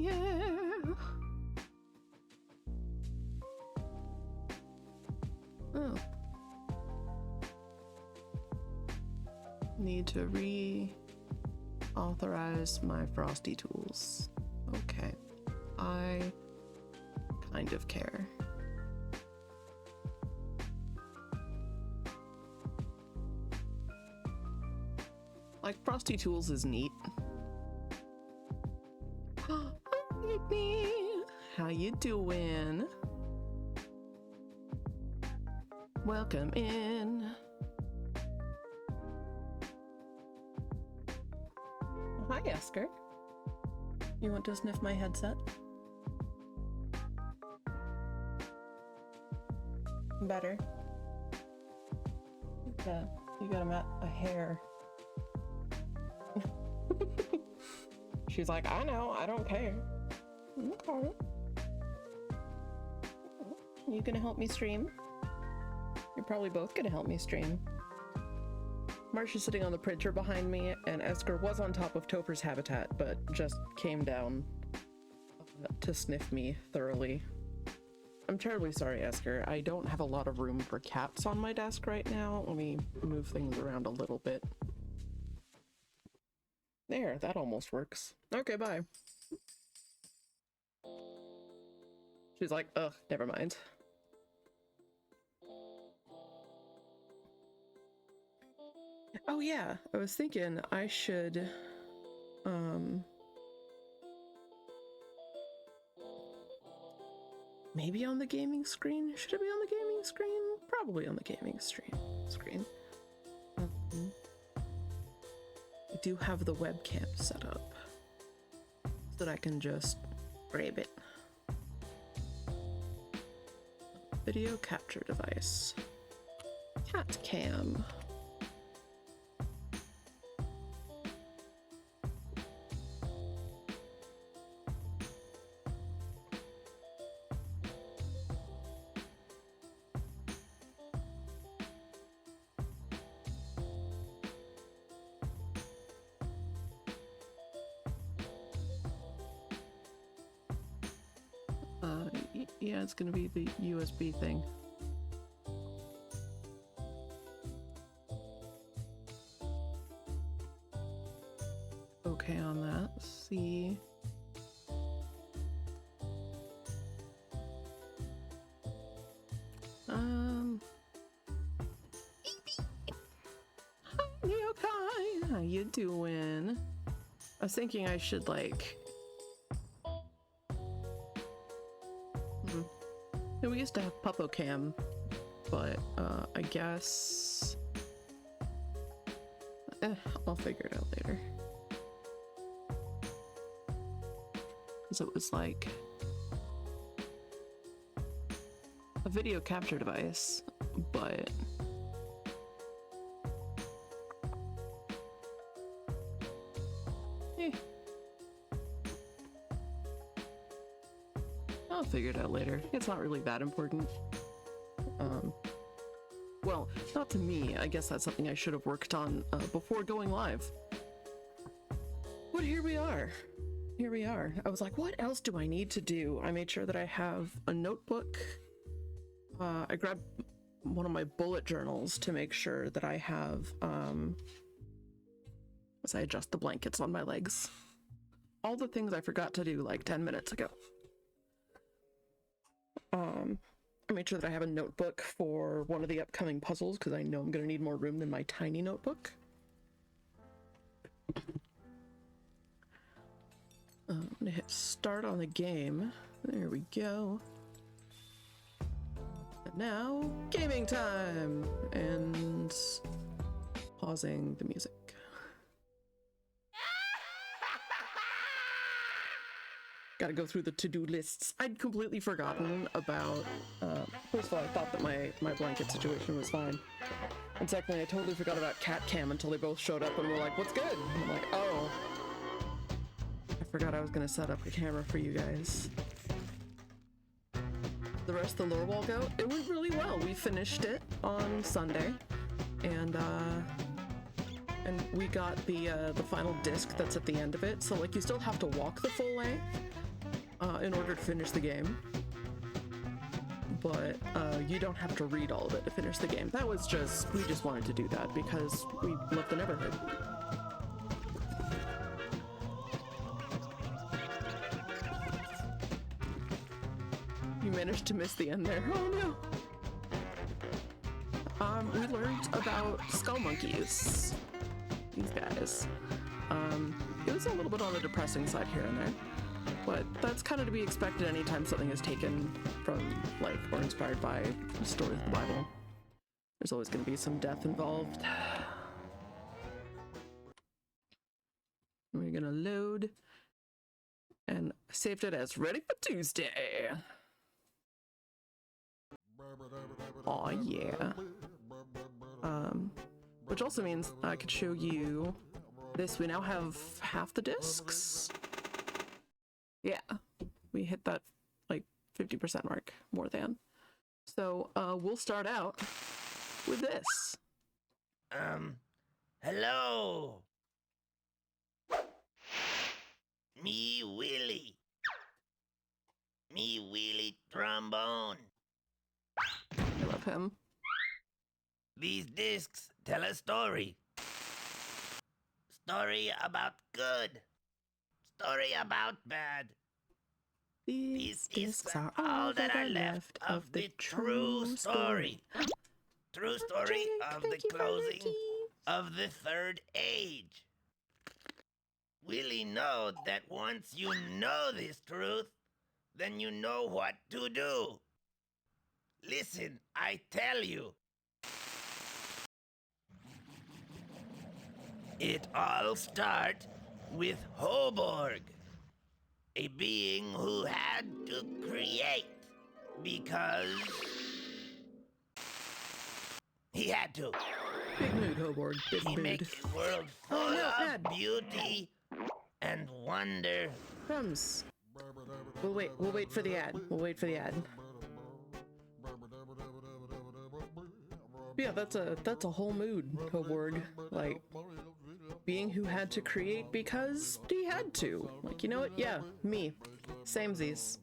yeah. Oh. Need to reauthorize my frosty tools. Okay. I kind of care. Like, frosty tools is neat. Hi, baby. How you doing? Welcome in. Hi, Esker. You want to sniff my headset? Better. You got a hair. She's like, I know, I don't care. Okay. You gonna help me stream? You're probably both gonna help me stream. Marsha's sitting on the printer behind me, and Esker was on top of Topher's habitat, but just came down to sniff me thoroughly. I'm terribly sorry, Esker. I don't have a lot of room for cats on my desk right now. Let me move things around a little bit. There, that almost works. Okay, bye. She's like, ugh, never mind. Oh yeah, I was thinking I should, maybe on the gaming screen? Should it be on the gaming screen? Probably on the gaming screen. I do have the webcam set up so that I can just grab it. Video capture device. Cat cam. Yeah, it's gonna be the USB thing. Okay on that. See. Hi, Yokai. How you doing? I was thinking I should like. We used to have PuppoCam, but I guess I'll figure it out later. Because it was like a video capture device, but I'll figure it out later. It's not really that important. Well, not to me. I guess that's something I should have worked on before going live. But here we are. Here we are. I was like, what else do I need to do? I made sure that I have a notebook. I grabbed one of my bullet journals to make sure that I have, as I adjust the blankets on my legs. All the things I forgot to do like 10 minutes ago. I made sure that I have a notebook for one of the upcoming puzzles because I know I'm going to need more room than my tiny notebook. I'm going to hit start on the game. There we go. And now, gaming time! And pausing the music. Gotta go through the to-do lists. I'd completely forgotten about, first of all, I thought that my blanket situation was fine. And secondly, I totally forgot about cat cam until they both showed up and were like, what's good? And I'm like, oh. I forgot I was gonna set up a camera for you guys. The rest of the lore wall go? It went really well. We finished it on Sunday. And we got the final disc that's at the end of it. So like you still have to walk the full way. in order to finish the game. But you don't have to read all of it to finish the game. That was just, we just wanted to do that because we love the Neverhood. You managed to miss the end there. Oh no! We learned about skull monkeys. These guys. It was a little bit on the depressing side here and there, but that's kind of to be expected anytime something is taken from, like, or inspired by the story of the Bible. There's always going to be some death involved. We're gonna load, and I saved it as ready for Tuesday. Aw, yeah. Which also means I could show you this. We now have half the discs. Yeah, we hit that like 50% mark, more than. So we'll start out with this. Hello. Me Willie. Me Willie trombone. I love him. These discs tell a story. Story about good. Story about bad. These discs are all that are left of the true story. True story of the closing of the third age. Willie know that once you know this truth, then you know what to do. Listen, I tell you. It all starts with Hoborg, a being who had to create because he had to. Big mood, Hoborg. Big He mood. makes a world full of beauty and wonder. Crumbs. We'll wait for the ad. We'll wait for the ad. Yeah, that's a whole mood, Hoborg. Like, being who had to create because he had to. Like, you know what? Yeah, me. Samesies.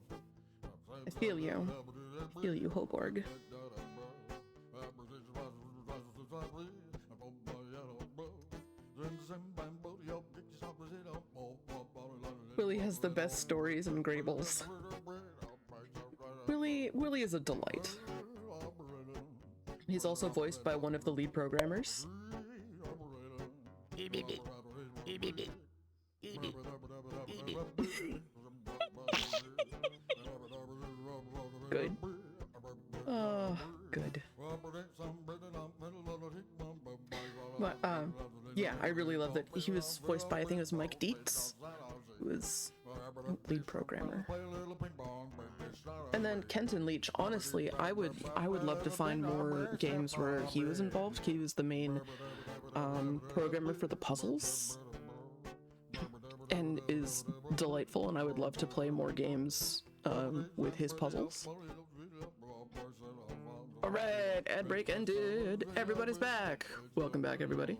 I feel you. I feel you, Hoborg. Willie has the best stories and Grables. Willie is a delight. He's also voiced by one of the lead programmers. Good. Good. But, yeah, I really love that he was voiced by, I think it was Mike Dietz, who was lead programmer. And then Kenton Leach, honestly, I would love to find more games where he was involved. He was the main programmer for the puzzles and is delightful, and I would love to play more games with his puzzles. Alright, ad break ended. Everybody's back. Welcome back, everybody.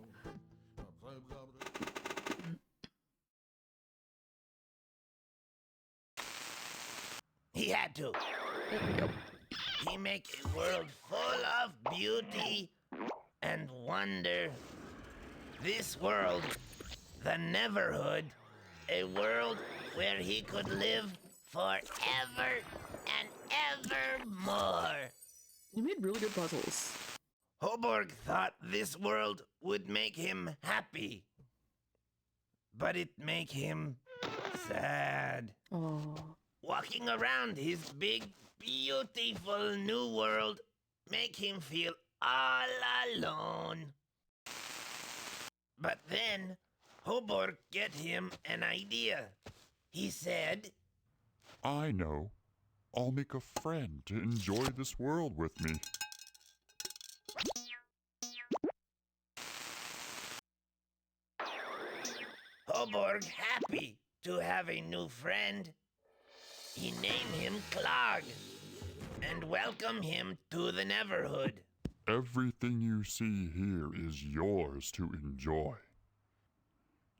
He had to. There we go. He make a world full of beauty and wonder. This world, the Neverhood, a world where he could live forever and evermore. You made really good puzzles. Hoborg thought this world would make him happy, but it make him sad. Oh. Walking around his big, beautiful new world make him feel all alone. But then, Hoborg get him an idea. He said, I know. I'll make a friend to enjoy this world with me. Hoborg happy to have a new friend. He named him Clog and welcome him to the Neverhood. Everything you see here is yours to enjoy.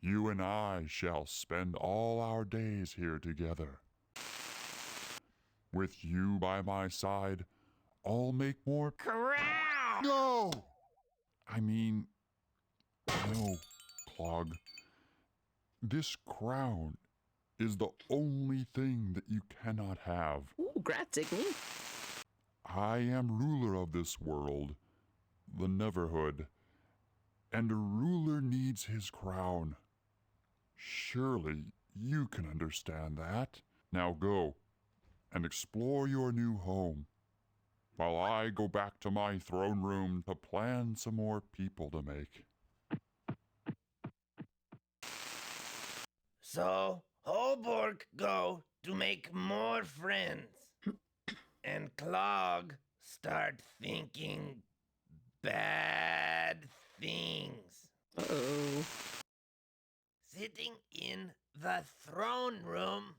You and I shall spend all our days here together. With you by my side, I'll make more. Crown! No! I mean, no, Clog. This crown is the only thing that you cannot have. Ooh, grazie. I am ruler of this world, the Neverhood, and a ruler needs his crown. Surely you can understand that. Now go and explore your new home, while I go back to my throne room to plan some more people to make. So, Holborg go to make more friends. And Clog start thinking bad things. Uh-oh. Sitting in the throne room,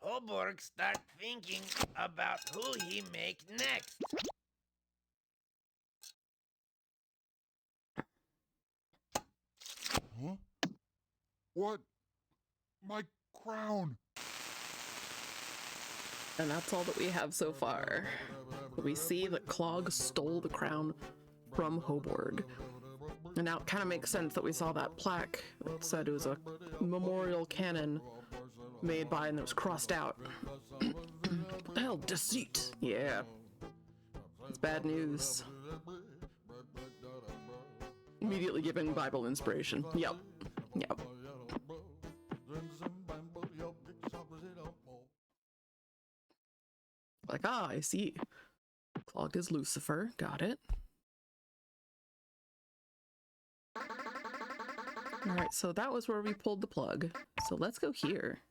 Holborg start thinking about who he make next. Huh? What? My crown! And that's all that we have so far. We see that Clog stole the crown from Hoborg. And now it kind of makes sense that we saw that plaque that said it was a memorial cannon made by and that was crossed out. Hell, deceit. Yeah. It's bad news. Immediately giving Bible inspiration. Yep. Yep. Like, ah, I see. Clogged is Lucifer. Got it. Alright, so that was where we pulled the plug. So let's go here.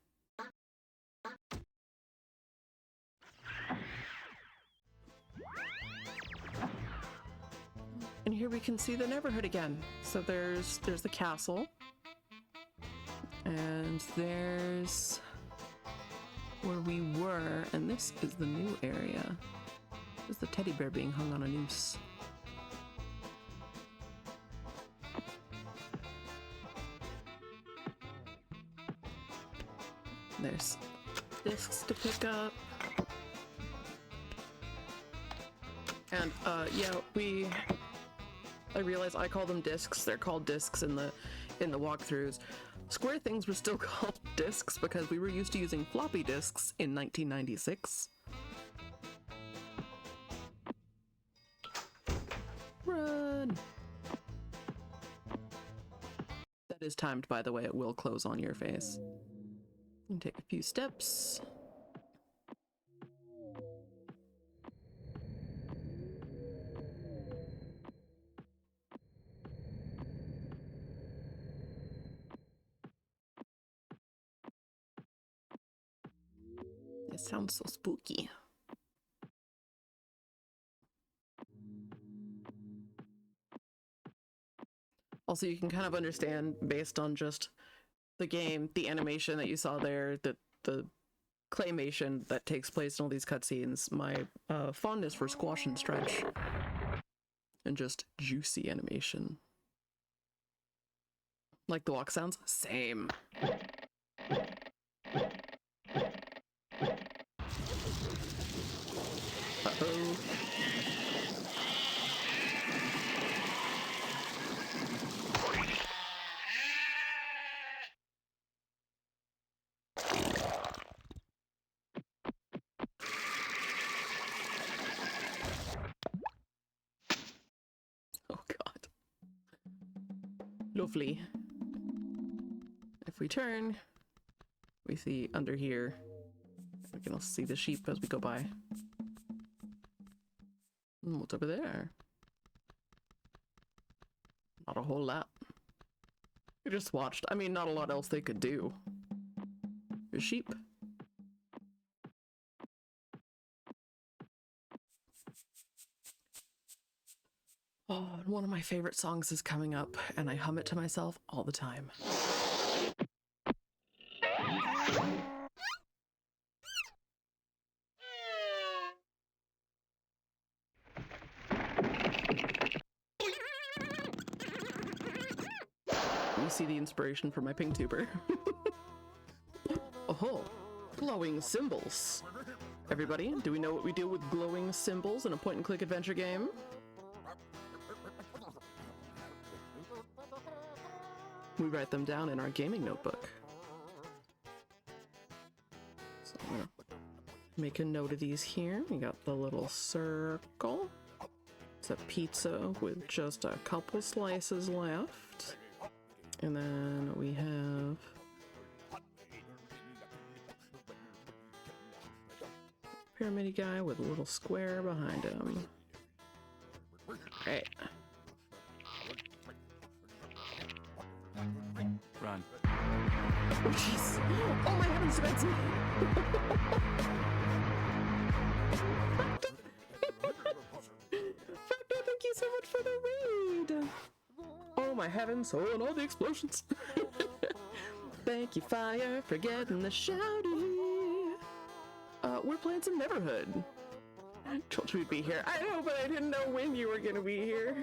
And here we can see the Neverhood again. So there's the castle. And there's where we were, and this is the new area. This is the teddy bear being hung on a noose. There's discs to pick up. And yeah, I realize I call them discs. They're called discs in the walkthroughs. Square things were still called discs because we were used to using floppy disks in 1996. Run! That is timed, by the way. It will close on your face. And take a few steps. It sounds so spooky. Also, you can kind of understand, based on just the game, the animation that you saw there, the claymation that takes place in all these cutscenes, my fondness for squash and stretch, and just juicy animation. Like the walk sounds? Same. Uh-oh. Oh god. Lovely. If we turn, we see under here. We can also see the sheep as we go by. What's over there? Not a whole lot. We just watched. I mean, not a lot else they could do. There's sheep. Oh, and one of my favorite songs is coming up, and I hum it to myself all the time. You see the inspiration for my pink tuber. Oh, glowing symbols. Everybody, do we know what we do with glowing symbols in a point-and-click adventure game? We write them down in our gaming notebook. So I'm gonna make a note of these here. We got the little circle. It's a pizza with just a couple slices left. And then we have pyramid guy with a little square behind him. Alright. Run. Oh jeez! Oh my heavens, Betsy! Facto, thank you so much for the raid! Oh my heavens, oh and all the explosions! Thank you, Fire, for getting the shouty! We're playing some Neverhood. I told you we'd be here. I know, but I didn't know when you were gonna be here.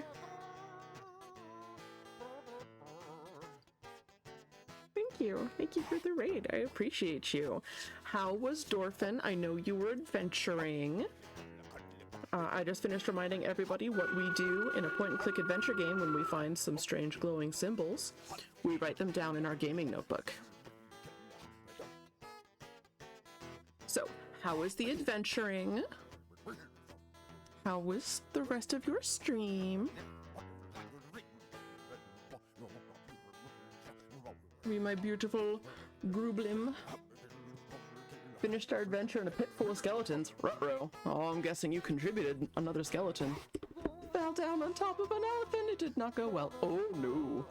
Thank you. Thank you for the raid. I appreciate you. How was Dorfin? I know you were adventuring. I just finished reminding everybody what we do in a point-and-click adventure game when we find some strange glowing symbols. We write them down in our gaming notebook. So, how was the adventuring? How was the rest of your stream? Me, my beautiful Grublim. Finished our adventure in a pit full of skeletons. Ruh-roh. Oh, I'm guessing you contributed another skeleton. Fell down on top of an elephant. It did not go well. Oh no.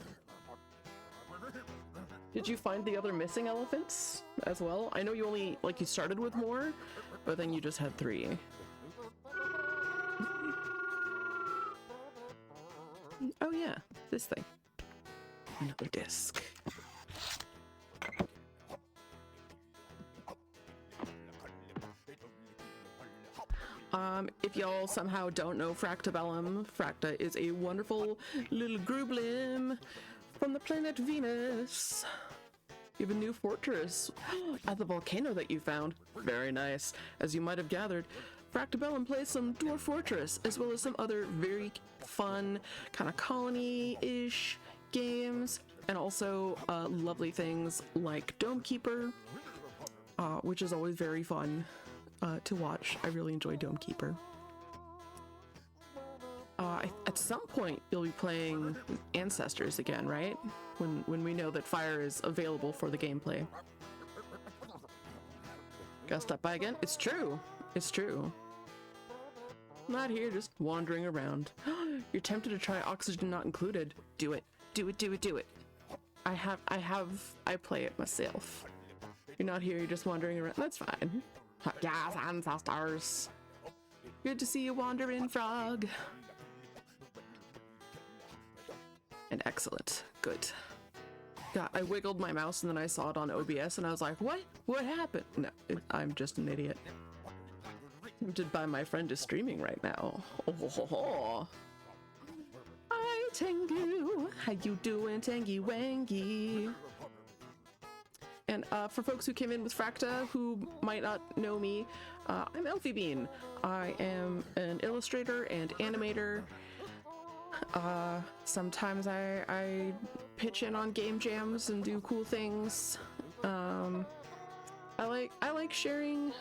Did you find the other missing elephants as well? I know you only, like, you started with more, but then you just had 3. Oh yeah, this thing. Another disc. If y'all somehow don't know Fractabellum, Fracta is a wonderful little Grublim from the planet Venus. You have a new fortress at the volcano that you found. Very nice. As you might have gathered, Fractabellum plays some Dwarf Fortress, as well as some other very fun, kind of colony-ish games, and also lovely things like Dome Keeper, which is always very fun to watch. I really enjoy Dome Keeper. At some point, you'll be playing Ancestors again, right? When we know that fire is available for the gameplay. Gotta stop by again? It's true. It's true. Not here, just wandering around. You're tempted to try Oxygen Not Included. Do it. Do it, do it, do it. I play it myself. You're not here, you're just wandering around. That's fine. Yes, Ancestors. Good to see you wandering, frog. And excellent. Good. God, I wiggled my mouse and then I saw it on OBS and I was like, what? What happened? No, I'm just an idiot. Tempted by my friend is streaming right now. Oh, ho, ho. Hi, Tengu. How you doing, Tangy Wangy? And for folks who came in with Fracta who might not know me, I'm Elfie Bean. I am an illustrator and animator. Sometimes I pitch in on game jams and do cool things. I like sharing.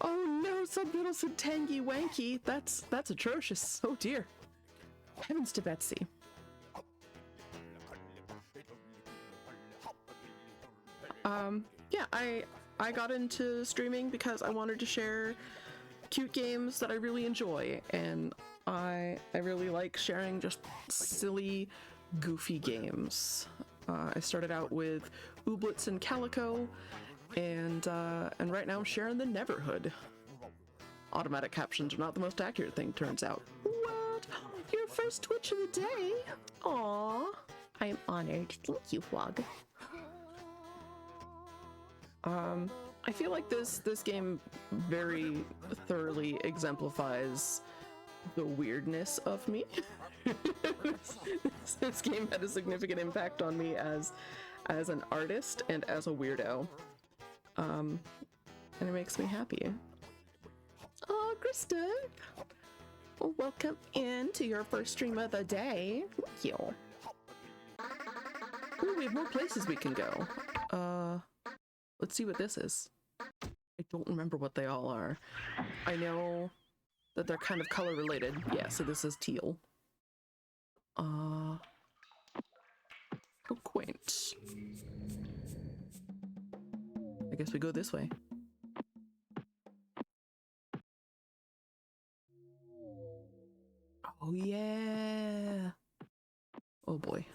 Oh no, some little said Tangy Wanky. That's atrocious. Oh dear. Heavens to Betsy. Yeah, I got into streaming because I wanted to share cute games that I really enjoy, and I really like sharing just silly, goofy games. I started out with Ooblets and Calico, and right now I'm sharing the Neverhood. Automatic captions are not the most accurate thing, turns out. What? Your first Twitch of the day? Aww. I am honored. Thank you, Flog. I feel like this game very thoroughly exemplifies the weirdness of me. This game had a significant impact on me as an artist and as a weirdo. and it makes me happy. Oh, Krista! Well, welcome in to your first stream of the day. Thank you. Ooh, we have more places we can go. Let's see what this is. I don't remember what they all are. I know that they're kind of color related. Yeah, so this is teal. How quaint. I guess we go this way. Oh yeah. Oh boy.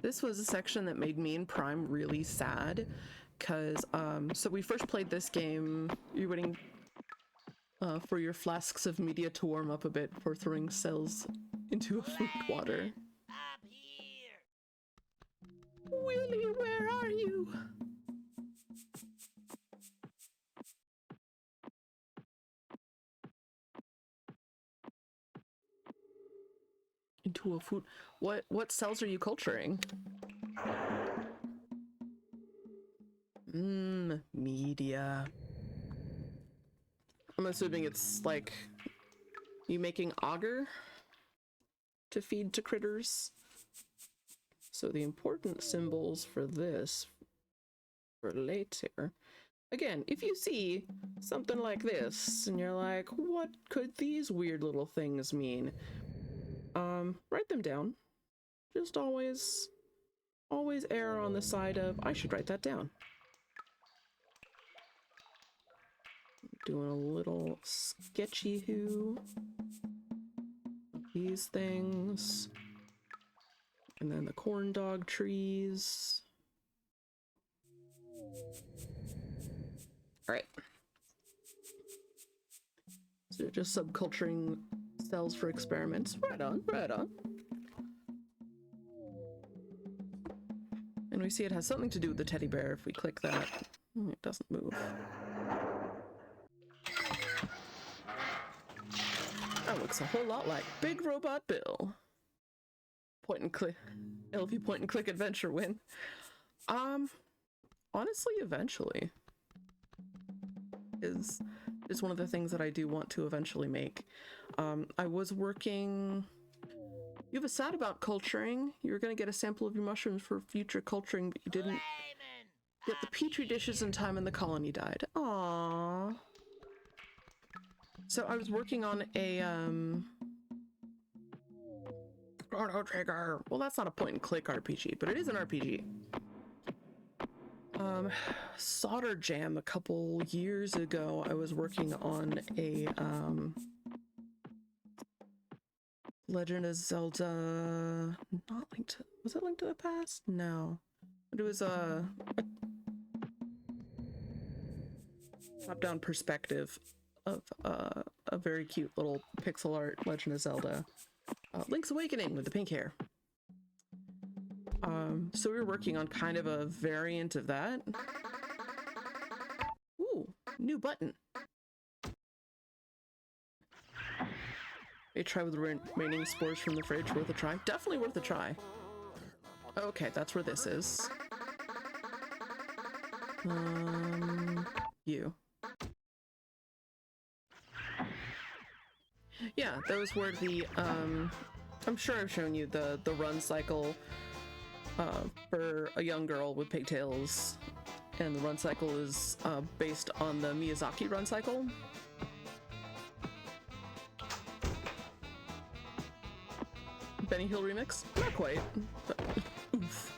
This was a section that made me and Prime really sad, because so we first played this game. You're waiting for your flasks of media to warm up a bit before throwing cells into a food water. Up here. Willy, where are you? Into a food. What cells are you culturing? Media. I'm assuming it's like you making agar to feed to critters. So the important symbols for this for later. Again, if you see something like this and you're like, what could these weird little things mean? Write them down. Just always err on the side of, I should write that down. Doing a little sketchy who of these things. And then the corn dog trees. All right. So just subculturing cells for experiments. Right on, right on. And we see it has something to do with the teddy bear. If we click that, it doesn't move. That looks a whole lot like Big Robot Bill. Point and click. LV point and click adventure win. Honestly, eventually is one of the things that I do want to eventually make. I was working. You have a sad about culturing. You were going to get a sample of your mushrooms for future culturing, but you didn't get the petri dishes in time and the colony died. Aww. So I was working on a Chrono Trigger. Well, that's not a point and click RPG, but it is an RPG. Solder Jam a couple years ago, I was working on a Legend of Zelda, not Link to, was it Link to the Past? No. But it was a top-down perspective of a very cute little pixel art Legend of Zelda. Link's Awakening with the pink hair. So we were working on kind of a variant of that. Ooh, new button. A try with the remaining spores from the fridge. Worth a try? Definitely worth a try. Okay, that's where this is. You. Yeah, those were the, I'm sure I've shown you the run cycle for a young girl with pigtails, and the run cycle is based on the Miyazaki run cycle. Benny Hill remix? Not quite, but oof.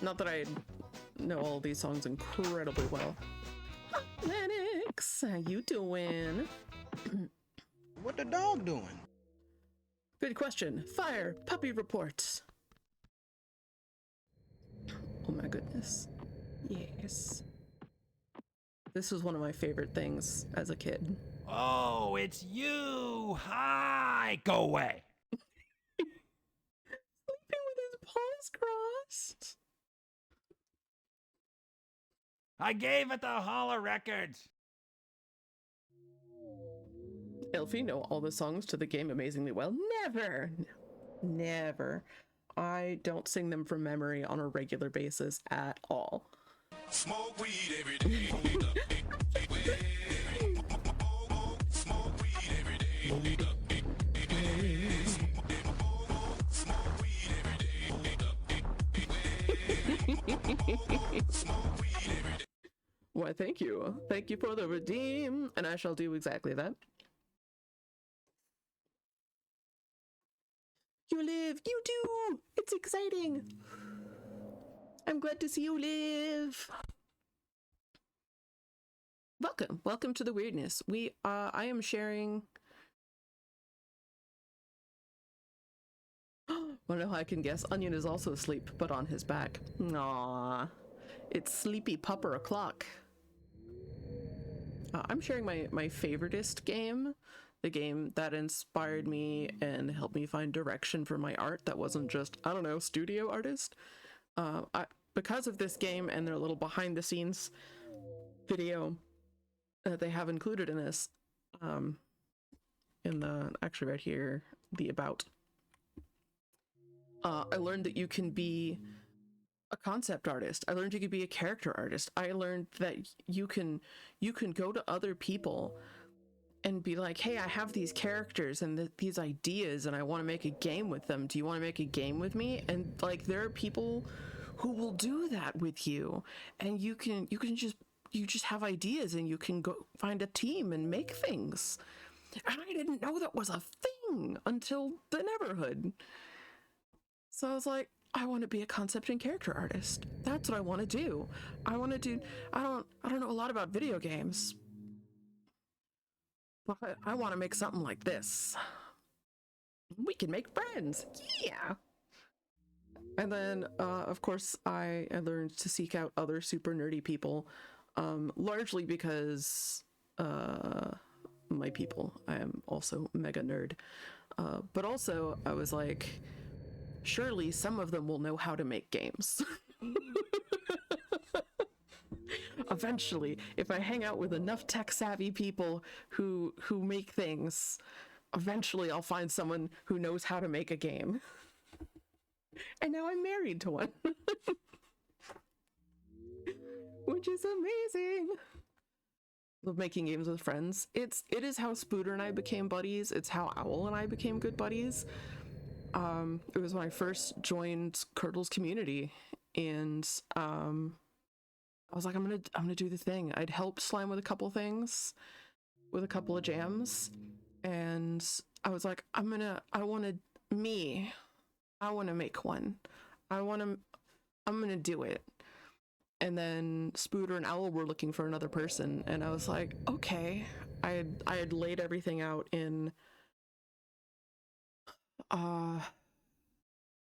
Not that I know all of these songs incredibly well. Lennox, how you doing? What the dog doing? Good question. Fire, puppy reports. Oh my goodness. Yes. This was one of my favorite things as a kid. Oh, it's you! Hi! Go away! Sleeping with his paws crossed. I gave it the Hall of Records. Elfie know all the songs to the game amazingly well. Never! Never. I don't sing them from memory on a regular basis at all. Smoke weed every day. Smoke weed every day. Smoke weed every day. Why, thank you. Thank you for the redeem, and I shall do exactly that. You live! You do! It's exciting! I'm glad to see you live! Welcome. Welcome to the weirdness. I am sharing... Wanna know how I can guess? Onion is also asleep, but on his back. Aww. It's sleepy pupper o'clock. I'm sharing my favoritist game, the game that inspired me and helped me find direction for my art that wasn't just, I don't know, studio artist. Because of this game and their little behind the scenes video that they have included in this, in the, actually right here, the about, I learned that you can be a concept artist. I learned you could be a character artist. I learned that you can go to other people and be like, hey, I have these characters and these ideas and I want to make a game with them. Do you want to make a game with me? And like, there are people who will do that with you, and you just have ideas and you can go find a team and make things. And I didn't know that was a thing until the Neverhood. So I was like, I want to be a concept and character artist. That's what I want to do. I don't know a lot about video games, but I want to make something like this. We can make friends. Yeah. And then, of course, I learned to seek out other super nerdy people, largely because my people. I am also mega nerd. But also, I was like, surely some of them will know how to make games. Eventually, if I hang out with enough tech-savvy people who make things, eventually I'll find someone who knows how to make a game. And now I'm married to one. Which is amazing. Love making games with friends. It is how Spooter and I became buddies. It's how Owl and I became good buddies. It was when I first joined Curdle's community, and I was like, I'm gonna do the thing. I'd helped Slime with a couple things, with a couple of jams, and I was like, I want to make one. I'm gonna do it. And then Spooter and Owl were looking for another person, and I was like, okay. I had laid everything out in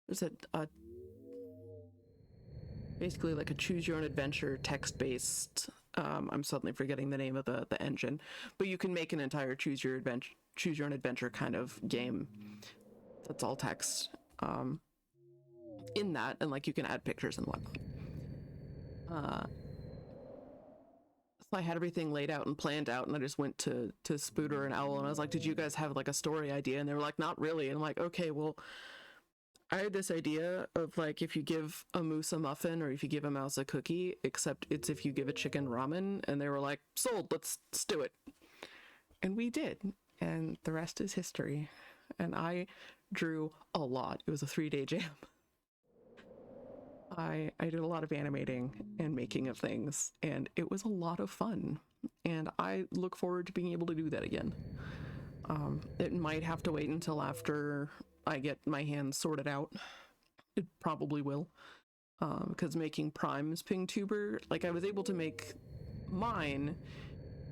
is it basically like a choose your own adventure text-based, I'm suddenly forgetting the name of the engine, but you can make an entire choose your own adventure kind of game that's all text in that, and like you can add pictures and whatnot. So I had everything laid out and planned out, and I just went to Spooter and Owl, and I was like, did you guys have like a story idea? And they were like, not really. And I'm like, okay, well, I had this idea of like, if you give a moose a muffin or if you give a mouse a cookie, except it's if you give a chicken ramen. And they were like, sold, let's do it. And we did. And the rest is history. And I drew a lot. It was a 3-day jam. I did a lot of animating and making of things, and it was a lot of fun. And I look forward to being able to do that again. It might have to wait until after I get my hands sorted out. It probably will. Because making Prime's PingTuber, like I was able to make mine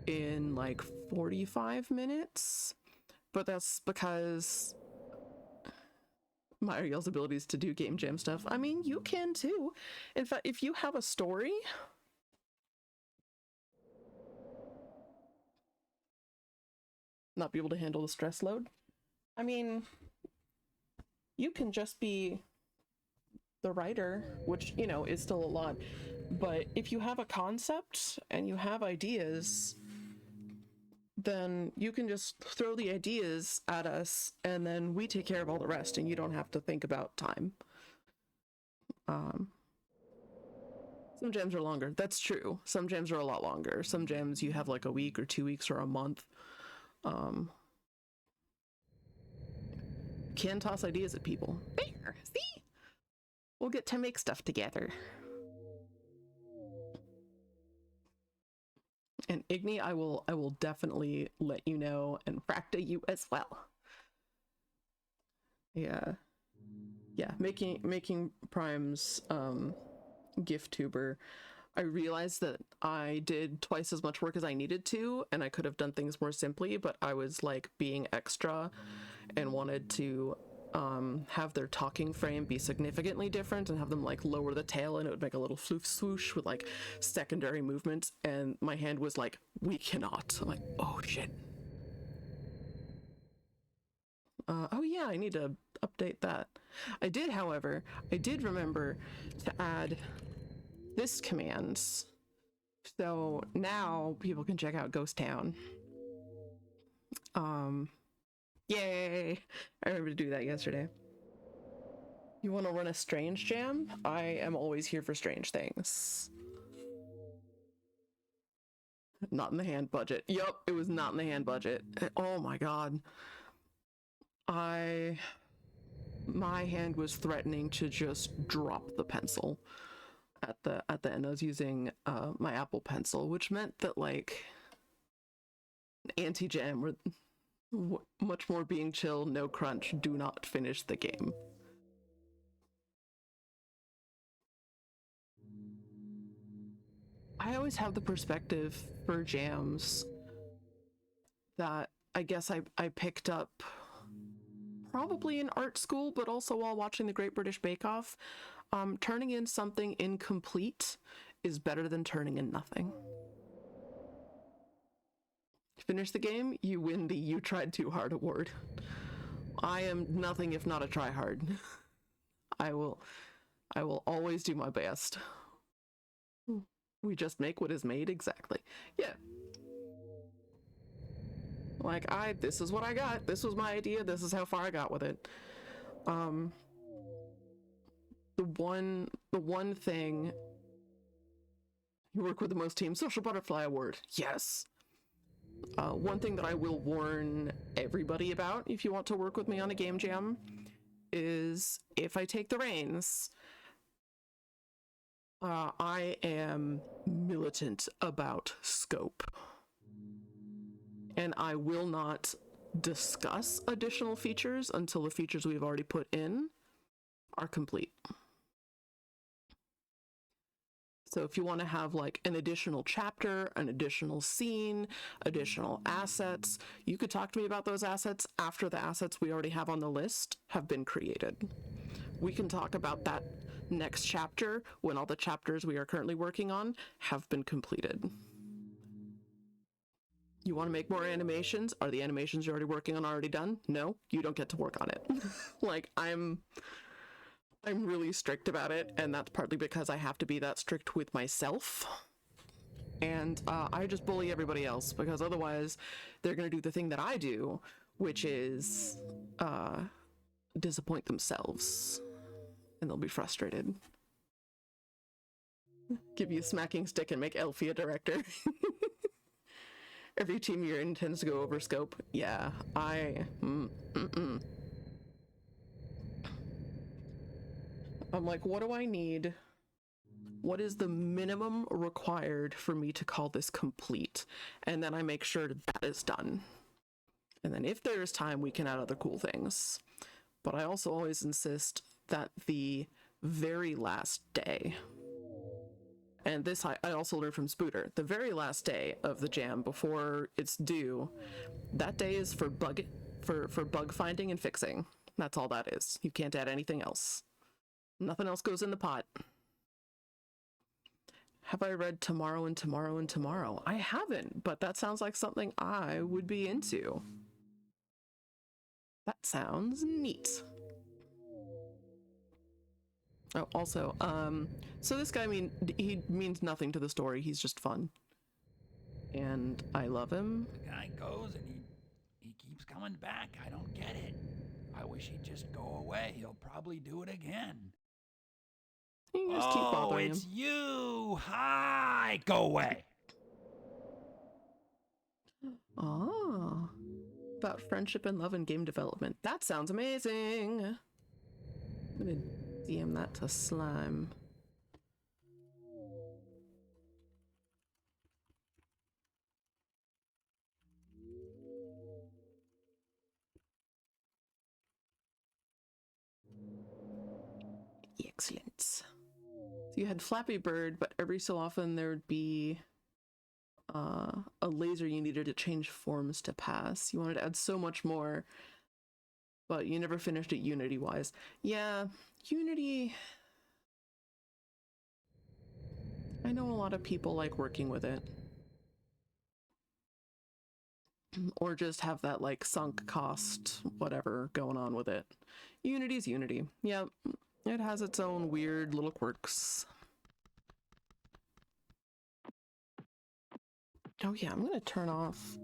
in like 45 minutes, but that's because Mariel's abilities to do game jam stuff. I mean, you can too. In fact, if you have a story, not be able to handle the stress load, I mean, you can just be the writer, which, you know, is still a lot. But if you have a concept and you have ideas, then you can just throw the ideas at us and then we take care of all the rest and you don't have to think about time. Some jams are longer. That's true. Some jams are a lot longer. Some jams you have like a week or 2 weeks or a month. Can toss ideas at people. There, see? We'll get to make stuff together. And Igni, I will definitely let you know, and Fracta you as well. Yeah. Yeah, making Prime's gift tuber, I realized that I did twice as much work as I needed to, and I could have done things more simply, but I was like being extra and wanted to have their talking frame be significantly different and have them like lower the tail and it would make a little floof swoosh with like secondary movements, and my hand was like, we cannot. I'm like, oh shit. Oh yeah, I need to update that. I did, however, I did remember to add this command. So now people can check out Ghost Town. Yay! I remember to do that yesterday. You want to run a strange jam? I am always here for strange things. Not in the hand budget. Yup, it was not in the hand budget. Oh my god. My hand was threatening to just drop the pencil at the end. I was using my Apple Pencil, which meant that like anti-jam were much more being chill, no crunch, do not finish the game. I always have the perspective for jams that I guess I picked up probably in art school, but also while watching the Great British Bake Off. Turning in something incomplete is better than turning in nothing. Finish the game, you win the "you tried too hard" award. I am nothing if not a tryhard. I will always do my best. We just make what is made, exactly. Yeah. Like, this is what I got. This was my idea. This is how far I got with it. The one thing, you work with the most teams, Social Butterfly Award. Yes. One thing that I will warn everybody about if you want to work with me on a game jam is if I take the reins, I am militant about scope. And I will not discuss additional features until the features we've already put in are complete. So if you want to have like an additional chapter, an additional scene, additional assets, you could talk to me about those assets after the assets we already have on the list have been created. We can talk about that next chapter when all the chapters we are currently working on have been completed. You want to make more animations? Are the animations you're already working on already done? No, you don't get to work on it. Like, I'm really strict about it, and that's partly because I have to be that strict with myself. And I just bully everybody else, because otherwise they're going to do the thing that I do, which is disappoint themselves. And they'll be frustrated. Give you a smacking stick and make Elfie a director. Every team you're in tends to go over scope. Yeah, I'm like, what do I need? What is the minimum required for me to call this complete? And then I make sure that is done. And then if there is time, we can add other cool things. But I also always insist that the very last day, and this I also learned from Spooter, the very last day of the jam before it's due, that day is for bug finding and fixing. That's all that is. You can't add anything else. Nothing else goes in the pot. Have I read Tomorrow and Tomorrow and Tomorrow? I haven't, but that sounds like something I would be into. That sounds neat. Oh, also, so this guy, he means nothing to the story. He's just fun. And I love him. The guy goes and he keeps coming back. I don't get it. I wish he'd just go away. He'll probably do it again. You can just keep bothering it's him. you. Hi. Go away. Ah, about friendship and love and game development. That sounds amazing. I'm gonna DM that to Slime. Excellent. So you had Flappy Bird, but every so often there would be a laser you needed to change forms to pass. You wanted to add so much more, but you never finished it Unity-wise. Yeah, Unity... I know a lot of people like working with it. Or just have that, like, sunk cost, whatever, going on with it. Unity's Unity. Yeah, it has its own weird little quirks. Oh yeah, I'm gonna turn off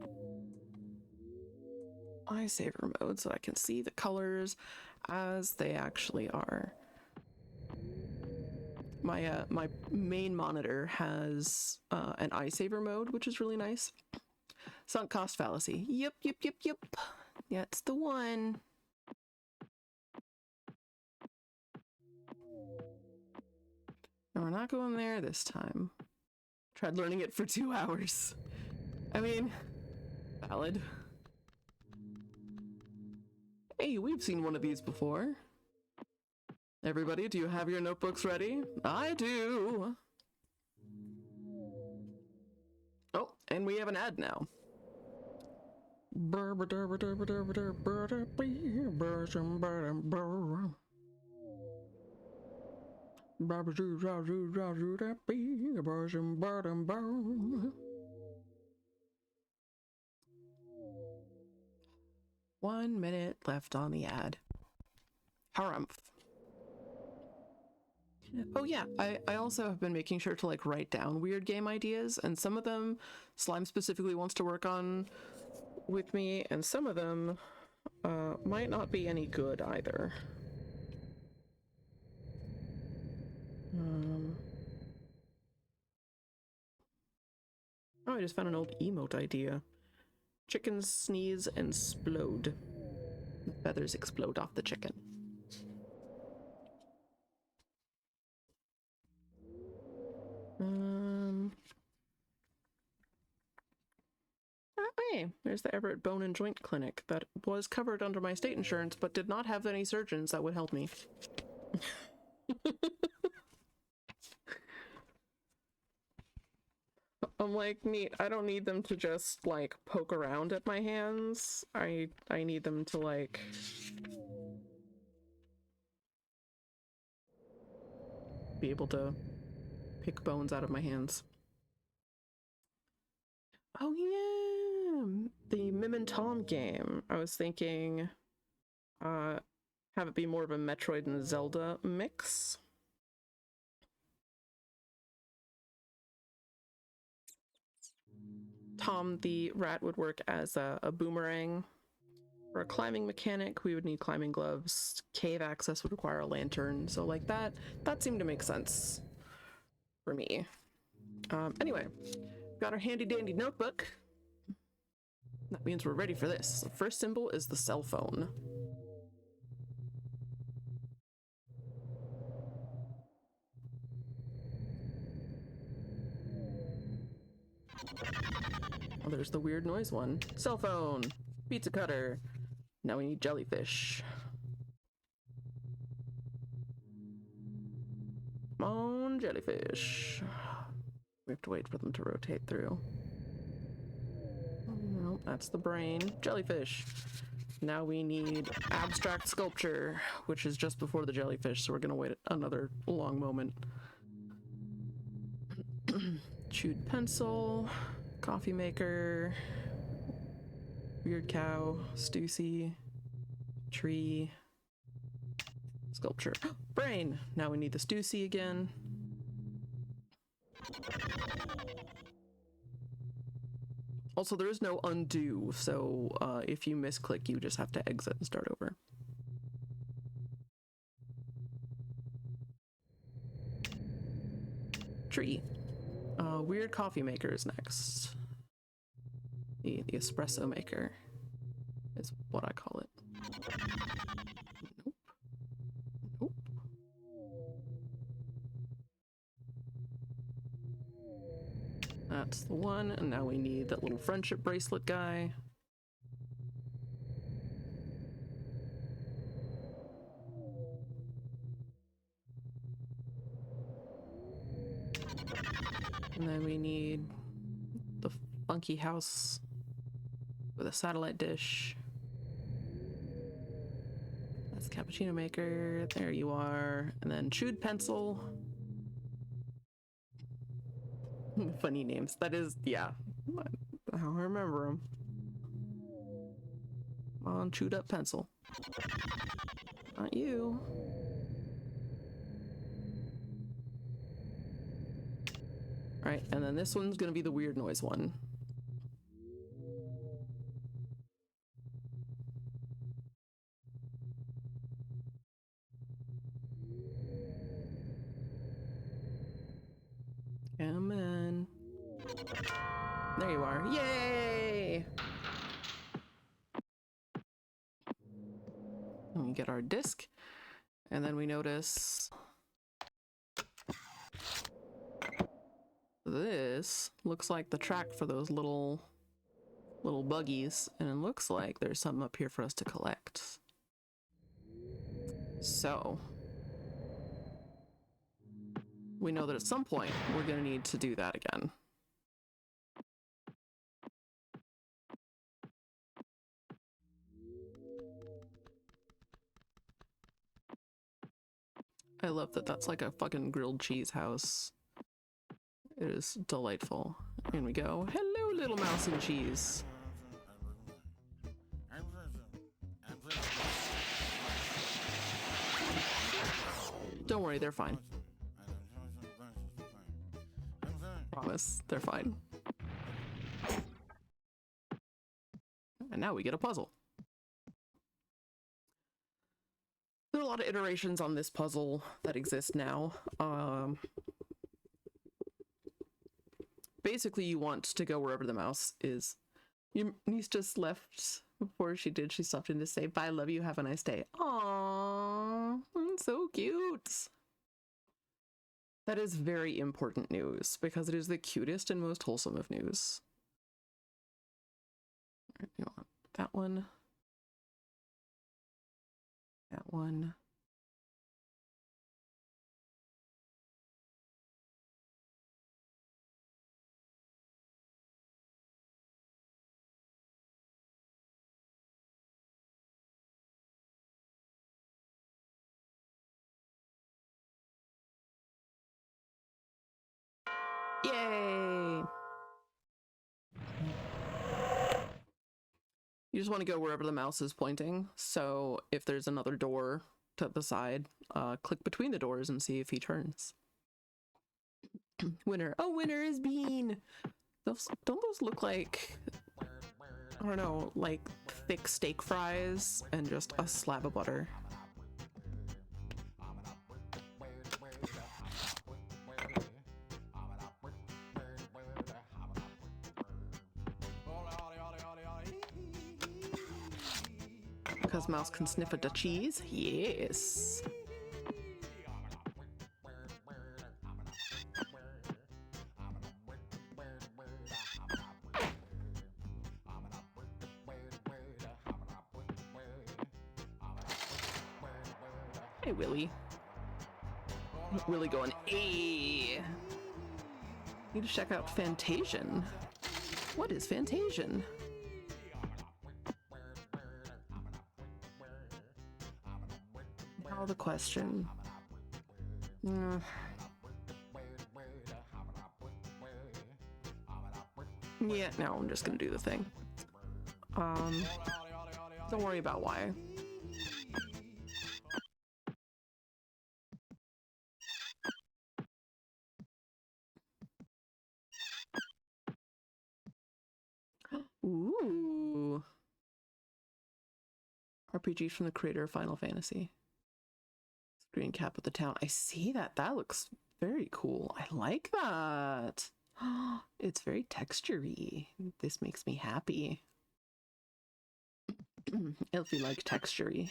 eye saver mode so I can see the colors as they actually are. My my main monitor has an eye saver mode, which is really nice. Sunk cost fallacy. Yep. Yeah, it's the one. No, we're not going there this time. Tried learning it for 2 hours. I mean, valid. Hey, we've seen one of these before. Everybody, do you have your notebooks ready? I do. Oh, and we have an ad now. One minute left on the ad. Harumph. Oh yeah, I also have been making sure to like write down weird game ideas, and some of them Slime specifically wants to work on with me, and some of them might not be any good either. Oh, I just found an old emote idea. Chickens sneeze and splode. Feathers explode off the chicken. Hey, there's the Everett Bone and Joint Clinic that was covered under my state insurance but did not have any surgeons that would help me. I'm like, neat, I don't need them to just like poke around at my hands. I need them to like be able to pick bones out of my hands. Oh yeah, the Mim and Tom game. I was thinking have it be more of a Metroid and Zelda mix. Tom the rat would work as a boomerang. For a climbing mechanic, we would need climbing gloves. Cave access would require a lantern. So like that seemed to make sense for me. Anyway, got our handy dandy notebook. That means we're ready for this. The first symbol is the cell phone. Oh, there's the weird noise one. Cell phone. Pizza cutter. Now we need jellyfish. Come on, jellyfish. We have to wait for them to rotate through. Oh, no, that's the brain. Jellyfish. Now we need abstract sculpture, which is just before the jellyfish, so we're gonna wait another long moment. Chewed pencil. Coffee maker. Weird cow. Stussy. Tree. Sculpture. Brain! Now we need the Stussy again. Also, there is no undo, so if you misclick, you just have to exit and start over. Tree. Weird coffee maker is next. The espresso maker is what I call it. Nope. Nope. That's the one, and now we need that little friendship bracelet guy. And then we need the funky house with a satellite dish. That's cappuccino maker. There you are. And then chewed pencil. Funny names. That is, yeah. I remember them. On chewed up pencil. Not you. Alright, and then this one's gonna be the weird noise one. Come on. There you are. Yay! And we get our disc, and then we notice this looks like the track for those little buggies, and it looks like there's something up here for us to collect. So we know that at some point we're gonna need to do that again. I love that that's like a fucking grilled cheese house. It is delightful. In we go. Hello, little mouse and cheese. Don't worry, they're fine. Promise, they're fine. And now we get a puzzle. There are a lot of iterations on this puzzle that exist now. Basically, you want to go wherever the mouse is. Your niece just left. Before she did, she stopped in to say, "Bye, love you, have a nice day." Aww, so cute. That is very important news, because it is the cutest and most wholesome of news. You want that one. That one. Yay! You just want to go wherever the mouse is pointing. So if there's another door to the side, click between the doors and see if he turns. Winner. Oh, winner is Bean! Don't those look like, I don't know, like thick steak fries and just a slab of butter? Because mouse can sniff at the cheese? Yes. Hey, Willy. Willy going, "Hey." Need to check out Fantasian. What is Fantasian? Now the question. Yeah, no, I'm just gonna do the thing. Don't worry about why. Ooh. RPG from the creator of Final Fantasy. Green cap with the town. I see that. That looks very cool. I like that. It's very textury. This makes me happy. Elfie like textury.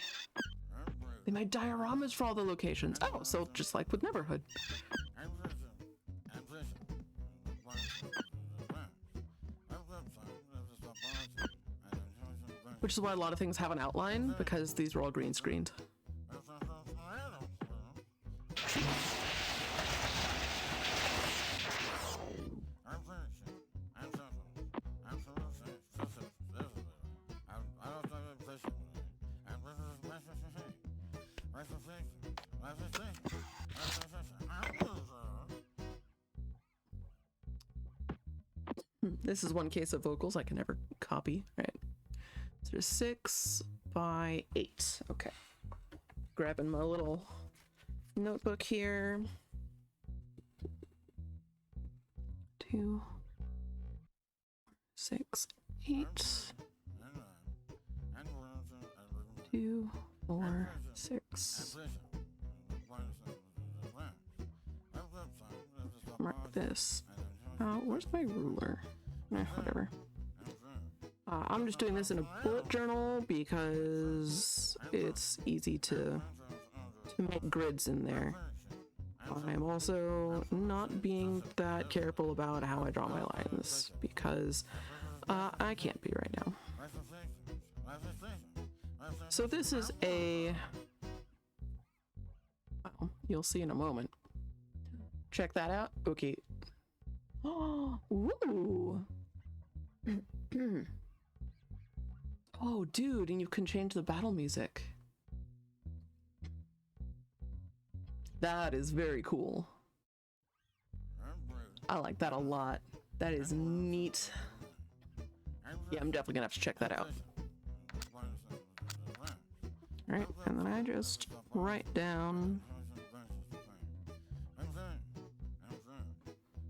They made dioramas for all the locations. Oh, so just like with Neverhood. Which is why a lot of things have an outline, because these are all green screened. This is one case of vocals I can never copy. All right. So there's 6 by 8. Okay. Grabbing my little notebook here. 2, 6, 8. 2, 4, 6. Mark this. Where's my ruler? Whatever. I'm just doing this in a bullet journal because it's easy to make grids in there. I'm also not being that careful about how I draw my lines because I can't be right now. So this is a... Well, you'll see in a moment. Check that out. Okay. Oh, ooh. Oh, dude, and you can change the battle music. That is very cool. I like that a lot. That is neat. Yeah, I'm definitely gonna have to check that out. Alright, and then I just write down.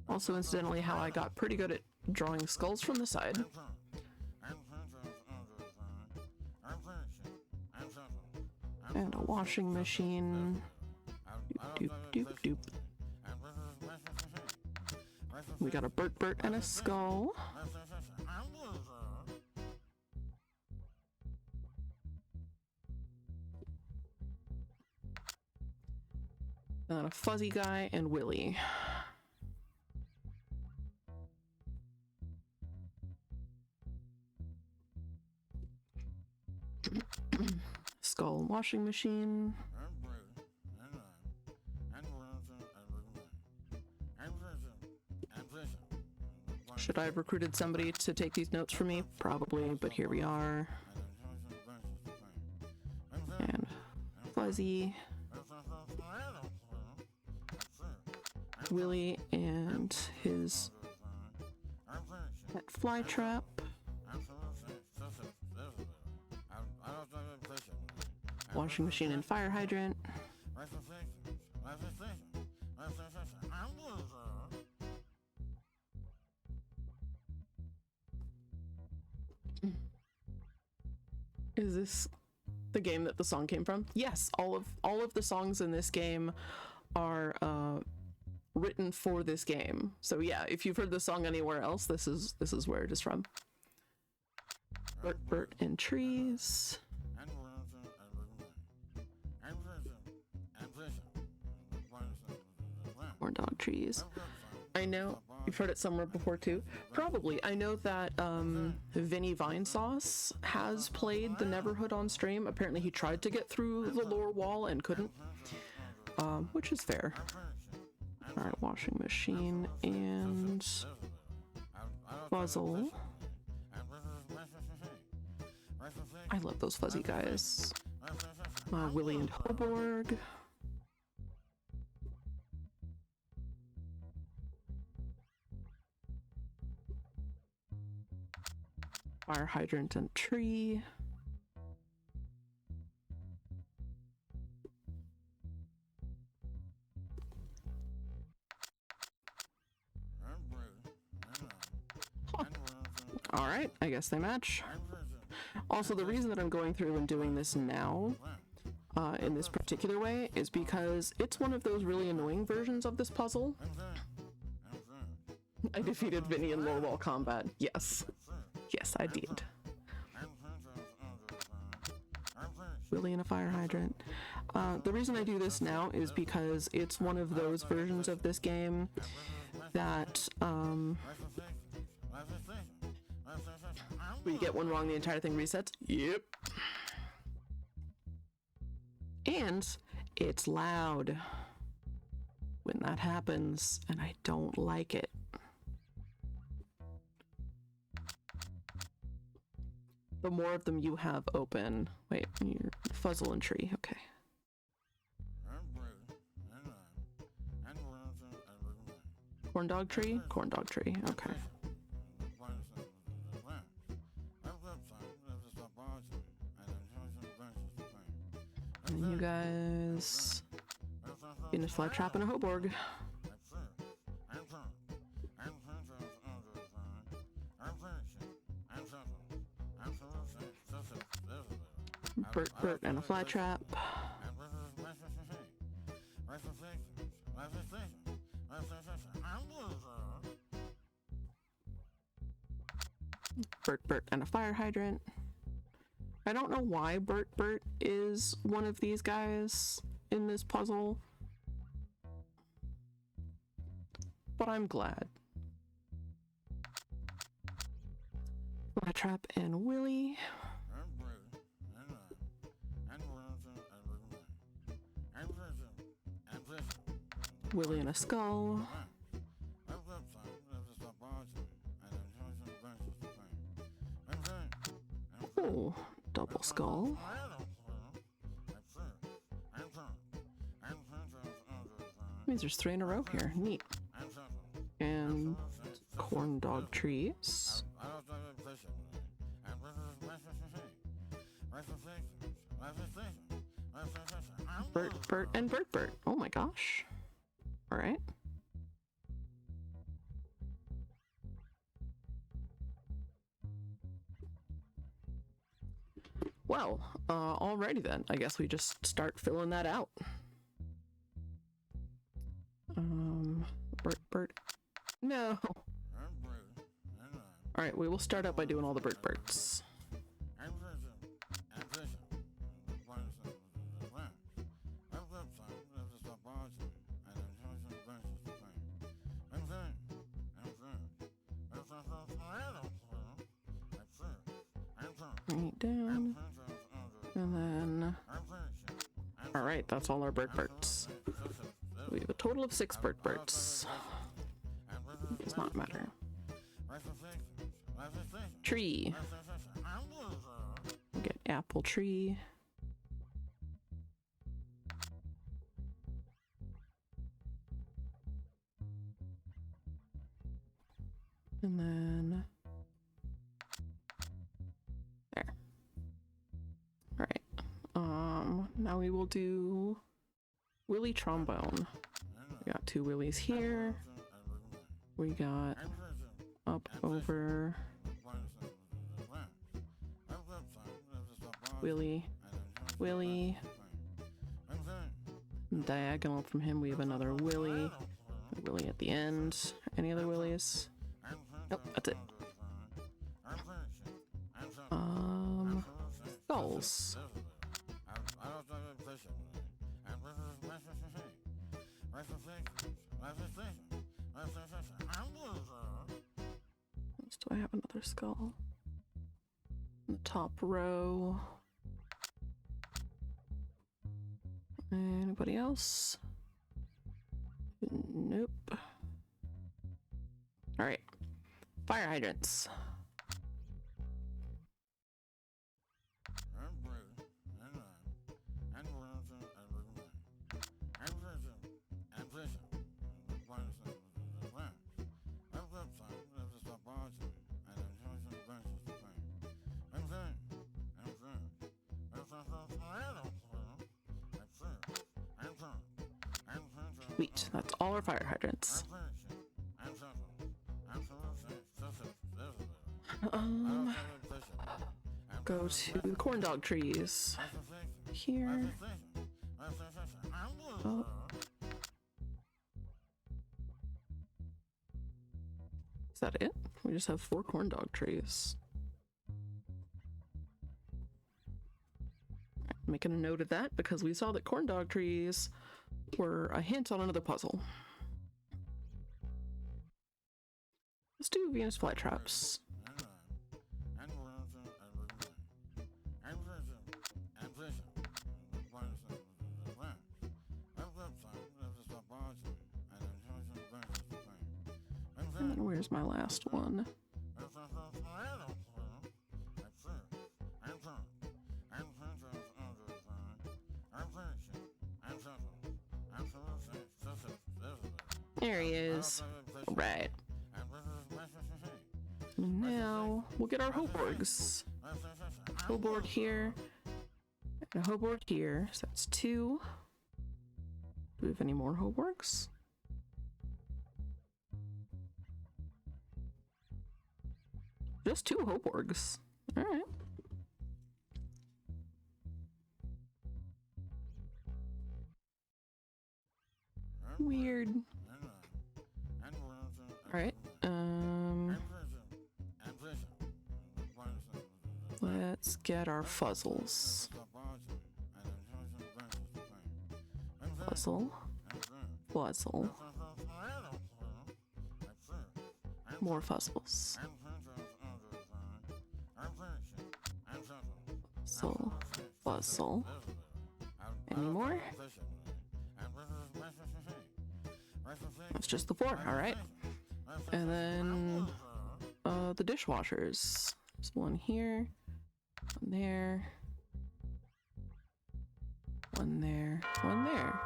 Also, incidentally, how I got pretty good at drawing skulls from the side. And a washing machine. Doop, doop, doop, doop. We got a Bert and a skull. And a fuzzy guy and Willy. Skull washing machine. Should I have recruited somebody to take these notes for me? Probably, but here we are. And Fuzzy. Willy and his pet fly trap. Washing machine and fire hydrant. Is this the game that the song came from? Yes, all of the songs in this game are written for this game. So yeah, if you've heard the song anywhere else, this is where it is from. Bert and trees. Corn dog trees. I know you've heard it somewhere before too. Probably. I know that Vinny Vinesauce has played the Neverhood on stream. Apparently he tried to get through the lore wall and couldn't, which is fair. All right, washing machine and puzzle. I love those fuzzy guys. Willy and Hoborg. Fire hydrant and tree. Huh. All right, I guess they match. Also, the reason that I'm going through and doing this now, in this particular way, is because it's one of those really annoying versions of this puzzle. I defeated Vinny in low wall combat. Yes. Yes, I did. Willy in a fire hydrant. The reason I do this now is because it's one of those versions of this game that, where you get one wrong, the entire thing resets. Yep. And it's loud when that happens, and I don't like it. The more of them you have open. Wait, you're Fuzzle and Tree, okay. Corn dog tree? Corn dog tree, okay. And you guys in a flat trap and a hoborg. Bert and a flat trap. Bert and a fire hydrant. I don't know why Bert is one of these guys in this puzzle, but I'm glad. Flat trap and Willy. Willy and a skull. Oh, double skull. Means there's 3 in a row here. Neat. And corn dog trees. Bert and Bert. Oh my gosh. All right. Well, alrighty then. I guess we just start filling that out. Bert. No. Alright, we will start out by doing all the Berts. Right down. And then... Alright, that's all our Berts. We have a total of 6 Berts. Does not matter. Tree. We'll get apple tree. And then... There. Alright. Now we will do Willy trombone. We got 2 Willies here. We got up over Willy. Diagonal from him, we have another Willy. Willy at the end. Any other Willies? Nope, that's it. Skulls. Do I have another skull? In the top row. Anybody else? Nope. Alright. Fire hydrants. Sweet, that's all our fire hydrants. Go to the corn dog trees. Here. Oh. Is that it? We just have 4 corn dog trees. Making a note of that because we saw that corn dog trees were a hint on another puzzle. Let's do Venus flytraps. And where's my last one? There he is. Right. Now we'll get our hoborgs. Hoborg here. And a hoborg here. So that's 2. Do we have any more hoborgs? Just 2 hoborgs. Alright. Weird. Alright. Let's get our fuzzles. Fuzzle. Fuzzle. More fuzzles. Fuzzle. Fuzzle. Any more? That's just the 4, alright. And then the dishwashers. There's one here, one there, one there, one there.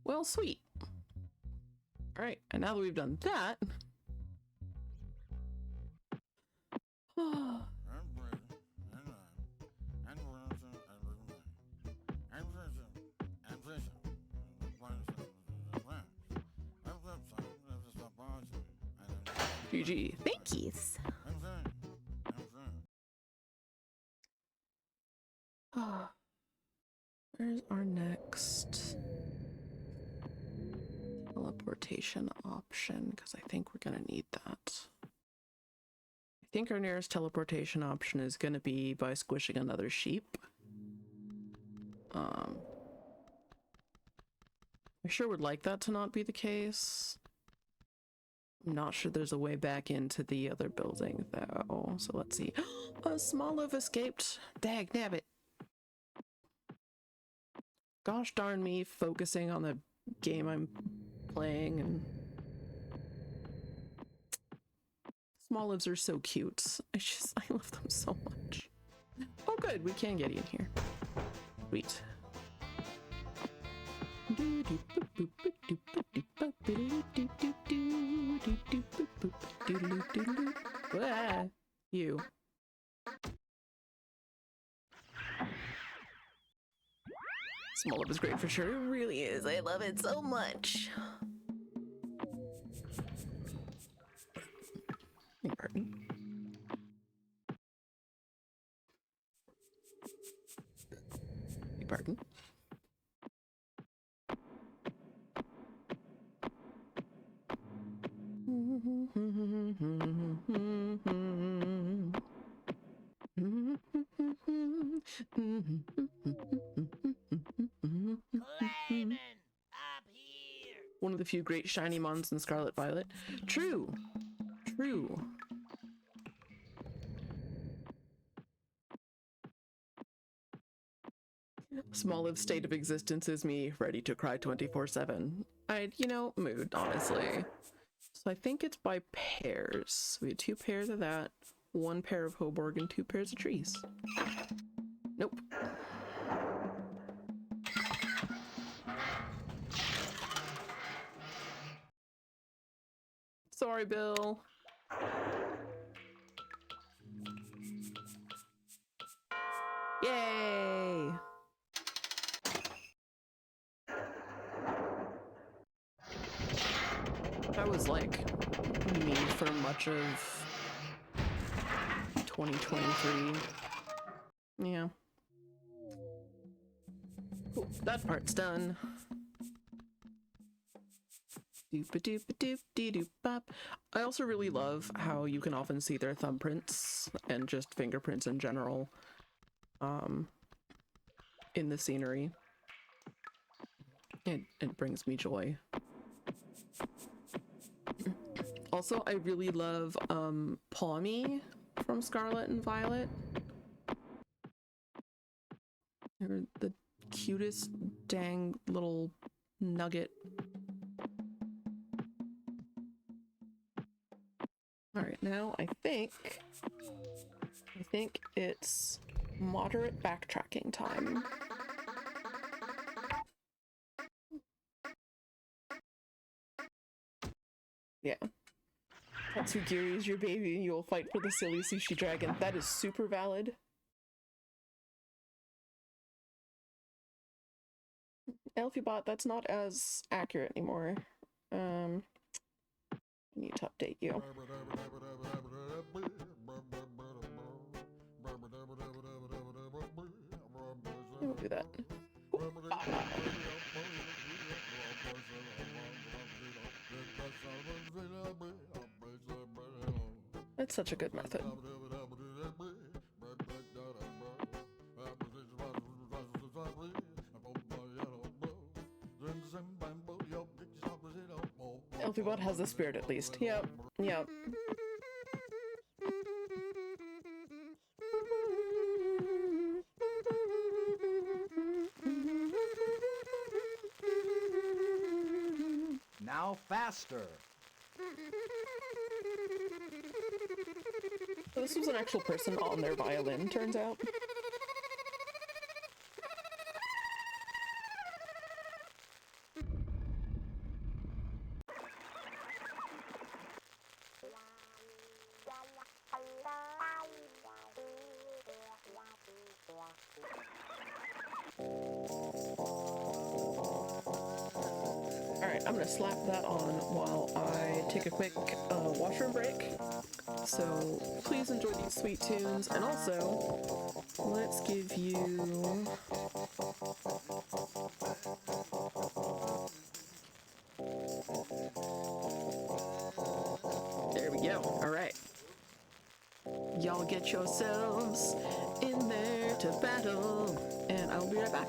Well, sweet. Alright, and now that we've done that, GG. Thank yous. Where's our next teleportation option? Because I think we're gonna need that. I think our nearest teleportation option is gonna be by squishing another sheep. I sure would like that to not be the case. I'm not sure there's a way back into the other building, though. So let's see. A small loaf escaped. Dag nabbit. Gosh darn me, focusing on the game I'm playing, and small lives are so cute. I love them so much. Oh good, we can get in here. Sweet. Ah, you. Small Love is great for sure. It really is. I love it so much. Pardon. Pardon. Clayman, up here. One of the few great shiny mons in Scarlet Violet. True. True. Small Live's state of existence is me ready to cry 24/7. Mood, honestly. So I think it's by pairs. We had 2 pairs of that, 1 pair of Hoborg, and 2 pairs of trees. Nope. Sorry, Bill. Yay! That was like me for much of 2023. Yeah. Cool. That part's done. Doop-a-doop-a-doop-dee-doop-bop. I also really love how you can often see their thumbprints and just fingerprints in general in the scenery. It brings me joy. Also, I really love Palmy from Scarlet and Violet. They're the cutest dang little nugget. Alright, now I think it's moderate backtracking time. Yeah. Tatsugiri is your baby and you will fight for the silly sushi dragon. That is super valid. Elphibot, that's not as accurate anymore. I need to update you. We'll do that. That's such a good method. Elphibot has the spirit at least. Yep. Yep. Now faster. So this was an actual person on their violin, turns out. Alright, I'm gonna slap that on while I take a quick washroom break. So please enjoy these sweet tunes, and also let's give you there we go. Alright. Y'all get yourselves in there to battle, and I'll be right back.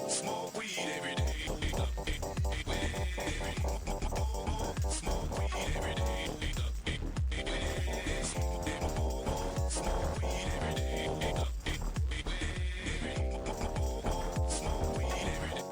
Smoke weed every day. Smoke weed every day. Smoke weed every day. Smoke weed every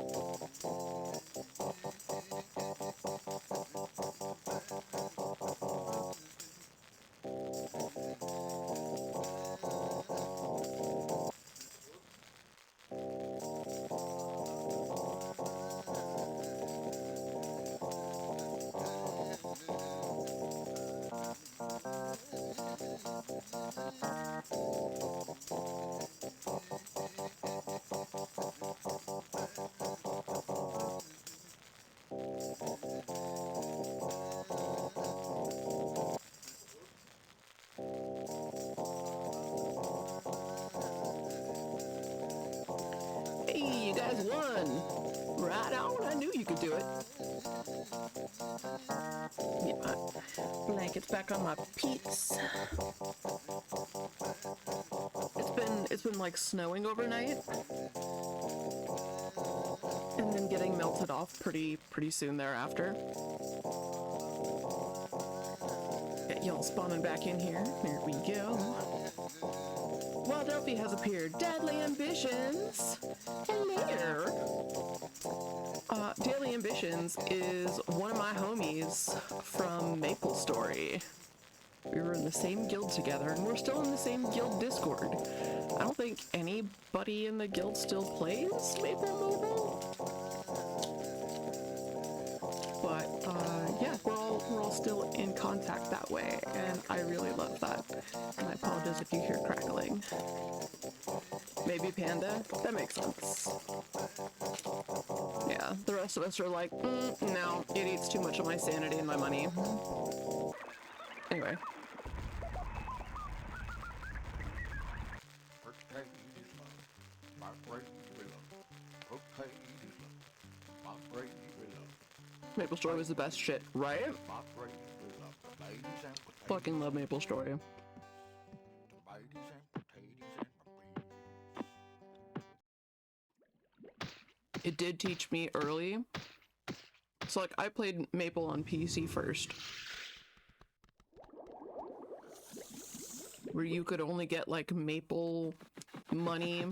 day. You could do it. Get my blankets back on my peeps. It's been like snowing overnight, and then getting melted off pretty soon thereafter. Get y'all spawning back in here. Here we go. Wild Elfie has appeared. Deadly Ambitions. Hello. Daily Ambitions is one of my homies from Maple Story. We were in the same guild together, and we're still in the same guild Discord. I don't think anybody in the guild still plays Maple Mobile. But yeah, we're all still in contact that way, and I really love that. And I apologize if you hear crackling. Maybe Panda? That makes sense. Yeah, the rest of us are like, no, it eats too much of my sanity and my money. Anyway. Maple Story was the best shit, right? Fucking love Maple Story. It did teach me early. So like I played Maple on PC first, where you could only get like Maple money.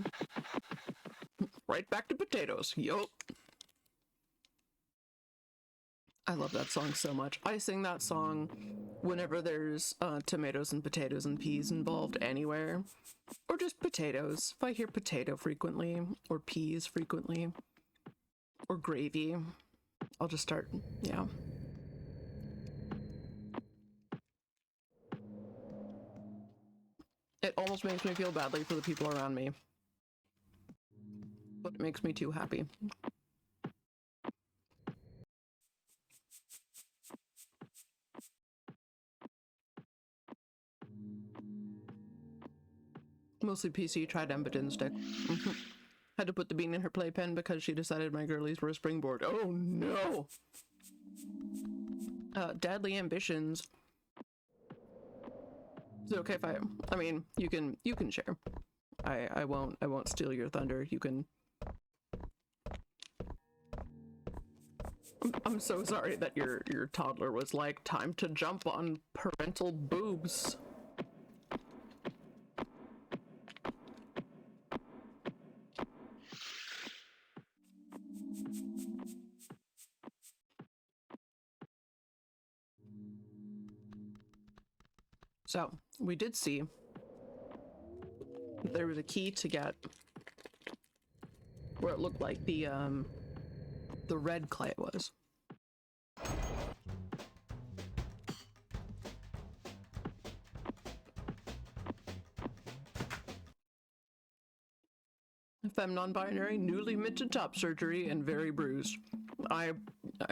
Right back to potatoes. Yup. I love that song so much. I sing that song whenever there's tomatoes and potatoes and peas involved anywhere. Or just potatoes. If I hear potato frequently, or peas frequently, or gravy, I'll just start, yeah. It almost makes me feel badly for the people around me. But it makes me too happy. Mostly PC, tried Embidin stick. Had to put the bean in her playpen because she decided my girlies were a springboard. Oh no! Deadly Ambitions. Is it okay if I mean, you can share. I won't steal your thunder. You can. I'm so sorry that your toddler was like, time to jump on parental boobs. So, we did see there was a key to get where it looked like the red clay was. Femme non-binary, newly minted top surgery, and very bruised. I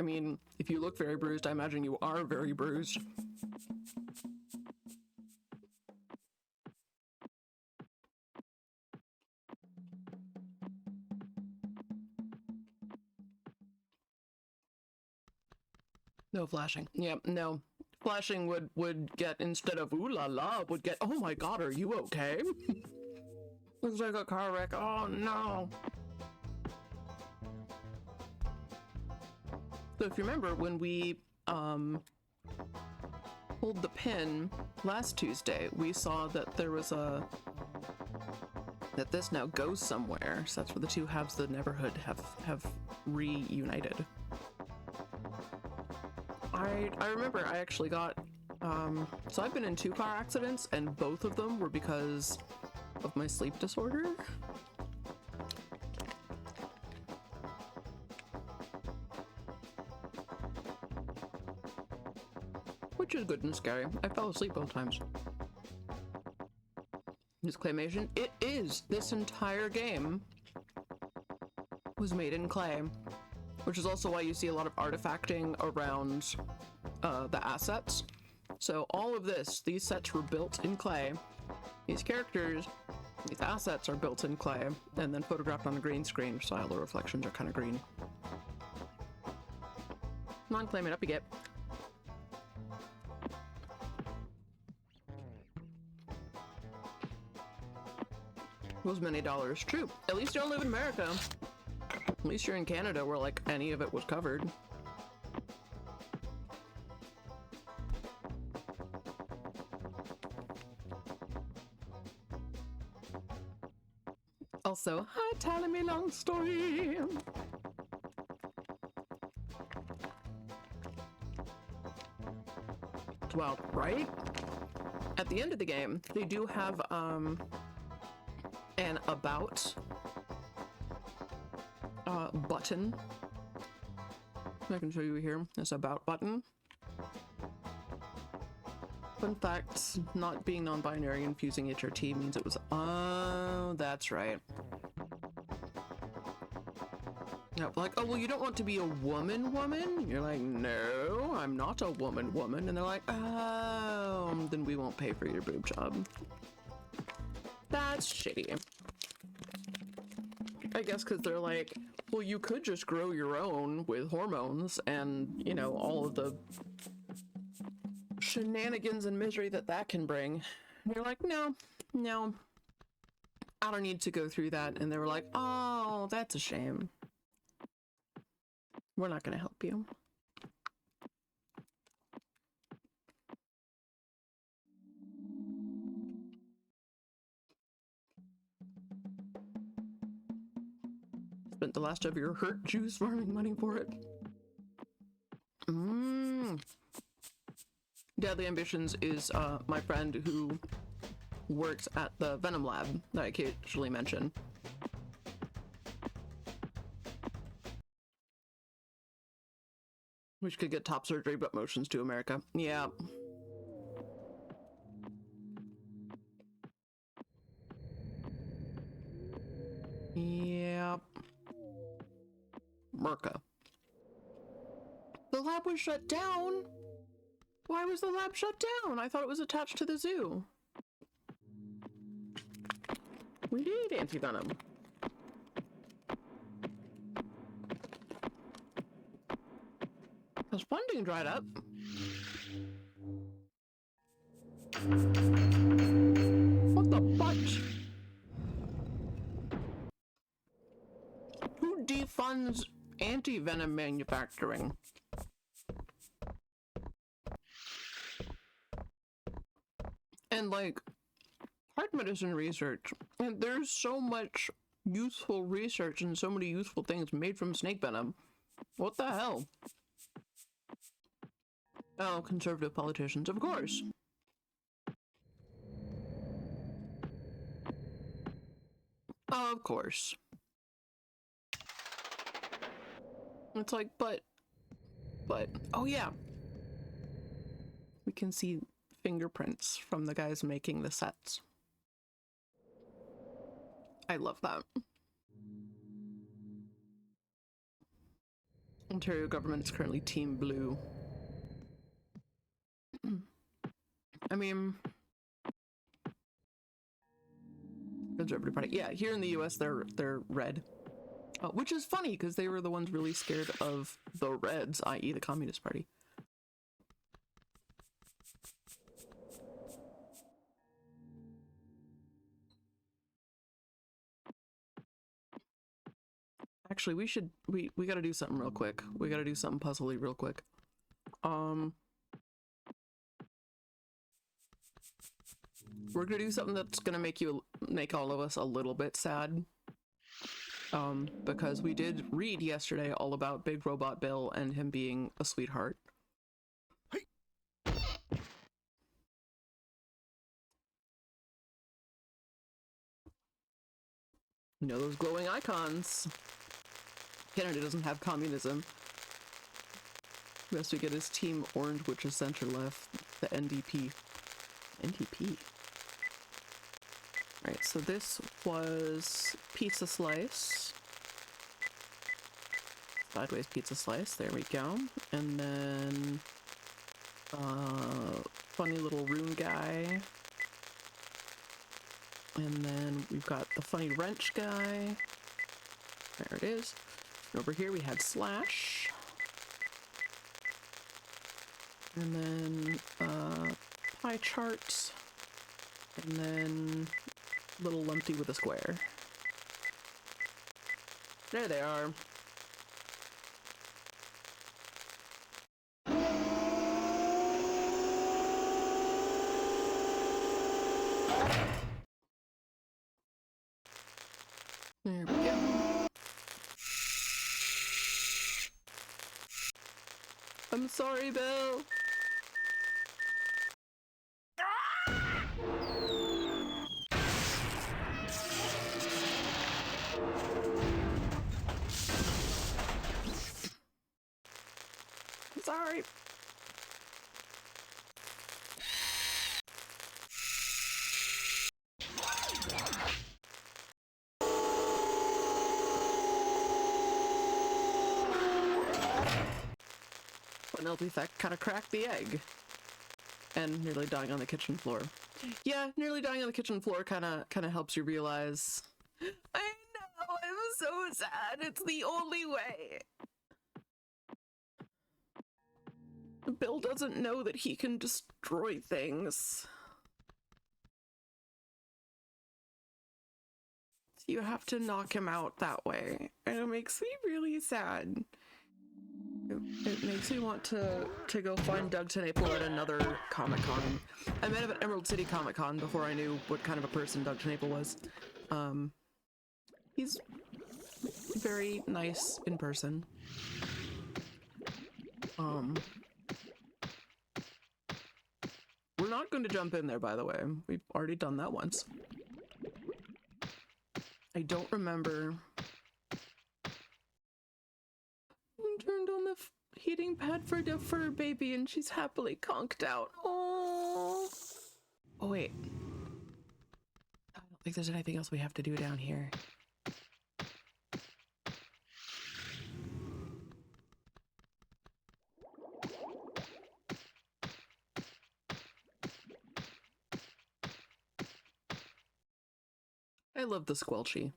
mean, if you look very bruised, I imagine you are very bruised. No flashing. Yep, no. Flashing would get, instead of ooh la la, would get, oh my god, are you okay? Looks like a car wreck. Oh no. So if you remember when we pulled the pin last Tuesday, we saw that there was that this now goes somewhere. So that's where the two halves of the Neverhood have reunited. I remember I actually got, so I've been in 2 car accidents, and both of them were because of my sleep disorder. Which is good and scary. I fell asleep both times. Disclamation, it is! This entire game was made in clay. Which is also why you see a lot of artifacting around the assets. So all of this, these sets were built in clay. These characters, these assets are built in clay, and then photographed on a green screen, so all the reflections are kind of green. Come on, climb it up you get. Those many dollars. True. At least you don't live in America. At least you're in Canada where like any of it was covered. Also, hi, telling me long story. It's wild, right? At the end of the game, they do have an about button. I can show you here. This about button. Fun fact, not being non-binary and fusing HRT means it was, oh, that's right. Yep, like, oh, well, you don't want to be a woman? You're like, no, I'm not a woman. And they're like, oh, then we won't pay for your boob job. That's shitty. I guess because they're like, well, you could just grow your own with hormones and, you know, all of the shenanigans and misery that can bring. And you're like, no, I don't need to go through that. And they were like, oh, that's a shame. We're not going to help you. Spent the last of your hurt juice farming money for it. Deadly Ambitions is my friend who works at the Venom Lab that I occasionally mention. Which could get top surgery but motions to America. Yeah. Yep. Merca. The lab was shut down? Why was the lab shut down? I thought it was attached to the zoo. We need anti-venom. Because funding dried up. What the butt? Who defunds anti-venom manufacturing? And like, heart medicine research. And there's so much useful research and so many useful things made from snake venom. What the hell? Oh, conservative politicians, of course. Of course. It's like, but, oh yeah. We can see fingerprints from the guys making the sets. I love that. Ontario government is currently Team Blue. I mean, Conservative Party. Yeah, here in the US, they're red. Which is funny, because they were the ones really scared of the Reds, i.e. the Communist Party. Actually, we gotta do something real quick. We gotta do something puzzly real quick. We're gonna do something that's gonna make all of us a little bit sad. Because we did read yesterday all about Big Robot Bill and him being a sweetheart. Hey. You know those glowing icons. Canada doesn't have communism. Best we get is Team Orange, which is center left, the NDP. NDP. Alright, so this was pizza slice. Sideways pizza slice, there we go. And then funny little rune guy. And then we've got the funny wrench guy. There it is. And over here we had Slash. And then pie chart. And then little lumpy with a square. There they are. There we go. I'm sorry, Bill. I'm sorry. Penalty effect kind of cracked the egg. And nearly dying on the kitchen floor. Yeah, nearly dying on the kitchen floor kind of helps you realize. I know, I'm so sad. It's the only way. Bill doesn't know that he can destroy things. You have to knock him out that way. And it makes me really sad. It makes me want to go find Doug TenNapel at another Comic-Con. I met him at Emerald City Comic-Con before I knew what kind of a person Doug TenNapel was. He's very nice in person. We're not going to jump in there, by the way. We've already done that once. I don't remember. Turned on the heating pad for the fur baby and she's happily conked out. Oh. Oh wait. I don't think there's anything else we have to do down here. I love the squelchy.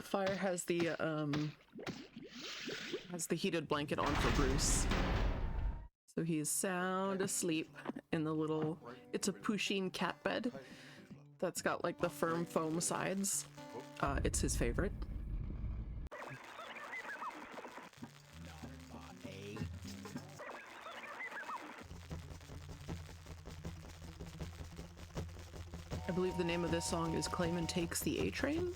Fire has the heated blanket on for Bruce. So he is sound asleep in the little, it's a Pusheen cat bed that's got like the firm foam sides. It's his favorite. I believe the name of this song is Clayman Takes the A-Train.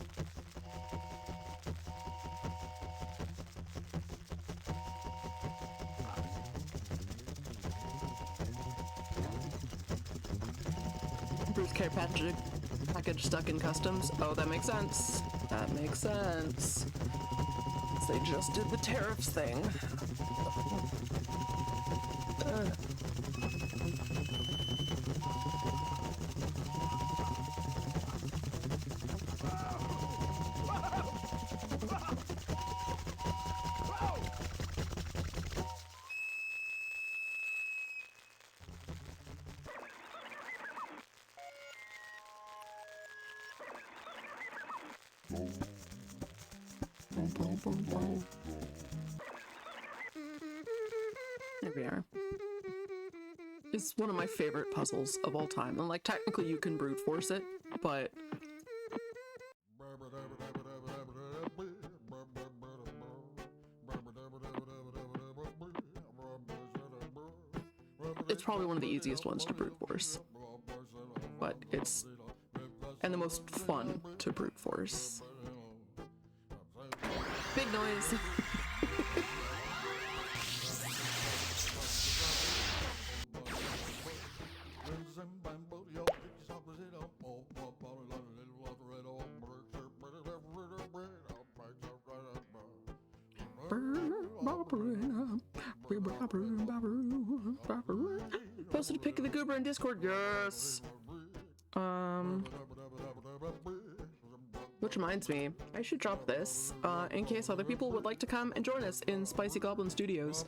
Bruce care package stuck in customs. Oh, that makes sense. That makes sense. They just did the tariffs thing. There we are. It's one of my favorite puzzles of all time. And like technically you can brute force it, but it's probably one of the easiest ones to brute force. But it's and the most fun to brute force. Big noise. Posted a pic of the goober in Discord. Yes. Which reminds me, I should drop this in case other people would like to come and join us in Spicy Goblin Studios.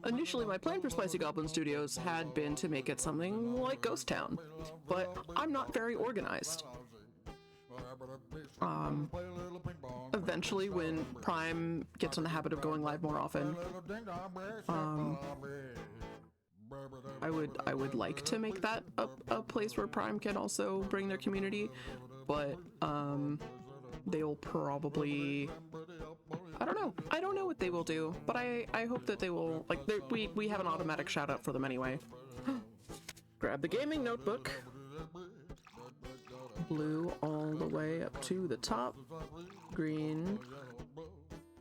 Initially, my plan for Spicy Goblin Studios had been to make it something like Ghost Town, but I'm not very organized. Eventually, when Prime gets in the habit of going live more often, I would like to make that a place where Prime can also bring their community, but they'll probably, I don't know. I don't know what they will do, but I hope that they will, like, we have an automatic shout out for them anyway. Grab the gaming notebook. Blue all the way up to the top. Green.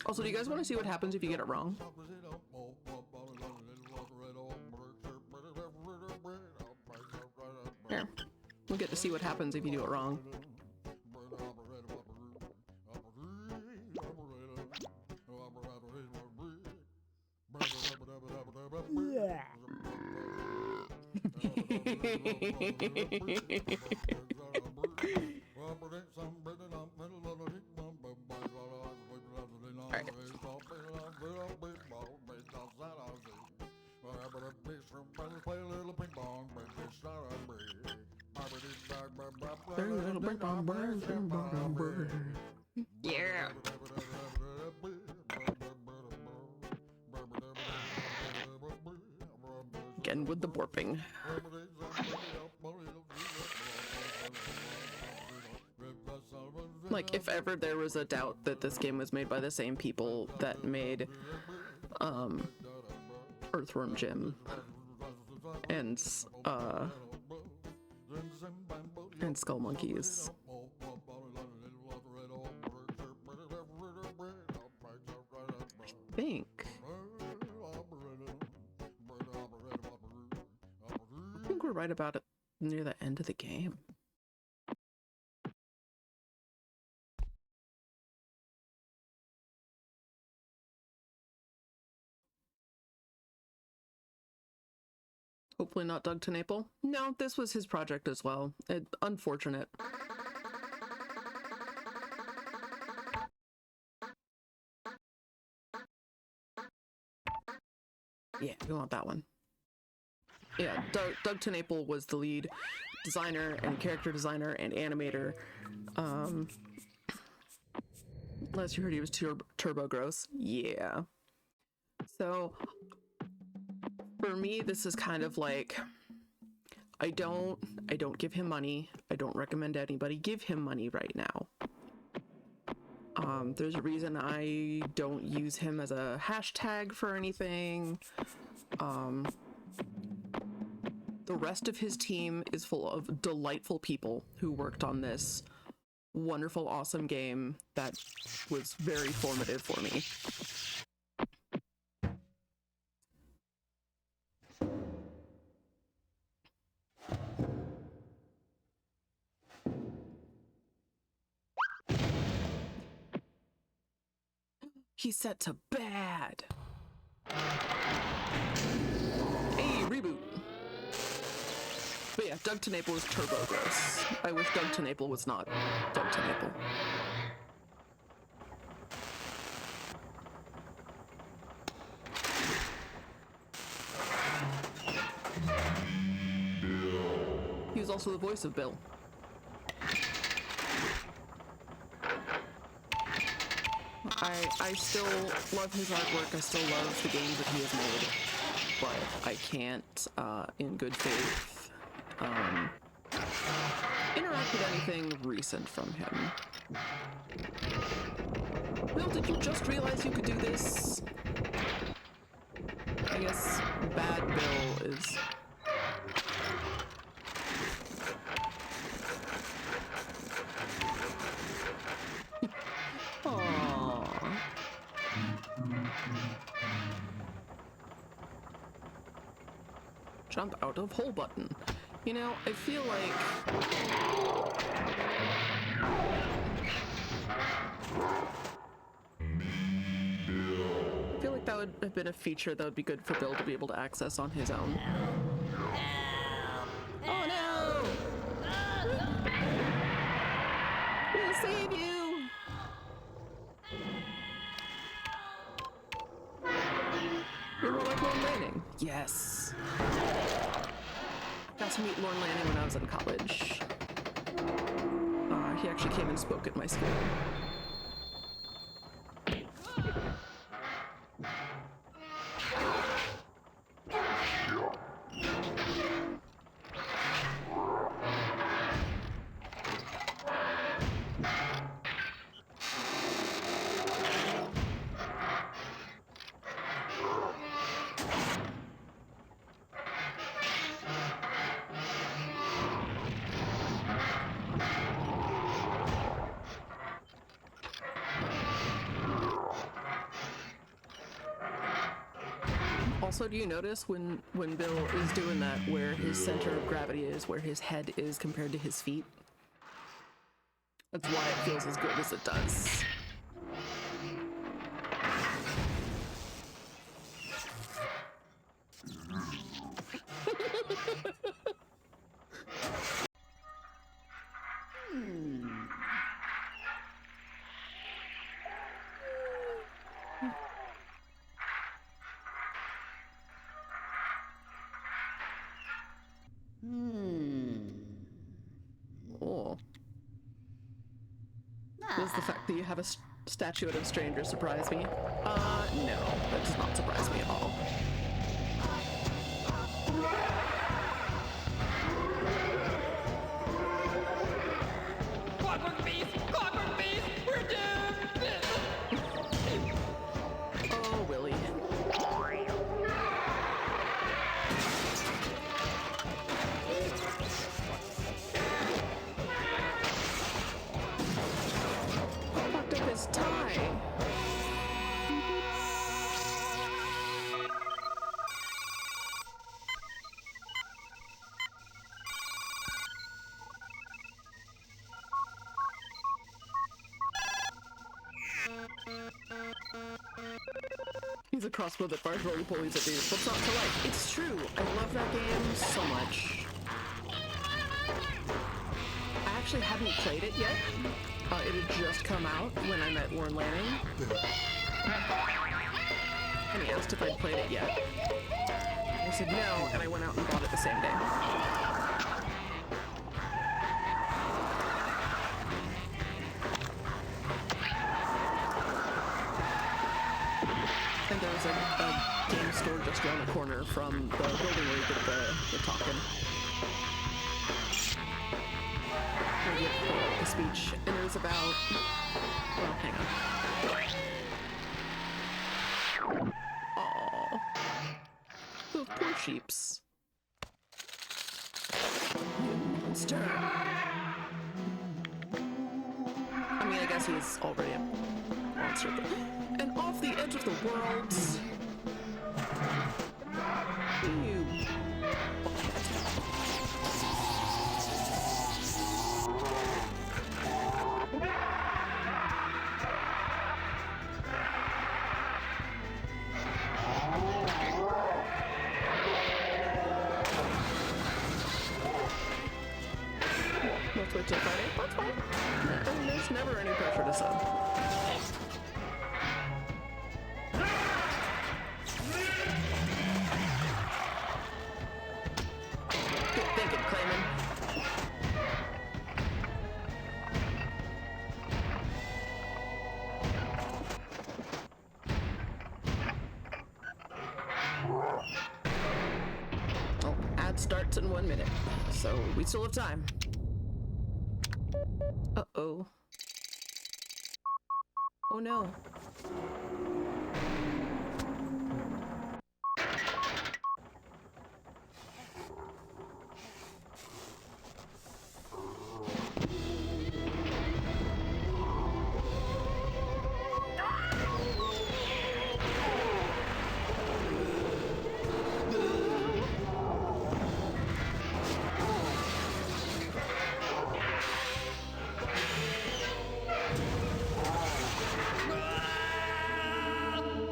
Also, do you guys want to see what happens if you get it wrong? Here. We'll get to see what happens if you do it wrong. Yeah. Again with the borping. Like, if ever there was a doubt that this game was made by the same people that made Earthworm Jim and Skull Monkeys. I think we're right about it near the end of the game. Hopefully not Doug TenNapel. No, this was his project as well. Unfortunate. Yeah, we want that one. Yeah, Doug TenNapel was the lead designer and character designer and animator. Last you heard he was turbo gross. Yeah. So for me, this is kind of like, I don't give him money. I don't recommend anybody give him money right now. There's a reason I don't use him as a hashtag for anything. The rest of his team is full of delightful people who worked on this wonderful, awesome game that was very formative for me. He's set to bad. Hey, reboot. But yeah, Doug TenNapel is turbo gross. I wish Doug TenNapel was not Doug TenNapel. He was also the voice of Bill. I still love his artwork, I still love the games that he has made, but I can't, in good faith, interact with anything recent from him. Bill, did you just realize you could do this? I guess Bad Bill is... Jump out of hole button. You know, I feel like... that would have been a feature that would be good for Bill to be able to access on his own. Oh no! We'll save you! You're more like Lorne Lanning. Yes. Got to meet Lorne Lanning when I was in college. He actually came and spoke at my school. Also, do you notice when Bill is doing that, where his center of gravity is, where his head is compared to his feet? That's why it feels as good as it does. Oh. Does the fact that you have a statuette of stranger surprise me? No, that does not surprise me at all. Clockwork beast, we're doomed! Oh, Willie. Fucked up his tie. He's a crossbow that fires roly-polies at dudes. What's not to like? It's true. I love that game so much. I actually hadn't played it yet. It had just come out when I met Warren Lanning. And he asked if I'd played it yet. I said no, and I went out and bought it the same day. And there was a game store just around the corner from the building where we did the talking. Where we did the speech. And it was about... Well, hang on. Aww. Those poor sheeps. You monster. I mean, I guess he's already a monster, but... And off the edge of the world. You. Let's wait till Friday. That's fine. And there's never any pressure to sub. Good thinking, Clayman. Oh, ad starts in 1 minute, so we still have time. Uh-oh. Oh no.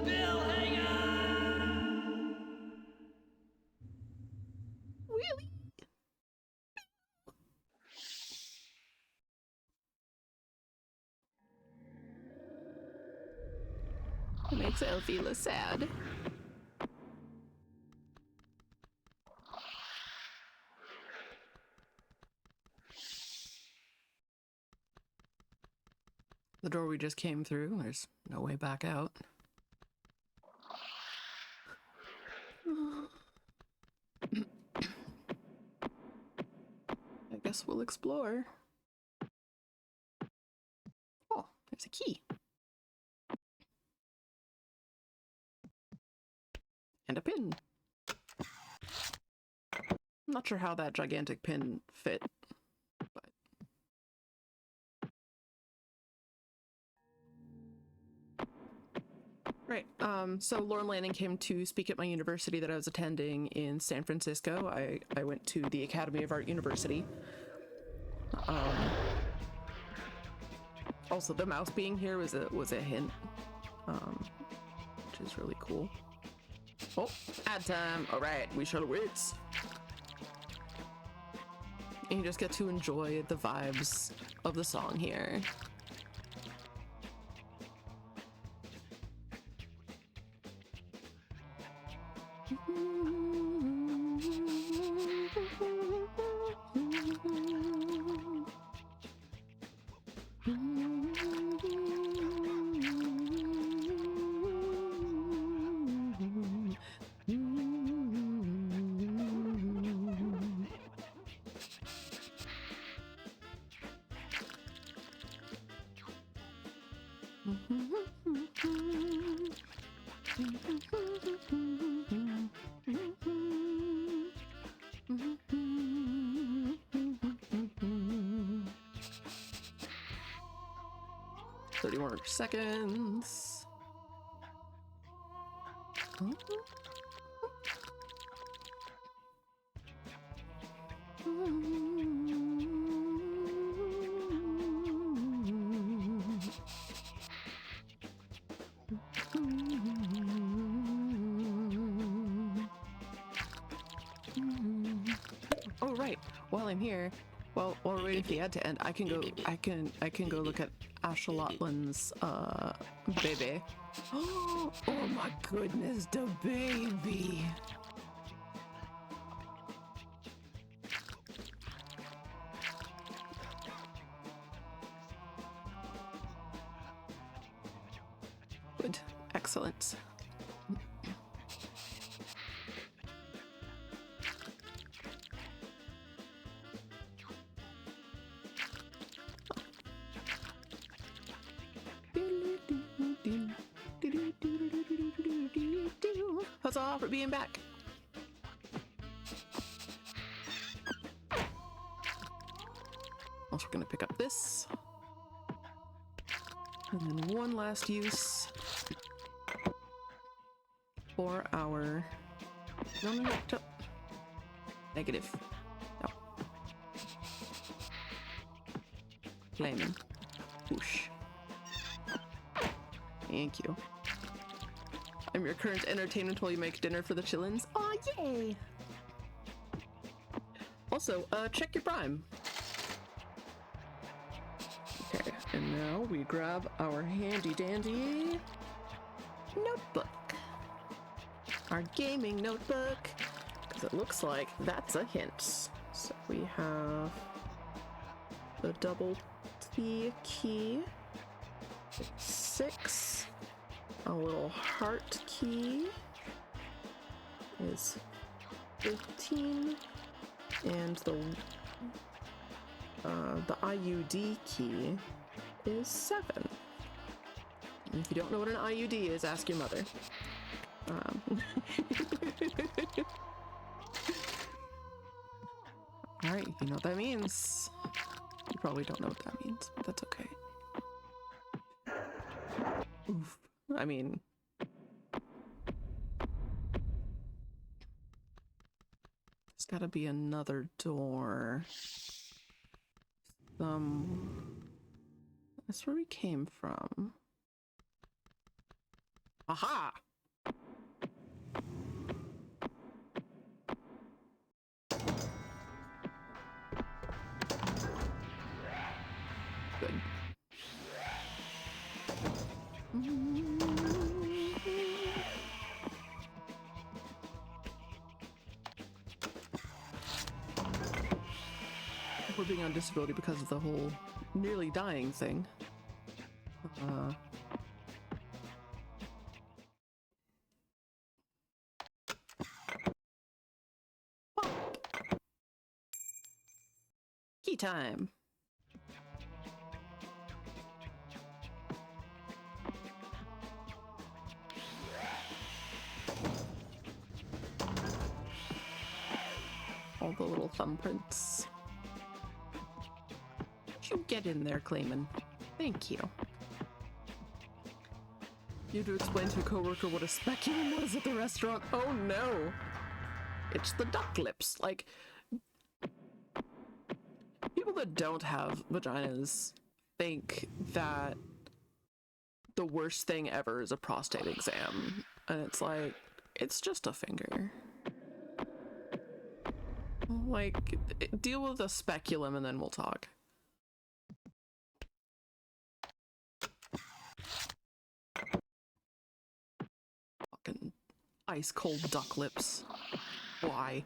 Bill, hang on! Really? It makes Elfie feel sad. The door we just came through, there's no way back out. I guess we'll explore. Oh, there's a key. And a pin. I'm not sure how that gigantic pin fit, but... Right. So Lauren Lanning came to speak at my university that I was attending in San Francisco. I went to the Academy of Art University. Also, the mouse being here was a hint, which is really cool. Oh, ad time. All right, we shall wait. And you just get to enjoy the vibes of the song here. More seconds. Oh right. While I'm here, while we're waiting for the ad to end, I can go look at Ashalotlin's baby. Oh my goodness, the baby. Good. Excellent. Huzzah for being back. Also, we're gonna pick up this. And then one last use for our negative. No. Flaming. Whoosh. Thank you. I'm your current entertainment while you make dinner for the chillins. Aw, yay! Also, check your Prime. Okay, and now we grab our handy dandy notebook. Our gaming notebook, because it looks like that's a hint. So we have the double T key, 6. A little heart key is 15, and the IUD key is 7. And if you don't know what an IUD is, ask your mother. Alright, you know what that means. You probably don't know what that means, but that's okay. Oof. I mean, there's gotta be another door. That's where we came from. Aha! Good. We're being on disability because of the whole nearly dying thing. Key time. All the little thumbprints. You get in there, Clayman. Thank you. You have to explain to a coworker what a speculum was at the restaurant. Oh no! It's the duck lips. Like, people that don't have vaginas think that the worst thing ever is a prostate exam. And it's like, it's just a finger. Like, deal with the speculum and then we'll talk. Fucking ice cold duck lips. Why?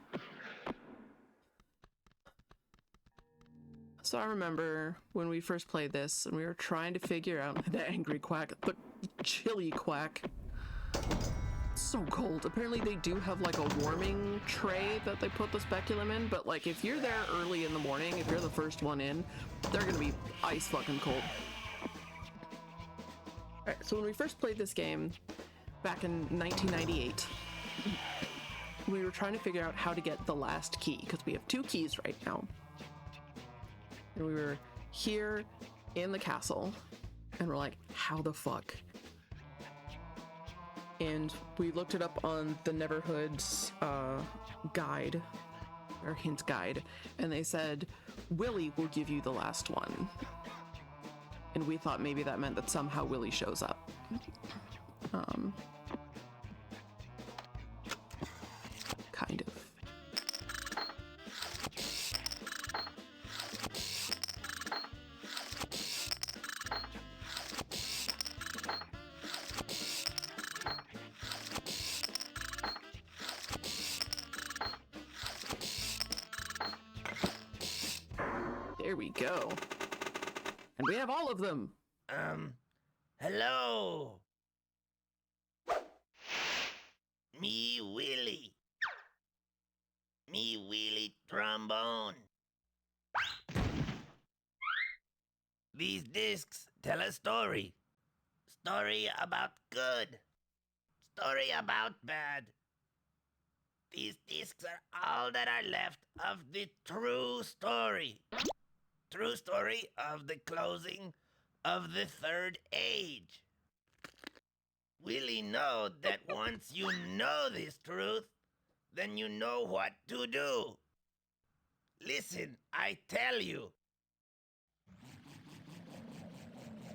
So I remember when we first played this and we were trying to figure out the angry quack, the chilly quack. So cold. Apparently they do have like a warming tray that they put the speculum in, but like if you're there early in the morning, if you're the first one in, they're gonna be ice fucking cold. Alright, so when we first played this game back in 1998, we were trying to figure out how to get the last key, because we have 2 keys right now. And we were here in the castle, and we're like, how the fuck? And we looked it up on the Neverhood's guide, or hint guide, and they said, Willie will give you the last one. And we thought maybe that meant that somehow Willie shows up. Kind of. There we go. And we have all of them. Hello. Me Willie. Me Willie trombone. These discs tell a story. Story about good. Story about bad. These discs are all that are left of the true story. True story of the closing of the third age. Willie know that once you know this truth, then you know what to do. Listen, I tell you.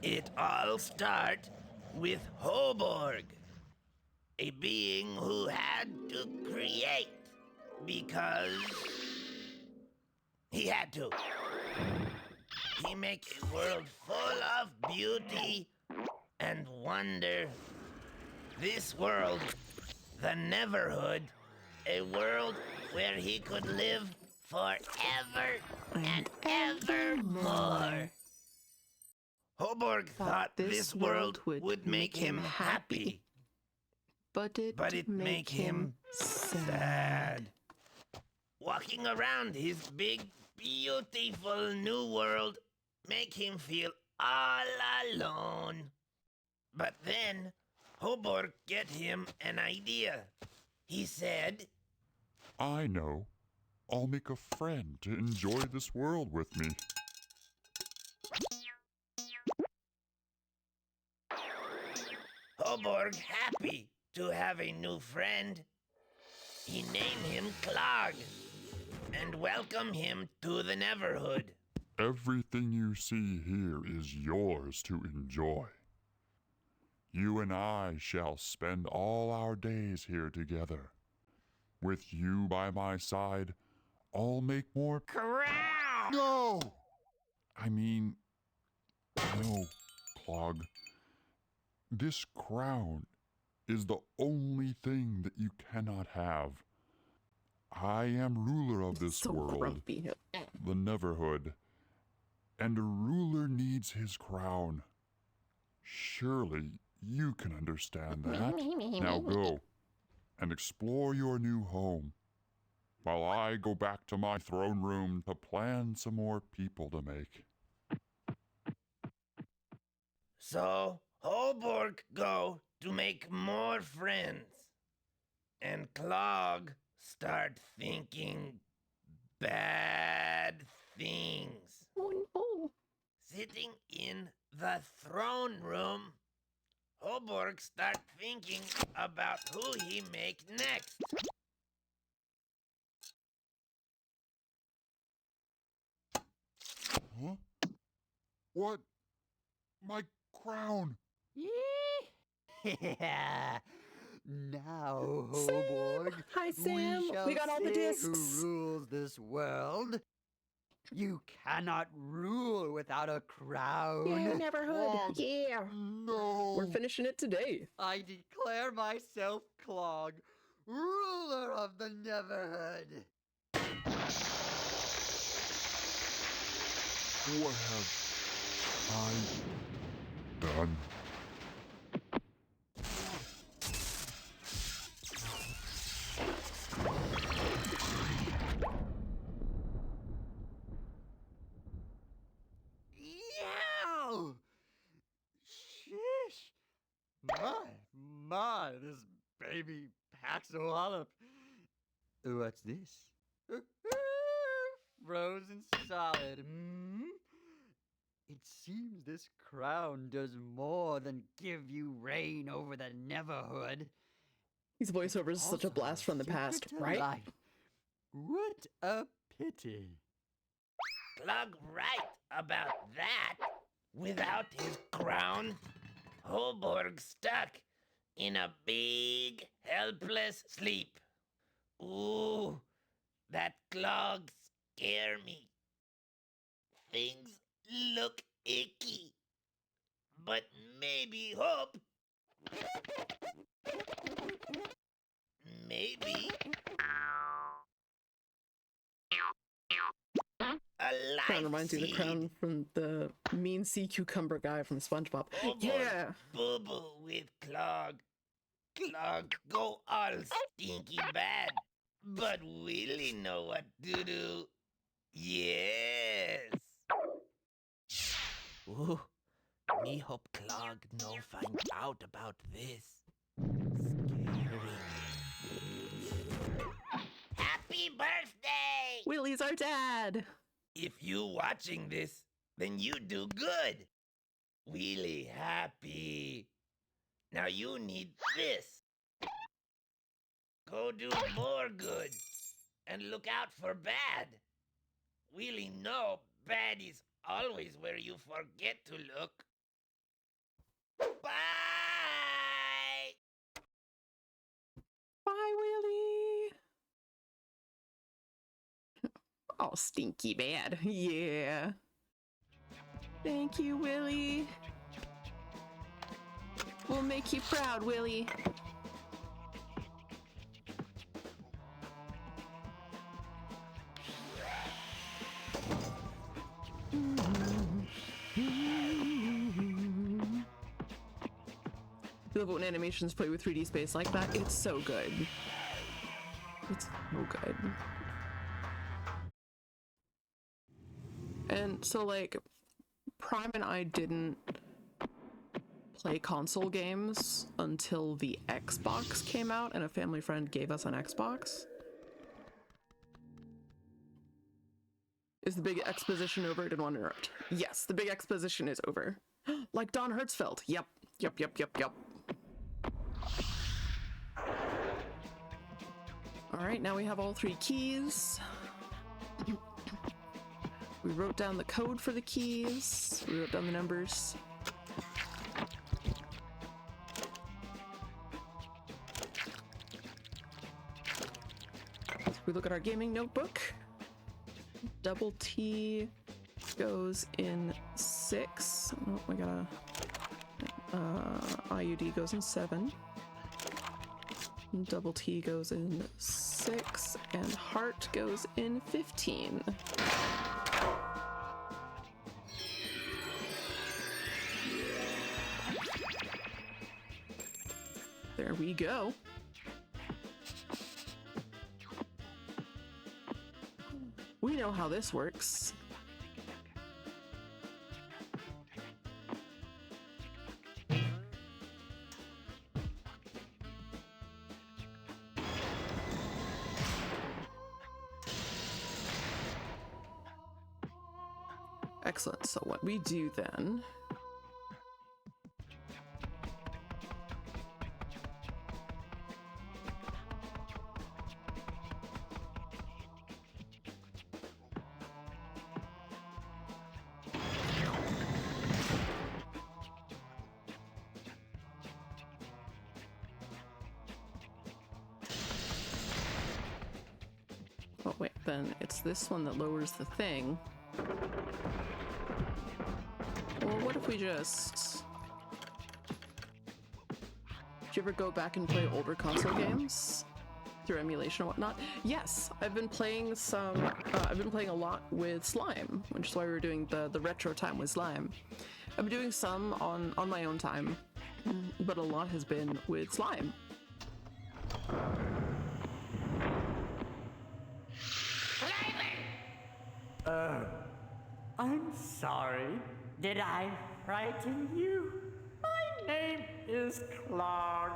It all starts with Hoborg, a being who had to create because he had to. He make a world full of beauty and wonder. This world, the Neverhood, a world where he could live forever and evermore. Hoborg thought this world would make him happy, but it make him sad. Walking around his big, beautiful new world make him feel all alone. But then Hoborg get him an idea. He said, I know. I'll make a friend to enjoy this world with me. Hoborg happy to have a new friend. He named him Clog and welcome him to the Neverhood. Everything you see here is yours to enjoy. You and I shall spend all our days here together. With you by my side, I'll make more. Corral! No! No, Clog. This crown is the only thing that you cannot have. I am ruler of this so world, grumpy. the Neverhood, and a ruler needs his crown. Surely you can understand that. Now go and explore your new home, while I go back to my throne room to plan some more people to make. So Hoborg go to make more friends. And Clog start thinking bad things. Oh no. Sitting in the throne room, Hoborg start thinking about who he make next. Huh? What? My crown! Yeah. Now, Sam! Hoborg, Hi, Sam. we shall We got all the see discs. who rules this world. You cannot rule without a crown. Yeah, Neverhood. Clog. Yeah. No! We're finishing it today. I declare myself Clog, ruler of the Neverhood. What have I done? Yow! Sheesh! My, this baby packs a wallop. What's this? Frozen solid. It seems this crown does more than give you reign over the Neverhood. These voiceovers is such a Also blast from the past, secret to right? life. What a pity. Glug right about that. Without his crown, Hoborg stuck in a big, helpless sleep. Ooh, that clog scare me. Things look icky. But maybe hope. Maybe a Crown reminds you of the life crown seed. from the mean sea cucumber guy from SpongeBob. Hoborg Yeah. boo-boo with Clog. Clog go all stinky bad. But Willie know what to do. Yes. Ooh, me hope Clog no find out about this. Scary. Happy birthday! Willie's our dad. If you watching this, then you do good. Really happy. Now you need this. Go do more good. And look out for bad. Really know bad is always where you forget to look. Bye! Bye, Willie. Oh, stinky bad. Yeah. Thank you, Willie. We'll make you proud, Willie. I love when animations play with 3D space like that. It's so good. It's so good. And so, like, Prime and I didn't play console games until the Xbox came out, and a family friend gave us an Xbox. Is the big exposition over? I didn't want to interrupt. Yes, the big exposition is over. Like Don Hertzfeld. Yep. Alright, now we have all 3 keys. We wrote down the code for the keys. We wrote down the numbers. We look at our gaming notebook. Double T goes in 6. Oh, we got a IUD goes in 7. Double T goes in 6, and heart goes in 15. There we go. We know how this works. Excellent. So what we do then wait, then it's this one that lowers the thing. Or what if we just... Did you ever go back and play older console games through emulation and whatnot? Yes, I've been playing some. I've been playing a lot with Slime, which is why we were doing the retro time with Slime. I've been doing some on my own time, but a lot has been with Slime. I'm sorry. Did I frighten you? My name is Clog.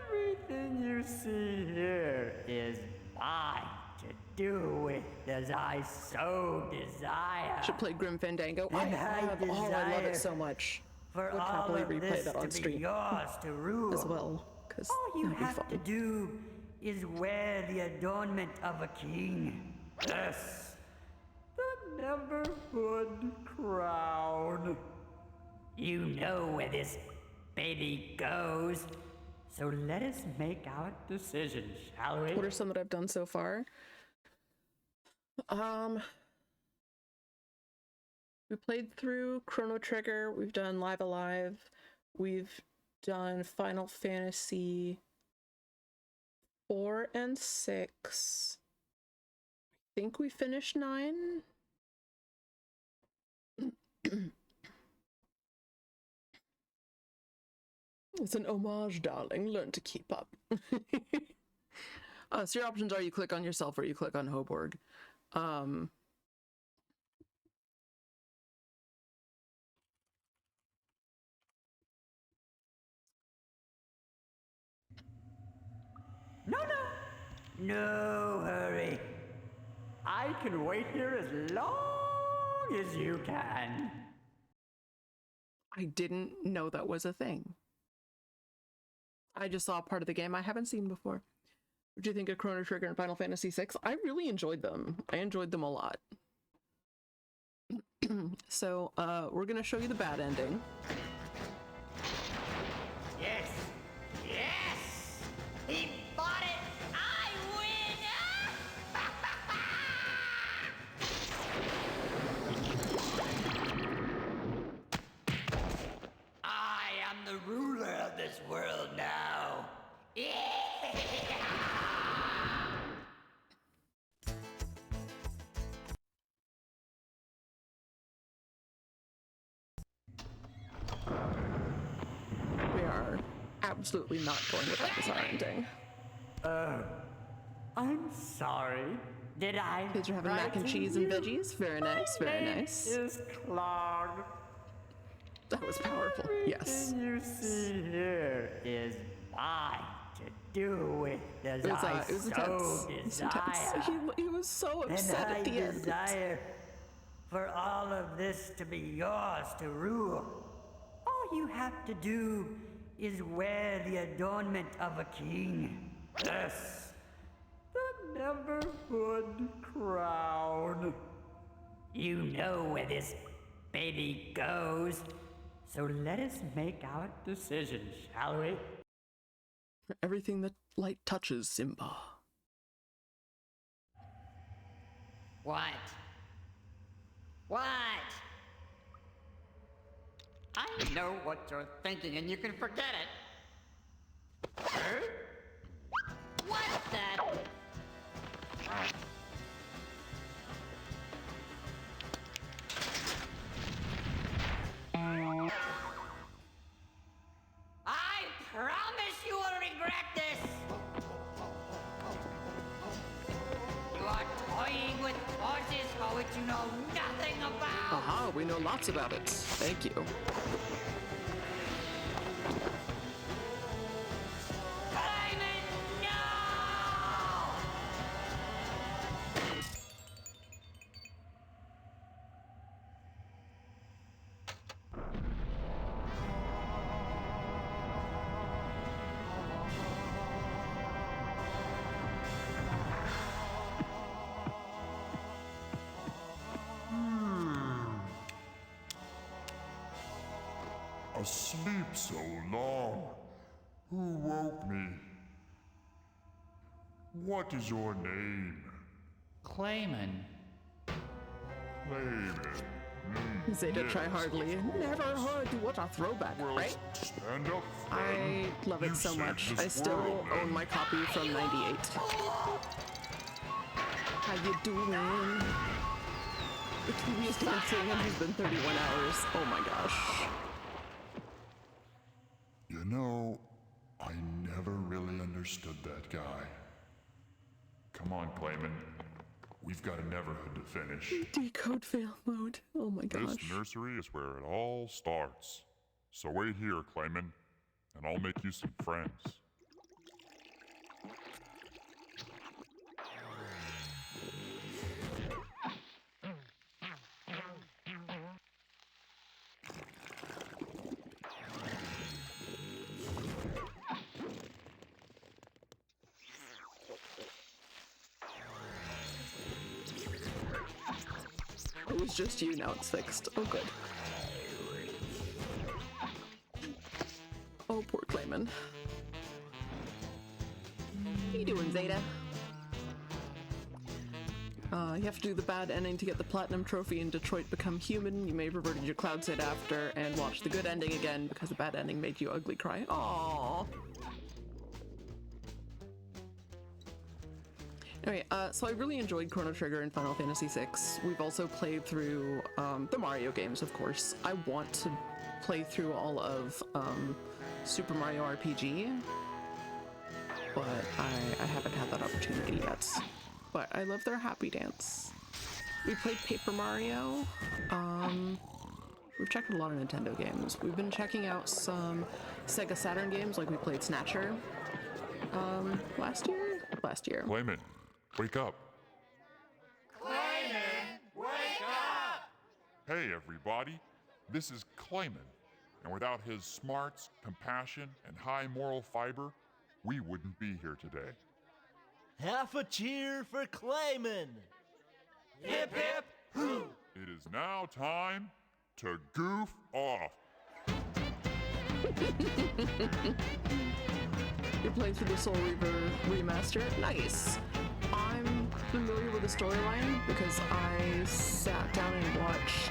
Everything you see here is mine to do with as I so desire. Should play Grim Fandango. And I I love it desire so much. For We'll all probably of replay this that on to be stream yours to rule. as well, because All you that'd be have to fun. do is wear the adornment of a king. Yes, the Neverhood crown. You know where this baby goes, so let us make our decision, shall we? What are some that I've done so far? We played through Chrono Trigger, we've done Live Alive, we've done Final Fantasy 4 and 6. I think we finished 9. It's an homage, darling. Learn to keep up. So your options are you click on yourself or you click on Hoborg. No hurry. I can wait here as long as you can. I didn't know that was a thing. I just saw a part of the game I haven't seen before. What do you think of Chrono Trigger and Final Fantasy VI? I really enjoyed them. I enjoyed them a lot. So, we're gonna show you the bad ending. Yes! Yes! He bought it! I win! I am the ruler of this world now. We are absolutely not going with that as our ending. I'm sorry. Did I? Kids are having mac and cheese and veggies. Very nice, very nice. Is Clog. That was powerful. Yes. Everything you see here is mine to do with as It was, I it was so intense. It was desire. intense. He was so And upset I at the end. desire for all of this to be yours to rule. All you have to do is wear the adornment of a king. Yes, the Neverhood crown. You know where this baby goes, so let us make our decision, shall we? Everything that light touches, Simba. What? What? I know what you're thinking, and you can forget it. Huh? What the? I promise you will regret this. You are toying with forces for which you know nothing about. Aha, we know lots about it. Thank you. Simon, no! Asleep so long. Who woke me? What is your name? Clayman. Clayman. Zeta yes. try hardly. Neverhood. What a throwback, Well, right? stand up, I friend. love it You so saved much. this I still world, own man. my copy from '98. How you doing? The TV is dancing and he's been 31 hours. Oh my gosh. You know, I never really understood that guy. Come on, Clayman. We've got a Neverhood to finish. Decode fail mode. Oh my This gosh. nursery is where it all starts. So wait here, Clayman, and I'll make you some friends. It was just you, now it's fixed. Oh good. Oh, poor Clayman. How you doing, Zeta? You have to do the bad ending to get the platinum trophy in Detroit Become Human. You may have reverted your cloud state after and watch the good ending again because the bad ending made you ugly cry. Aww. Anyway, so I really enjoyed Chrono Trigger and Final Fantasy VI. We've also played through the Mario games, of course. I want to play through all of Super Mario RPG, but I haven't had that opportunity yet. But I love their happy dance. We played Paper Mario. We've checked out a lot of Nintendo games. We've been checking out some Sega Saturn games, like we played Snatcher last year. Clayman, wake up. Hey everybody, this is Clayman, and without his smarts, compassion, and high moral fiber, we wouldn't be here today. Half a cheer for Clayman! Hip hip hoo! It is now time to goof off. You're playing through the Soul Reaver remaster? Nice! I'm familiar with the storyline because I sat down and watched...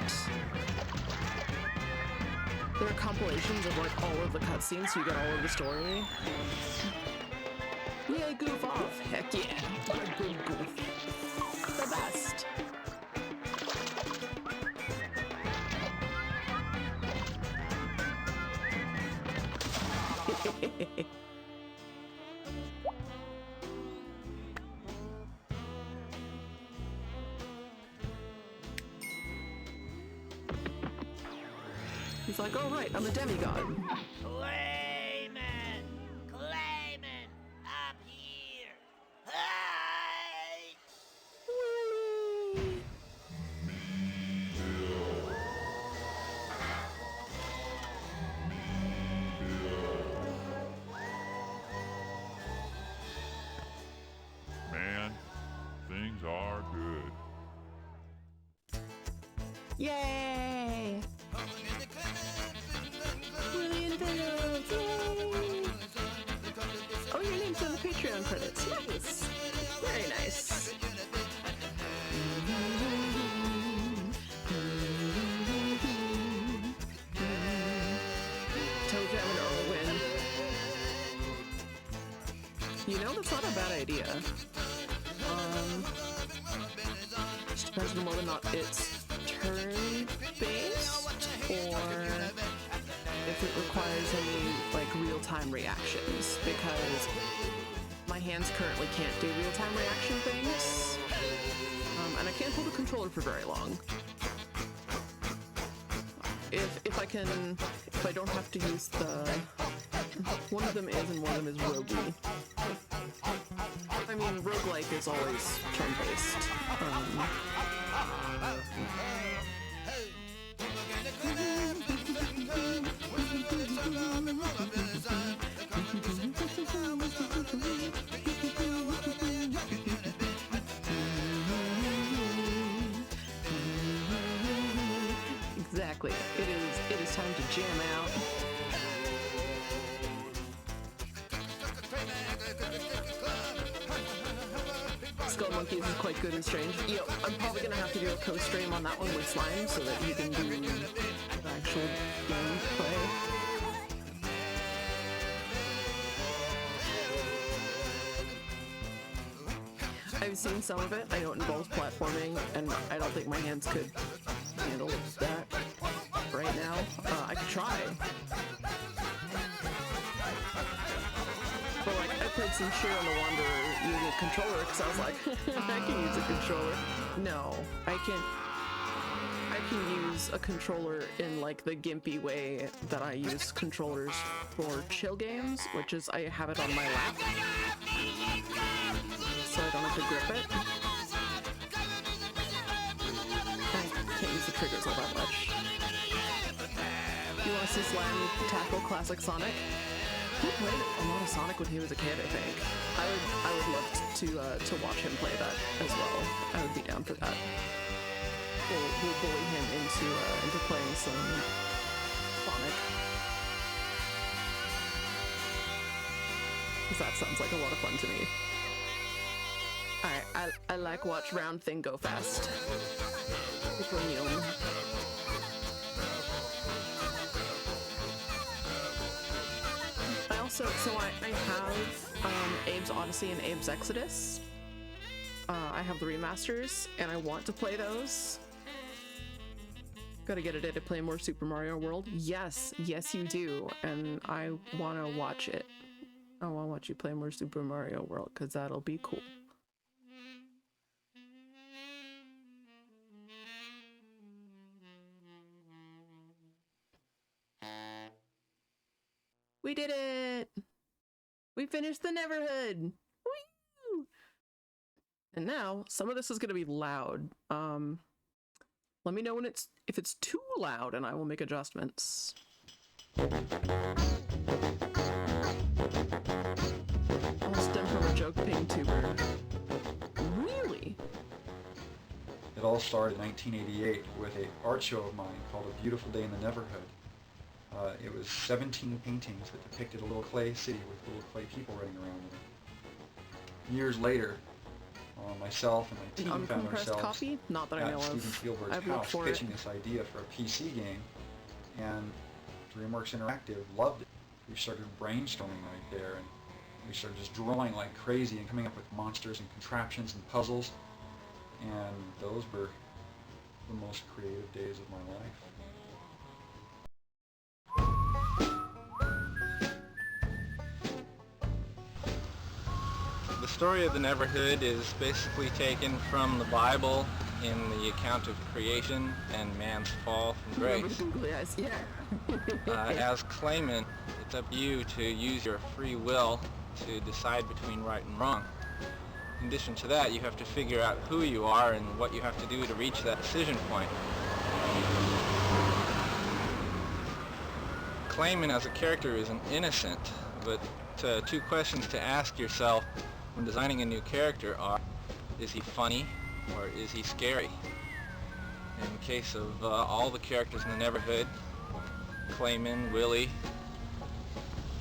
There are compilations of like all of the cutscenes so you get all of the story. Yay, goof off! Heck yeah! What a good goof. The best! He's like, oh right, I'm a demigod. Clayman! Clayman! Up here! Hey! Man, things are good. Yay! William Reynolds, yay! Oh, your name's on the Patreon credits. Nice! Very nice. Toe Jam and Earl win. You know, that's not a bad idea. Just depends on whether or not it's turn-based or if it requires any like real-time reactions, because my hands currently can't do real-time reaction things, and I can't hold a controller for very long. If I don't have to use the, one of them is and one of them is roguey. I mean, roguelike is always turn-based. Exactly. It is time to jam out. Skull Monkeys is quite good and strange. I'm probably gonna have to do a co-stream on that one with Slime so that you can do the actual gameplay. I've seen some of it. I know it involves platforming, and I don't think my hands could handle that right now. I could try. But like, I played some Sheer on the Wanderer using a controller because I was like, I can use a controller. No, I can use a controller in like the gimpy way that I use controllers for chill games, which is I have it on my lap, so I don't have to grip it. I can't use the triggers all that much. You want to see Slime tackle classic Sonic? He played a lot of Sonic when he was a kid, I think. I would love to watch him play that as well. I would be down for that. We'll bully him into playing some Sonic. Because that sounds like a lot of fun to me. Alright, I like watch round thing go fast. So I have Abe's Odyssey and Abe's Exodus. I have the remasters, and I want to play those. Gotta get it to play more Super Mario World. Yes, you do, and I want to watch it. I want to watch you play more Super Mario World, because that'll be cool. We did it! We finished the Neverhood! Woo! And now, some of this is gonna be loud. Let me know if it's too loud and I will make adjustments. All stem from a joke ping tuber. Really? It all started in 1988 with an art show of mine called A Beautiful Day in the Neverhood. It was 17 paintings that depicted a little clay city with little clay people running around in it. Years later, myself and my team found ourselves copy? Not that I know at of. Steven Spielberg's house pitching this idea for a PC game, and DreamWorks Interactive loved it. We started brainstorming right there, and we started just drawing like crazy and coming up with monsters and contraptions and puzzles, and those were the most creative days of my life. The story of the Neverhood is basically taken from the Bible in the account of creation and man's fall from grace. As claimant, it's up to you to use your free will to decide between right and wrong. In addition to that, you have to figure out who you are and what you have to do to reach that decision point. Claimant as a character is an innocent, but two questions to ask yourself when designing a new character are, is he funny or is he scary? In the case of all the characters in the Neverhood, Clayman, Willie,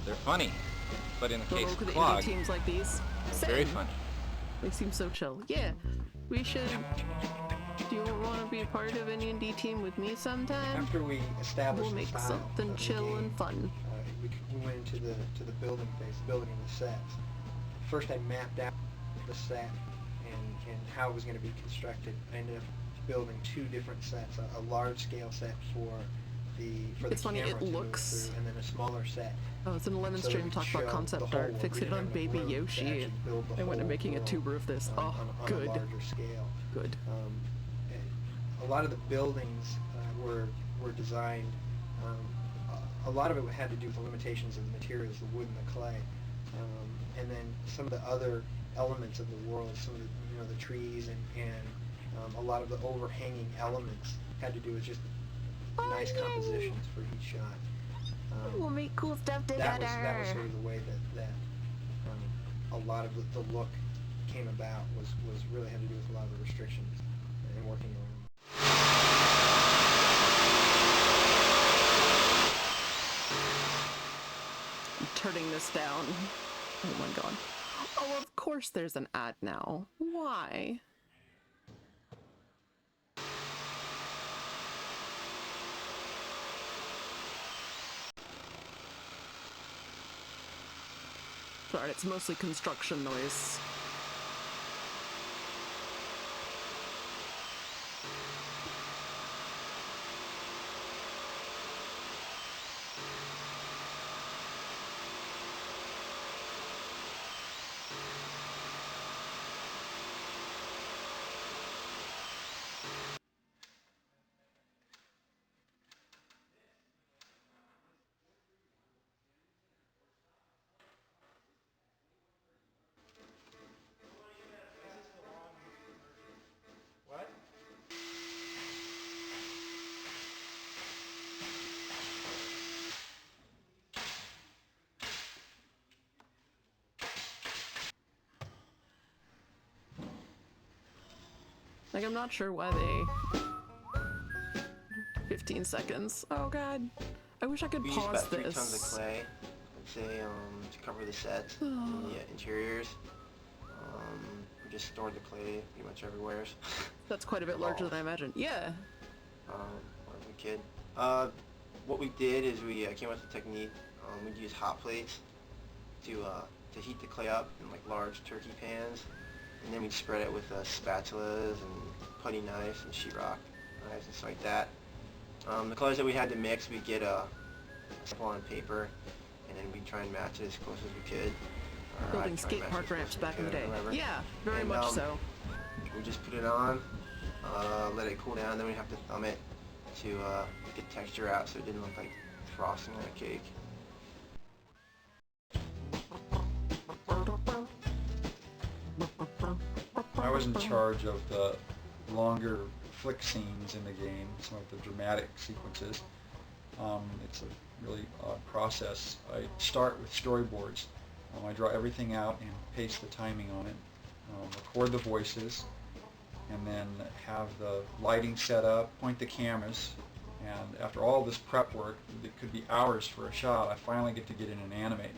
they're funny. But in the case of Clog, teams like these, very funny. They seem so chill. Yeah, we should. Do you want to be a part of an indie team with me sometime? After we established we'll make the style something of the chill game, and fun. We went into the building phase, building the sets. First, I mapped out the set and how it was going to be constructed. I ended up building two different sets: a large-scale set for the funny, camera it to move looks through, and then a smaller set. Oh, it's an 11 so stream talk about concept art, fixated on baby Yoshi. I went to making a tuber of this. On a larger scale. Good. A lot of the buildings were designed. A lot of it had to do with the limitations of the materials, the wood and the clay, and then some of the other elements of the world, some of the trees and a lot of the overhanging elements had to do with just nice compositions for each shot. We'll make cool stuff together. That was sort of the way that a lot of the look came about was really had to do with a lot of the restrictions and working around. I'm turning this down. Oh my god. Oh, of course there's an ad now. Why? Sorry, it's mostly construction noise. Like, I'm not sure why they... 15 seconds. Oh god. I wish I could We used pause about 3 this. tons of clay, I'd say, to cover the sets and the interiors. We just stored the clay pretty much everywhere. That's quite a bit larger than I imagined. Yeah. When I was a kid. What we did is we came up with a technique. We'd use hot plates to heat the clay up in like large turkey pans, and then we'd spread it with spatulas and putty knives and sheetrock knives and stuff like that. The colors that we had to mix, we'd get a sample on paper, and then we'd try and match it as close as we could. Building skate park ramps back in the day. Yeah, very and, much so. We just put it on, let it cool down, then we have to thumb it to get texture out so it didn't look like frosting on a cake. I was in charge of the longer flick scenes in the game, some of the dramatic sequences. It's a really odd process. I start with storyboards. I draw everything out and paste the timing on it, record the voices, and then have the lighting set up, point the cameras, and after all this prep work, it could be hours for a shot, I finally get to get in and animate.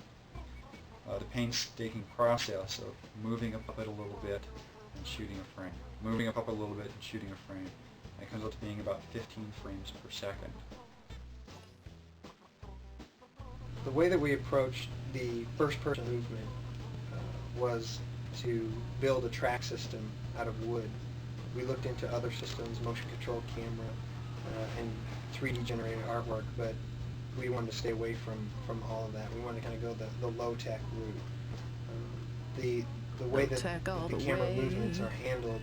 The painstaking process of moving a puppet a little bit and shooting a frame, moving a puppet a little bit and shooting a frame. And it comes up to being about 15 frames per second. The way that we approached the first-person movement was to build a track system out of wood. We looked into other systems, motion-controlled camera, and 3D generated artwork, but we wanted to stay away from all of that. We wanted to kind of go the low-tech route. The way that the camera movements are handled,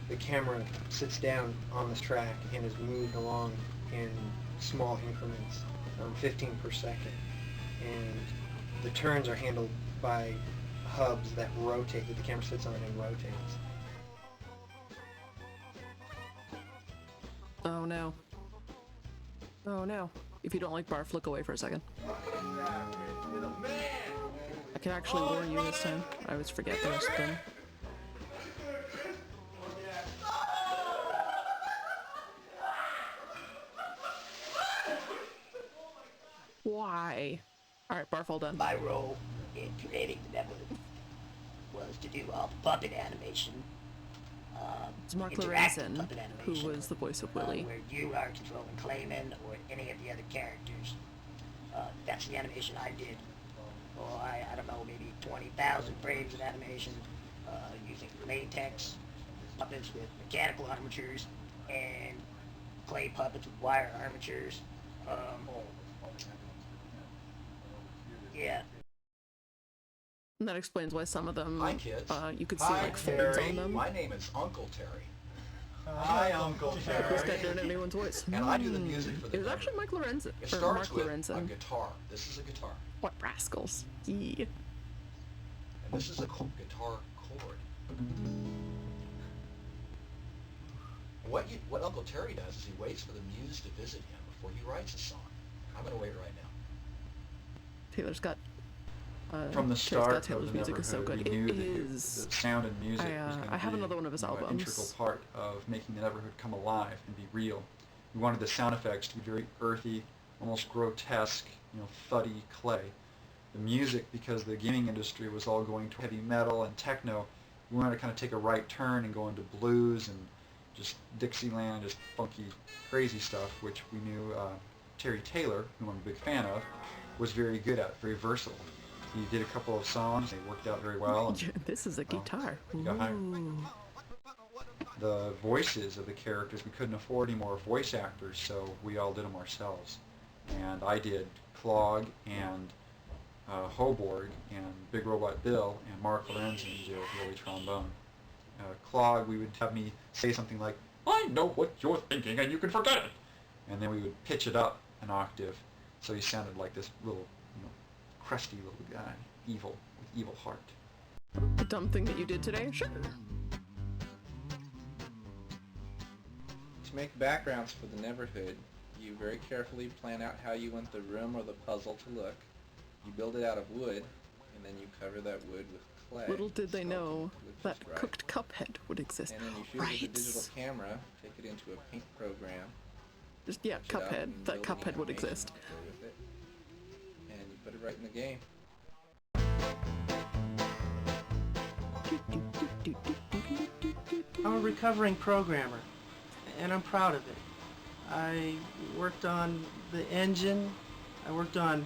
the camera sits down on this track and is moved along in small increments, 15 per second. And the turns are handled by hubs that rotate, that the camera sits on and rotates. Oh no. Oh no. If you don't like barf, look away for a second. I can actually warn you this time. I always forget the rest of them. Why? Alright, barf all done. My role in creating the Neverhood was to do all the puppet animation. It's Mark interactive Lorenzen, puppet who animation, was the voice of Willy. where you are controlling Clayman or any of the other characters. That's the animation I did. Oh, I don't know, maybe 20,000 frames of animation using latex puppets with mechanical armatures and clay puppets with wire armatures. Yeah. And that explains why some of them, Hi, kids. you could see Hi, like folds Terry. on them. My name is Uncle Terry. Hi, Uncle Terry. Who's got doing anyone's voice? And I do the music for the It was actually Mike Lorenzen. It Or starts Mark with Lorenzen. a guitar. This is a guitar. What rascals. Yeah. And this is a guitar chord. What Uncle Terry does is he waits for the muse to visit him before he writes a song. I'm going to wait right now. Taylor's got... From the Taylor's start got Taylor's of the music is so Neverhood, good. we knew It that is. the sound and music was going to I have be another one of his an albums. integral part of making the Neverhood come alive and be real. We wanted the sound effects to be very earthy, almost grotesque, thuddy clay. the music, because the gaming industry was all going to heavy metal and techno, we wanted to kind of take a right turn and go into blues and just Dixieland, just funky, crazy stuff, which we knew Terry Taylor, whom I'm a big fan of, was very good at, very versatile. He did a couple of songs, they worked out very well. And, this is a guitar. he got hired. The voices of the characters, we couldn't afford any more voice actors, so we all did them ourselves. And I did Clog and Hoborg and Big Robot Bill, and Mark Lorenzen did Willie Trombone. Clog, we would have me say something like, "I know what you're thinking and you can forget it." And then we would pitch it up an octave, so he sounded like this little, crusty little guy, evil, with evil heart. The dumb thing that you did today? Sure. To make backgrounds for the Neverhood, you very carefully plan out how you want the room or the puzzle to look. You build it out of wood, and then you cover that wood with clay. Little did they know that right. cooked Cuphead would exist. And then you shoot it with a digital camera, take it into a paint program. Just, yeah, Cuphead. That Cuphead would exist. With it, and you put it right in the game. I'm a recovering programmer, and I'm proud of it. I worked on the engine, I worked on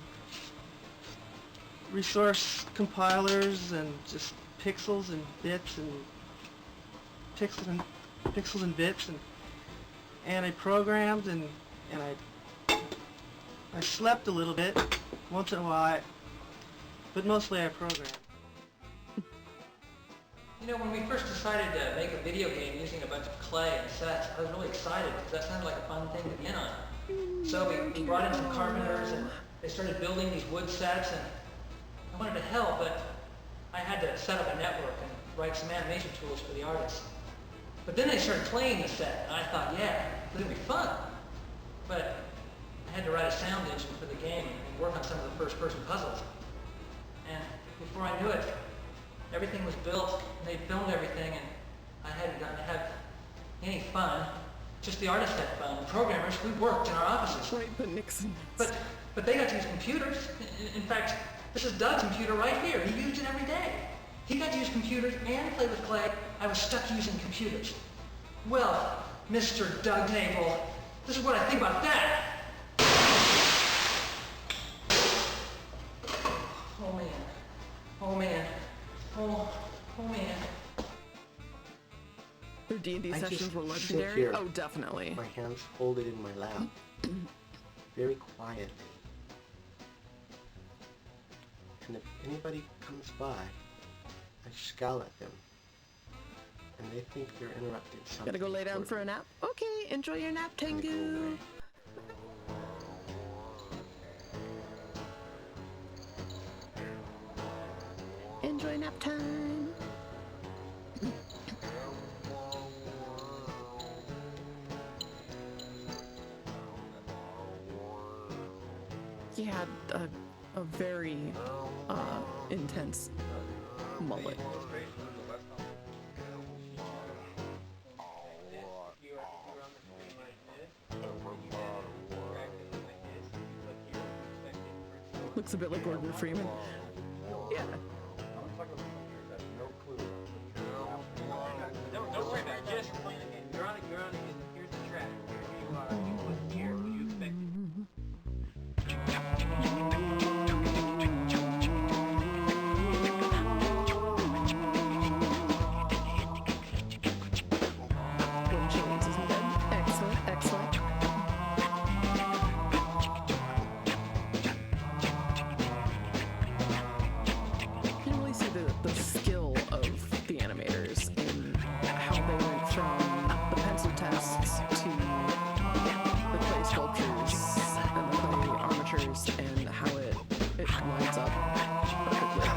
resource compilers and just pixels and bits and pixels and bits, and I programmed and I slept a little bit once in a while, but mostly I programmed. You know, when we first decided to make a video game using a bunch of clay and sets, I was really excited because that sounded like a fun thing to be in on. So we brought in some carpenters and they started building these wood sets, and I wanted to help, but I had to set up a network and write some animation tools for the artists. But then they started playing the set, and I thought, yeah, this is going to be fun. But I had to write a sound engine for the game and work on some of the first-person puzzles. And before I knew it, everything was built, and they filmed everything, and I hadn't gotten to have any fun. Just the artists had fun. The programmers, we worked in our offices. Right, but Nixon. But they got to use computers. In fact, this is Doug's computer right here. He used it every day. He got to use computers and play with clay. I was stuck using computers. Well, Mr. Doug Navel, this is what I think about that. Oh man. Oh man. Oh man. Their D&D I sessions just were sit legendary? here, Oh, definitely. My hands folded in my lap, very quietly. And if anybody comes by, I scowl at them. And they think they're interrupting something. Gotta go lay down for a nap? Okay, enjoy your nap, Tengu. Enjoy nap time. He had a very intense mullet. Looks a bit like Gordon Freeman. Yeah. Don't worry about it. Just you're on it. Here's the track. Here you are. You wasn't here. What do you expect? Excellent, excellent. You can really see the skill of the animators in how they went from the pencil tests to the clay sculptures and the clay armatures and how it lines up perfectly.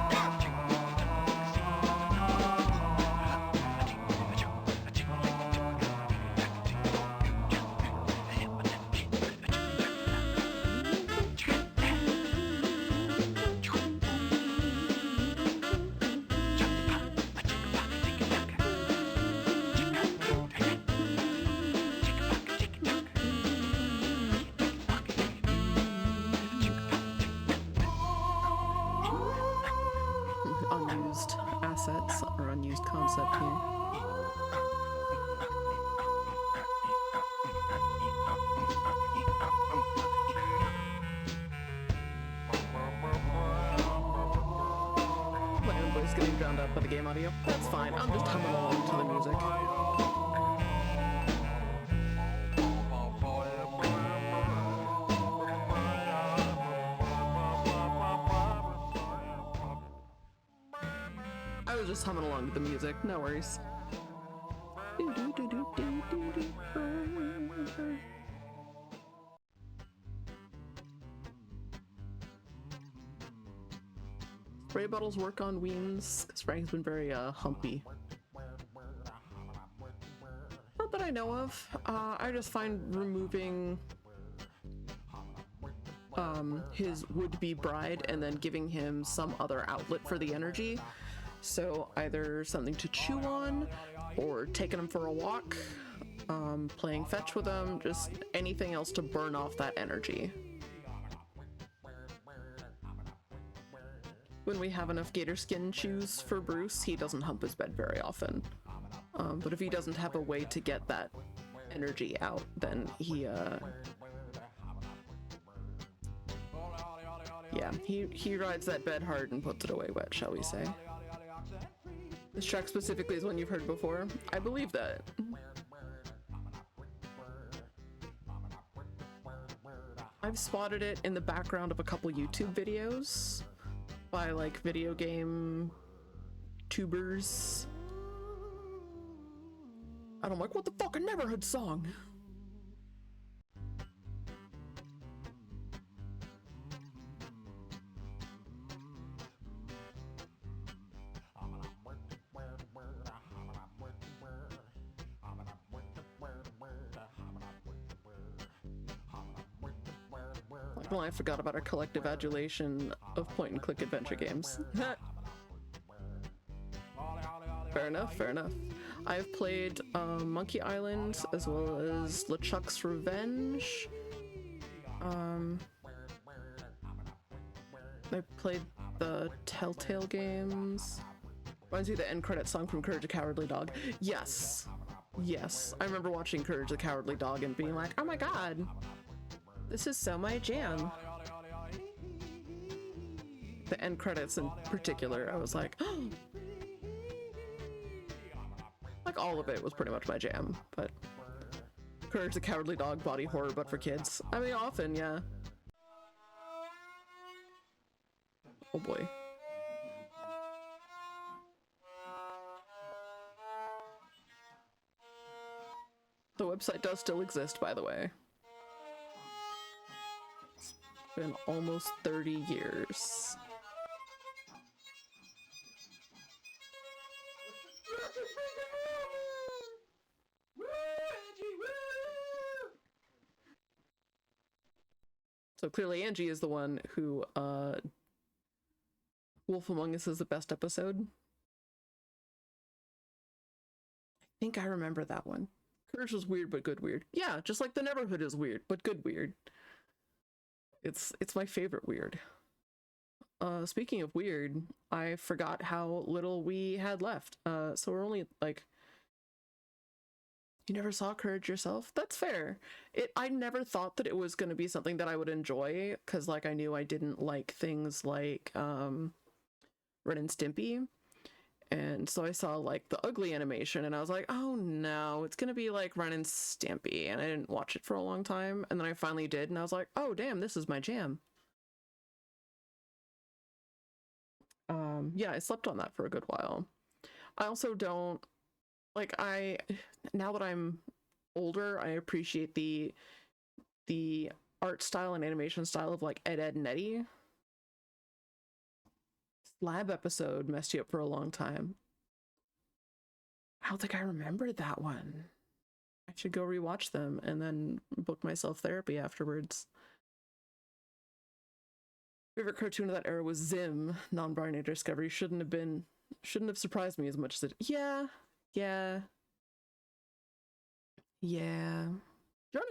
assets or unused concept here. My own voice getting drowned out by the game audio. That's fine. I'm just humming along to the music. I was just humming along to the music. No worries. Spray bottles work on weens, because Frank's been very humpy. Not that I know of. I just find removing his would-be bride and then giving him some other outlet for the energy. So either something to chew on, or taking him for a walk, playing fetch with him, just anything else to burn off that energy. When we have enough gator skin chews for Bruce, he doesn't hump his bed very often. But if he doesn't have a way to get that energy out, then he rides that bed hard and puts it away wet, shall we say. This track specifically is one you've heard before. I believe that. I've spotted it in the background of a couple YouTube videos by like video game tubers. And I'm like, what the fuck, a Neverhood song? Well, I forgot about our collective adulation of point-and-click adventure games. Fair enough, fair enough. I've played Monkey Island, as well as LeChuck's Revenge. I played the Telltale games. Reminds me of the end credit song from Courage the Cowardly Dog. Yes. Yes. I remember watching Courage the Cowardly Dog and being like, oh my god, this is so my jam. The end credits in particular, I was like, oh. Like all of it was pretty much my jam, but Courage the Cowardly Dog, body horror, but for kids. I mean, often, yeah. Oh boy. The website does still exist, by the way. It's been almost 30 years. So clearly Angie is the one who, Wolf Among Us is the best episode. I think I remember that one. Courage was weird, but good weird. Yeah, just like the Neverhood is weird, but good weird. It's my favorite weird. Speaking of weird, I forgot how little we had left. So we're only like... You never saw Courage yourself? That's fair. I never thought that it was going to be something that I would enjoy, because like I knew I didn't like things like Ren and Stimpy. And so I saw like the ugly animation and I was like, oh no, it's gonna be like Ren and Stimpy, and I didn't watch it for a long time, and then I finally did and I was like, oh damn, this is my jam. Yeah, I slept on that for a good while. I also don't like, now that I'm older, I appreciate the art style and animation style of like Ed, Edd n Eddy. Lab episode messed you up for a long time. I don't think I remembered that one. I should go rewatch them and then book myself therapy afterwards. Favorite cartoon of that era was Zim. Non-binary discovery shouldn't have surprised me as much as it. Yeah. Jordan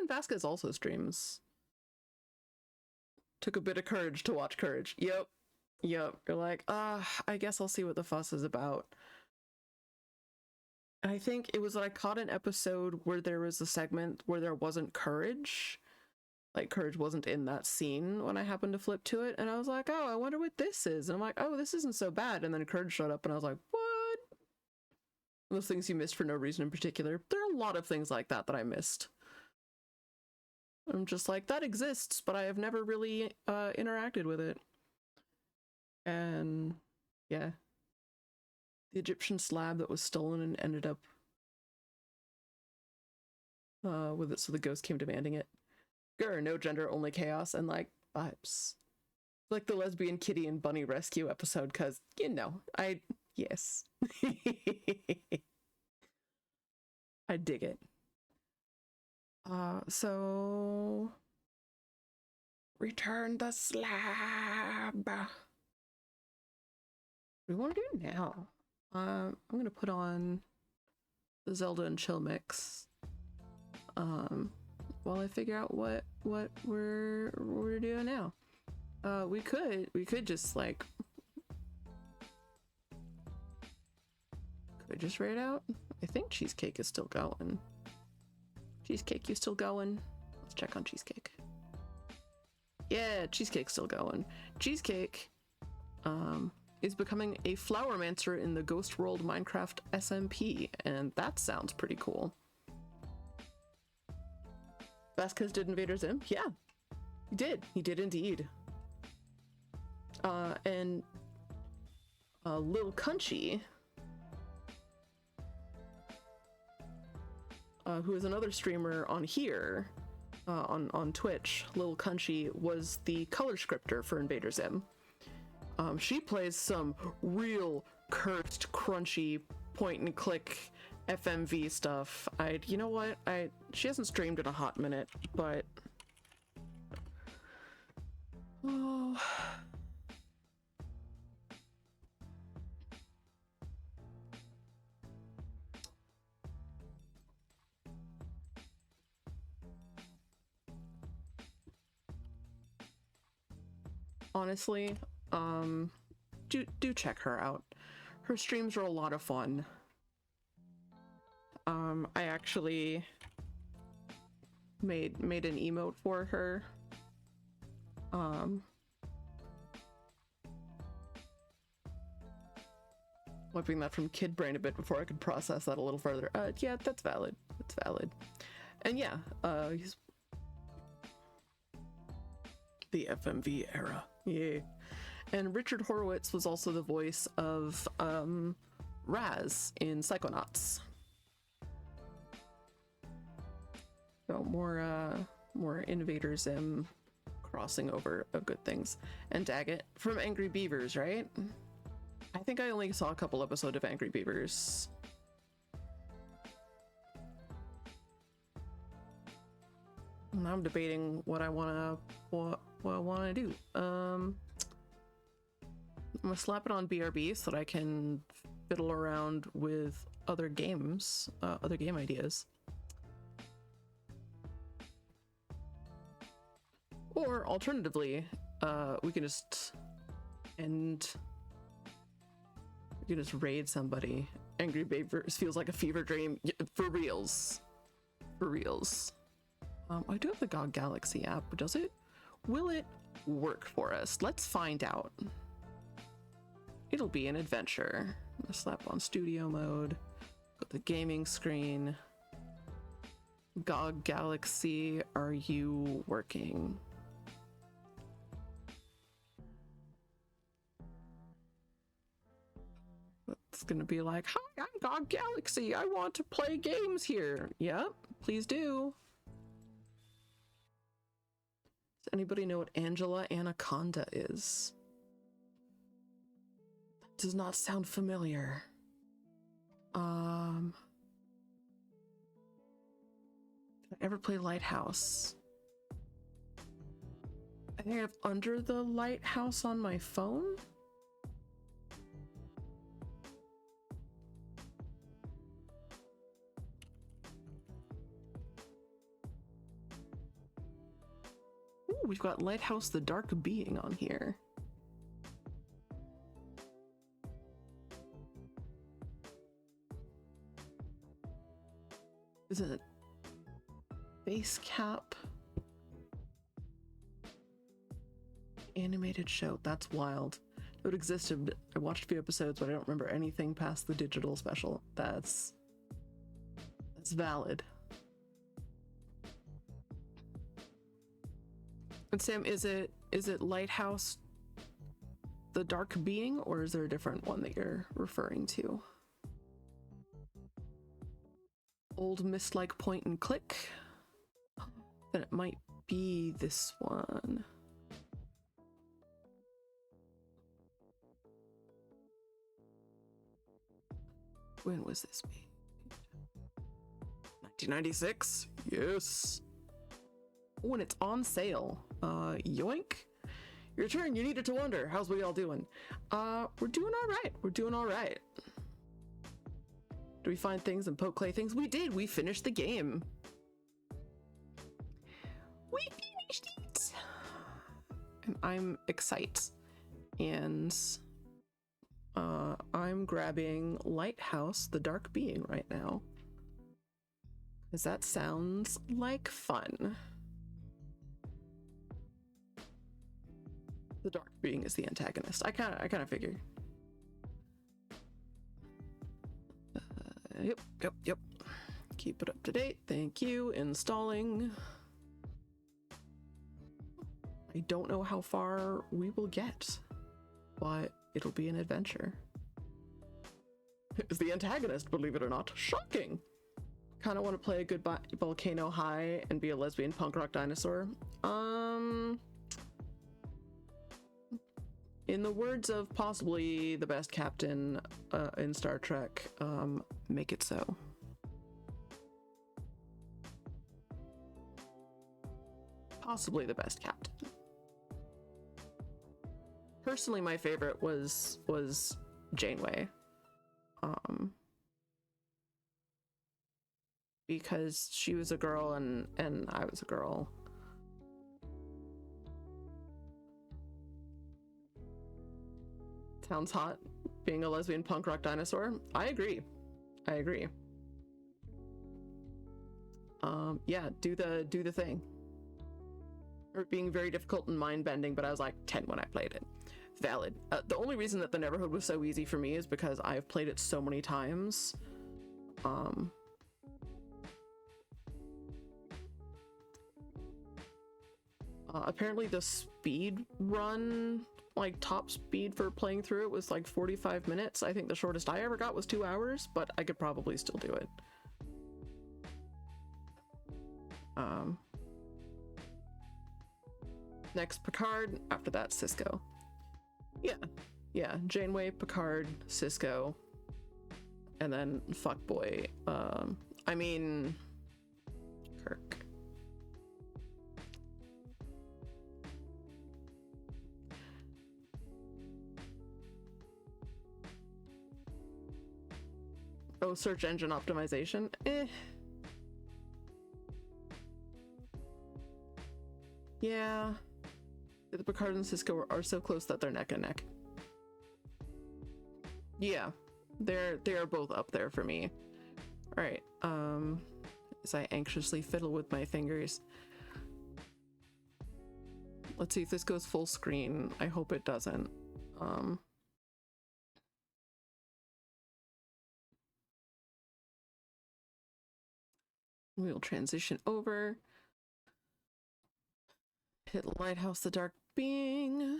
Vasquez also streams. Took a bit of courage to watch Courage. Yep. Yep, you're like, I guess I'll see what the fuss is about. And I think it was that I caught an episode where there was a segment where there wasn't Courage. Like, Courage wasn't in that scene when I happened to flip to it, and I was like, oh, I wonder what this is. And I'm like, oh, this isn't so bad. And then Courage showed up, and I was like, what? Those things you missed for no reason in particular. There are a lot of things like that that I missed. I'm just like, that exists, but I have never really interacted with it. And yeah, the Egyptian slab that was stolen and ended up with it, so the ghost came demanding it. Grr, no gender, only chaos, and like vibes. Like the lesbian kitty and bunny rescue episode, cause you know, yes. I dig it. So return the slab. What do we want to do now? I'm gonna put on the Zelda and Chill mix. While I figure out what we're doing now. We could just like just raid out. I think Cheesecake is still going. Cheesecake, you still going? Let's check on Cheesecake. Yeah, Cheesecake's still going. Cheesecake is becoming a Flowermancer in the Ghost World Minecraft SMP, and that sounds pretty cool. Vasquez did Invader Zim? Yeah, he did. He did indeed. And Lil Cunchy, who is another streamer on here, on Twitch, Lil Cunchy was the color scripter for Invader Zim. She plays some real cursed, crunchy, point and click FMV stuff. You know what? She hasn't streamed in a hot minute, but oh. Honestly, do check her out. Her streams are a lot of fun. I actually made an emote for her. Wiping that from kid brain a bit before I could process that a little further. Yeah, that's valid. That's valid. And yeah, he's the FMV era. Yeah. And Richard Horowitz was also the voice of Raz in Psychonauts. So more Invader Zim crossing over of good things. And Daggett from Angry Beavers, right? I think I only saw a couple episodes of Angry Beavers. Now I'm debating what I wanna do. I'm gonna slap it on BRB so that I can fiddle around with other games, other game ideas. Or alternatively, we can just raid somebody. Angry Beavers feels like a fever dream. Yeah, for reals. For reals. I do have the GOG Galaxy app, but will it work for us? Let's find out. It'll be an adventure. I'm gonna slap on studio mode, put the gaming screen. GOG Galaxy, are you working? It's gonna be like, hi, I'm GOG Galaxy. I want to play games here. Yep, please do. Does anybody know what Angela Anaconda is? That does not sound familiar. Did I ever play Lighthouse? I think I have Under the Lighthouse on my phone. Ooh, we've got Lighthouse the Dark Being on here. Is it Base Cap? Animated show. That's wild. It existed. I watched a few episodes, but I don't remember anything past the digital special. That's valid. And Sam, is it Lighthouse, the Dark Being, or is there a different one that you're referring to? Old mist-like point and click? Then it might be this one. When was this made? 1996? Yes. Oh, and it's on sale. Yoink. Your turn. You needed to wonder. How's we all doing? We're doing all right. We're doing all right. Do we find things and poke clay things? We did. We finished the game. We finished it. And I'm excited. And I'm grabbing Lighthouse, the Dark Being right now. Because that sounds like fun. The Dark Being is the antagonist. I kind of figured. Yep. Keep it up to date. Thank you. Installing. I don't know how far we will get, but it'll be an adventure. It's the antagonist, believe it or not. Shocking. Kind of want to play a good Volcano High and be a lesbian punk rock dinosaur. In the words of possibly the best captain in Star Trek, make it so. Possibly the best captain. Personally, my favorite was Janeway. Because she was a girl and I was a girl. Sounds hot, being a lesbian punk rock dinosaur. I agree. Yeah, do the thing. Or being very difficult and mind bending, but I was like 10 when I played it. Valid. The only reason that the Neverhood was so easy for me is because I've played it so many times. Apparently the speed run, like top speed for playing through it, was like 45 minutes. I think the shortest I ever got was 2 hours, but I could probably still do it. Next Picard, after that Cisco. Yeah, Janeway, Picard, Cisco, and then fuckboy. I mean, Kirk. Oh, search engine optimization? Yeah. The Picard and Cisco are so close that they're neck and neck. Yeah. They are both up there for me. Alright, as I anxiously fiddle with my fingers. Let's see if this goes full screen. I hope it doesn't. We'll transition over. Hit Lighthouse, the Dark Being,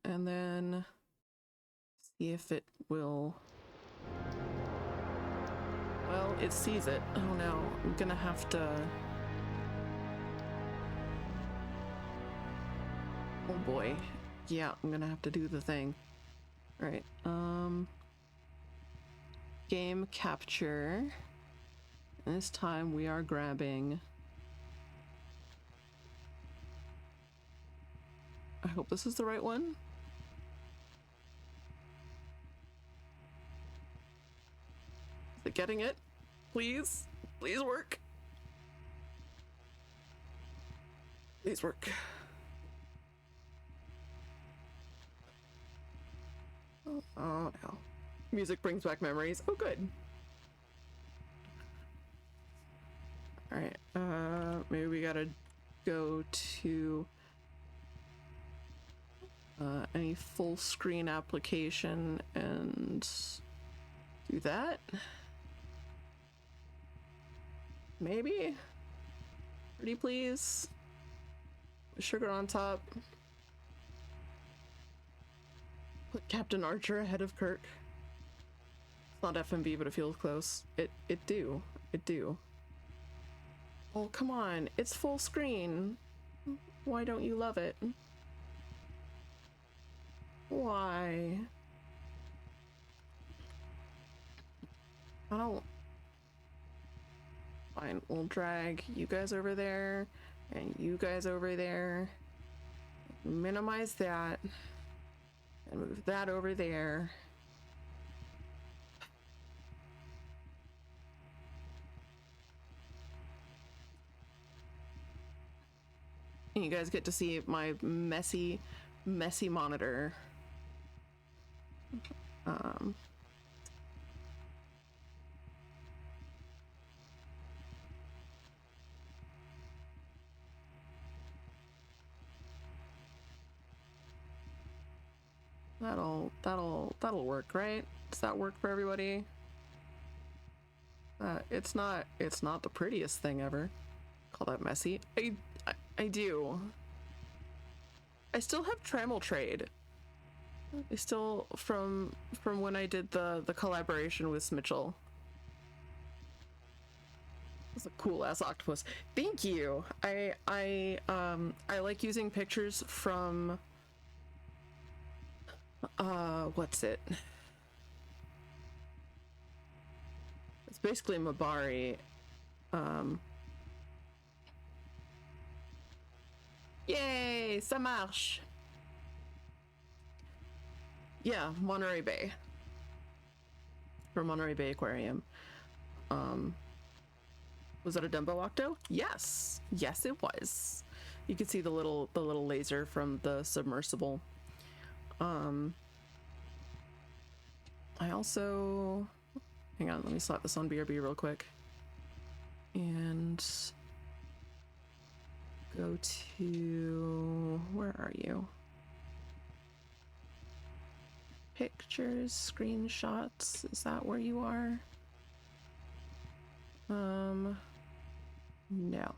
and then see if it will. Well, it sees it. Oh no, I'm gonna have to. Oh boy. Yeah, I'm gonna have to do the thing. Alright, game capture. And this time we are grabbing. I hope this is the right one. Is it getting it? Please? Please work. Please work. Oh no. Music brings back memories. Oh good. Alright, maybe we gotta go to any full screen application and do that. Maybe? Pretty please? With sugar on top. Put Captain Archer ahead of Kirk. It's not FMV, but it feels close. It do. Oh, come on. It's full screen. Why don't you love it? Why? I don't... Fine, we'll drag you guys over there and you guys over there. Minimize that. And move that over there. And you guys get to see my messy monitor. That'll work, right? Does that work for everybody? It's not the prettiest thing ever. Call that messy. I do. I still have Trammel Trade. I still from when I did the collaboration with Smitchell. It's a cool ass octopus. Thank you. I like using pictures from what's it? It's basically Mabari. Yay, ça marche. Yeah, Monterey Bay. For Monterey Bay Aquarium. Was that a Dumbo Octo? Yes. Yes, it was. You could see the little laser from the submersible. I also... Hang on, let me slap this on BRB real quick. And... go to... Where are you? Pictures, screenshots, is that where you are? No.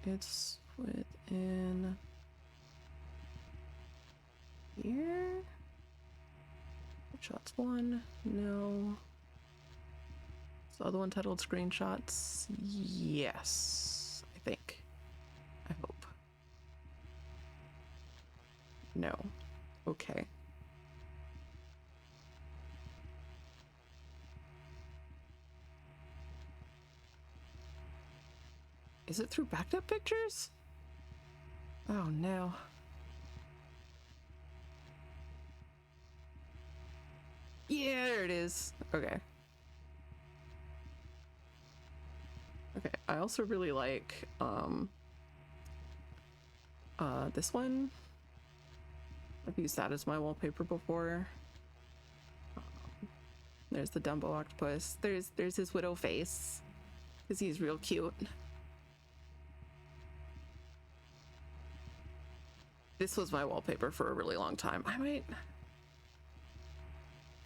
It's within here? Shots 1, no. Is the other one titled screenshots? Yes, I think. I hope. No. Okay. Is it through backed up pictures? Oh no. Yeah, there it is. Okay. Okay, I also really like this one. I've used that as my wallpaper before. There's the Dumbo octopus. There's his widow face, because he's real cute. This was my wallpaper for a really long time. I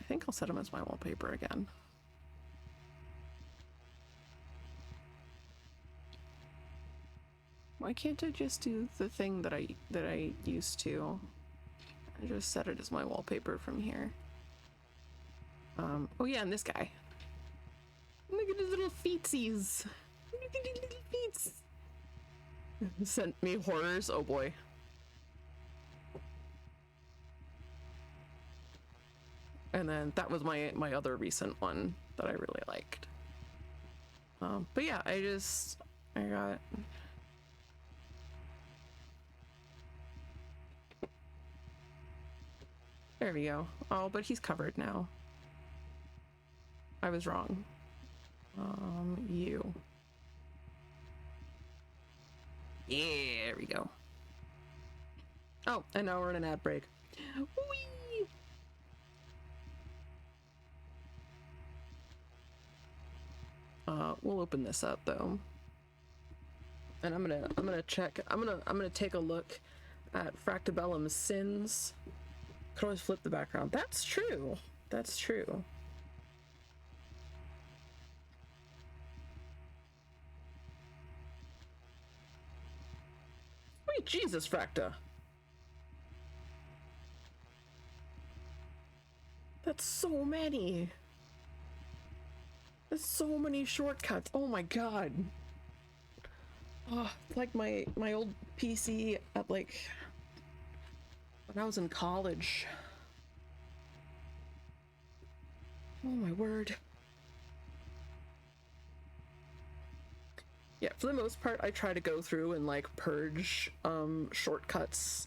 think I'll set him as my wallpaper again. Why can't I just do the thing that I used to? I just set it as my wallpaper from here. Oh yeah, and this guy. Look at his little feetsies. Look at his little feets. Sent me horrors. Oh boy. And then that was my other recent one that I really liked. But yeah, I got. There we go. Oh, but he's covered now. I was wrong. You. Yeah, there we go. Oh, and now we're in an ad break. Whee! We'll open this up though. And I'm gonna check, I'm gonna take a look at Fractabellum's sins. Could always flip the background. That's true. That's true. Sweet Jesus, Fracta. That's so many. There's so many shortcuts. Oh my god. Oh, it's like my old PC at like when I was in college. Oh my word. Yeah, for the most part, I try to go through and like purge shortcuts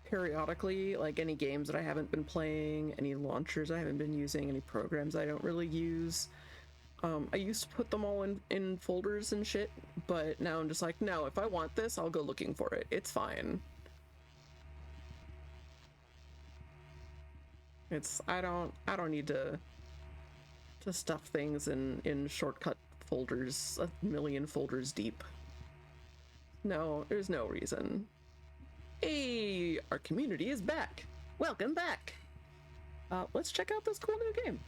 periodically, like any games that I haven't been playing, any launchers I haven't been using, any programs I don't really use. I used to put them all in folders and shit, but now I'm just like, no, if I want this, I'll go looking for it. It's fine. I don't need to stuff things in shortcut folders, a million folders deep. No, there's no reason. Hey, our community is back. Welcome back. Let's check out this cool new game.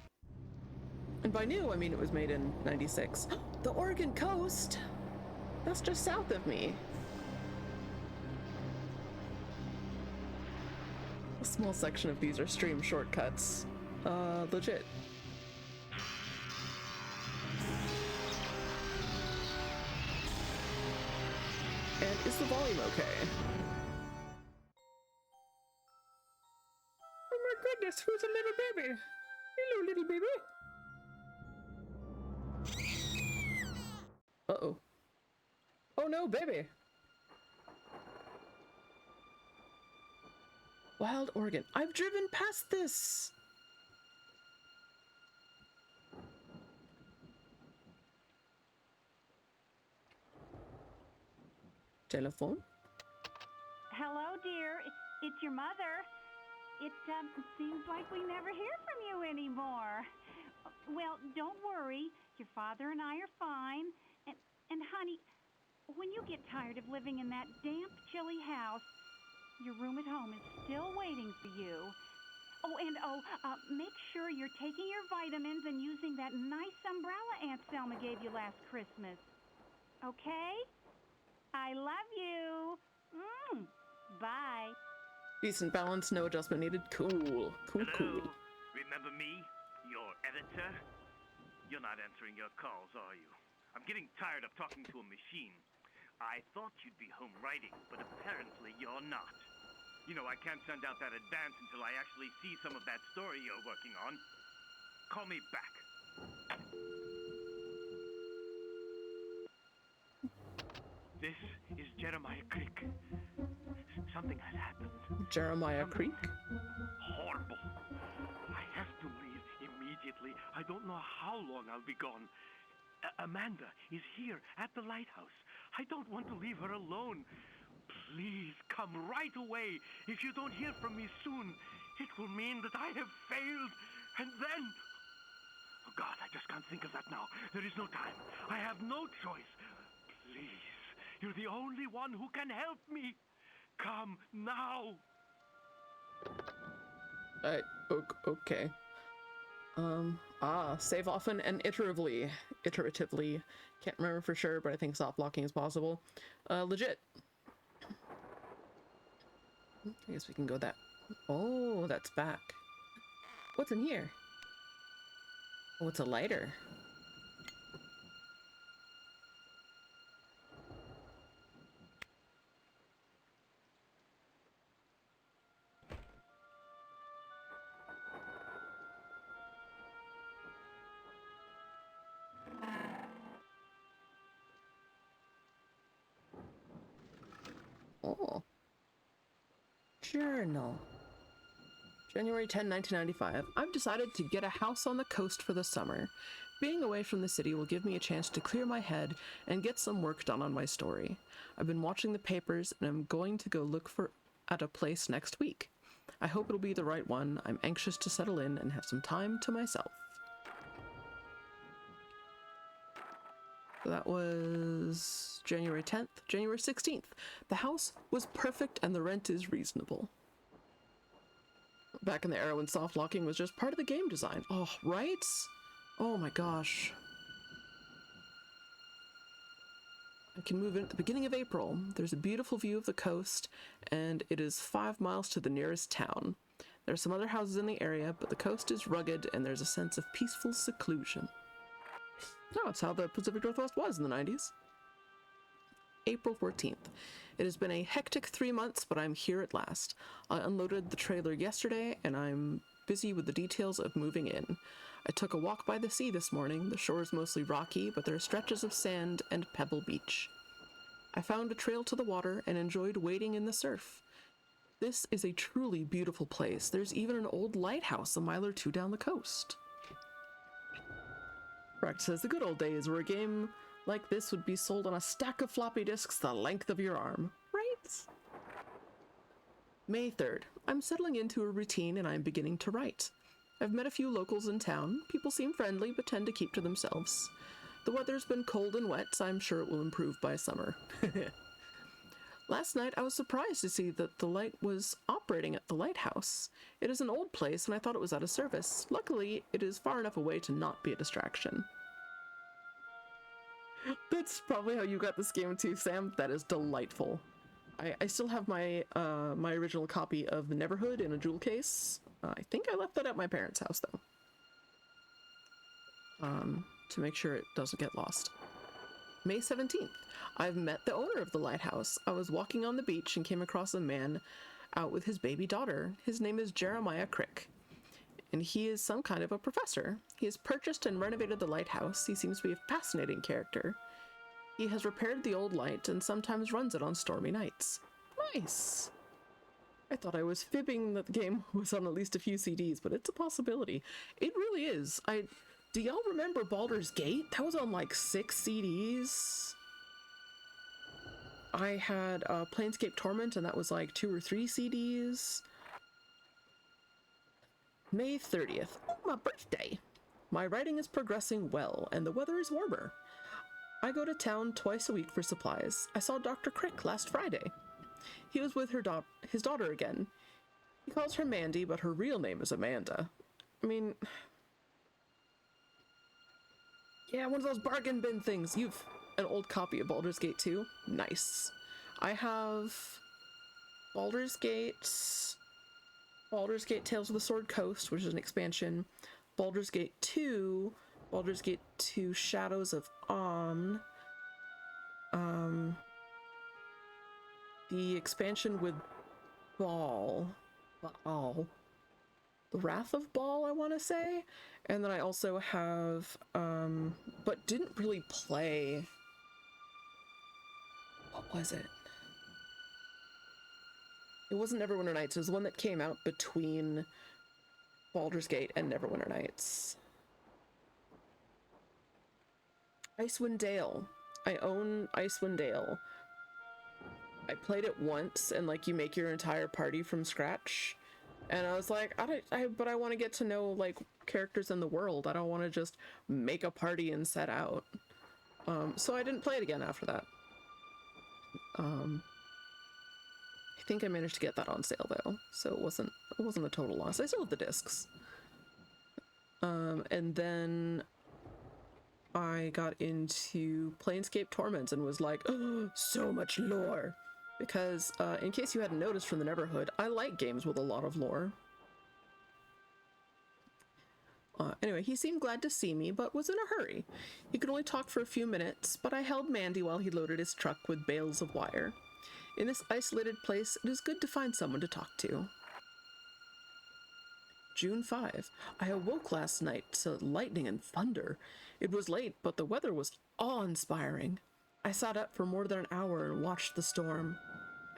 And by new, I mean it was made in '96. The Oregon coast! That's just south of me. A small section of these are stream shortcuts. Legit. And is the volume okay? Oh my goodness, who's a little baby? Hello, little baby. Uh-oh. Oh no, baby! Wild Oregon. I've driven past this! Telephone? Hello, dear. It's your mother. It seems like we never hear from you anymore. Well, don't worry. Your father and I are fine. And honey, when you get tired of living in that damp, chilly house, your room at home is still waiting for you. Make sure you're taking your vitamins and using that nice umbrella Aunt Selma gave you last Christmas. Okay? I love you. Bye. Decent balance, no adjustment needed. Cool. Cool, cool. Remember me? Your editor? You're not answering your calls, are you? I'm getting tired of talking to a machine. I thought you'd be home writing, but apparently you're not. You know, I can't send out that advance until I actually see some of that story you're working on. Call me back. This is Jeremiah Creek. Something has happened. Jeremiah Creek? Horrible. I have to leave immediately. I don't know how long I'll be gone. Amanda is here at the Lighthouse. I don't want to leave her alone. Please come right away. If you don't hear from me soon, it will mean that I have failed. And then... Oh God, I just can't think of that now. There is no time. I have no choice. Please, you're the only one who can help me. Come now. Okay. Save often and iteratively. Can't remember for sure, but I think soft locking is possible. Legit. I guess we can go that. Oh, that's back. What's in here? Oh, it's a lighter. Oh. Journal. January 10, 1995. I've decided to get a house on the coast for the summer. Being away from the city will give me a chance to clear my head and get some work done on my story. I've been watching the papers and I'm going to go look at a place next week. I hope it'll be the right one. I'm anxious to settle in and have some time to myself. That was January 10th. January 16th. The house was perfect and the rent is reasonable. Back in the era when soft locking was just part of the game design. Oh, right? Oh my gosh. I can move in at the beginning of April. There's a beautiful view of the coast, and it is 5 miles to the nearest town. There are some other houses in the area, but the coast is rugged, and there's a sense of peaceful seclusion. No, it's how the Pacific Northwest was in the 90s. April 14th. It has been a hectic 3 months, but I'm here at last. I unloaded the trailer yesterday, and I'm busy with the details of moving in. I took a walk by the sea this morning. The shore is mostly rocky, but there are stretches of sand and pebble beach. I found a trail to the water and enjoyed wading in the surf. This is a truly beautiful place. There's even an old lighthouse a mile or two down the coast. Rex says the good old days where a game like this would be sold on a stack of floppy disks the length of your arm, right? May 3rd. I'm settling into a routine and I'm beginning to write. I've met a few locals in town. People seem friendly but tend to keep to themselves. The weather's been cold and wet, so I'm sure it will improve by summer. Last night I was surprised to see that the light was operating at the lighthouse. It is an old place and I thought it was out of service. Luckily, it is far enough away to not be a distraction. That's probably how you got this game too, Sam. That is delightful. I still have my my original copy of the Neverhood in a jewel case. I think I left that at my parents' house though. To make sure it doesn't get lost. May 17th. I've met the owner of the lighthouse. I was walking on the beach and came across a man out with his baby daughter. His name is Jeremiah Crick, and he is some kind of a professor. He has purchased and renovated the lighthouse. He seems to be a fascinating character. He has repaired the old light and sometimes runs it on stormy nights. Nice! I thought I was fibbing that the game was on at least a few CDs, but it's a possibility. It really is. Do y'all remember Baldur's Gate? That was on like 6 CDs. I had Planescape Torment, and that was like 2 or 3 CDs. May 30th. Oh, my birthday! My writing is progressing well, and the weather is warmer. I go to town twice a week for supplies. I saw Dr. Crick last Friday. He was with his daughter again. He calls her Mandy, but her real name is Amanda. I mean... yeah, one of those bargain bin things. You've an old copy of Baldur's Gate 2? Nice. I have Baldur's Gate Tales of the Sword Coast, which is an expansion, Baldur's Gate 2, Baldur's Gate 2 Shadows of Amn, the expansion with Baal, the Wrath of Baal, I want to say, and then I also have, but didn't really play, what was it? It wasn't Neverwinter Nights, it was the one that came out between Baldur's Gate and Neverwinter Nights. Icewind Dale. I own Icewind Dale. I played it once, and like you make your entire party from scratch. And I was like, but I want to get to know like characters in the world. I don't want to just make a party and set out. So I didn't play it again after that. I think I managed to get that on sale though, so it wasn't a total loss. I still have the discs. And then I got into Planescape Torment and was like, oh, so much lore. Because, in case you hadn't noticed from the Neverhood, I like games with a lot of lore. Anyway, he seemed glad to see me, but was in a hurry. He could only talk for a few minutes, but I held Mandy while he loaded his truck with bales of wire. In this isolated place, it is good to find someone to talk to. June 5. I awoke last night to lightning and thunder. It was late, but the weather was awe-inspiring. I sat up for more than an hour and watched the storm.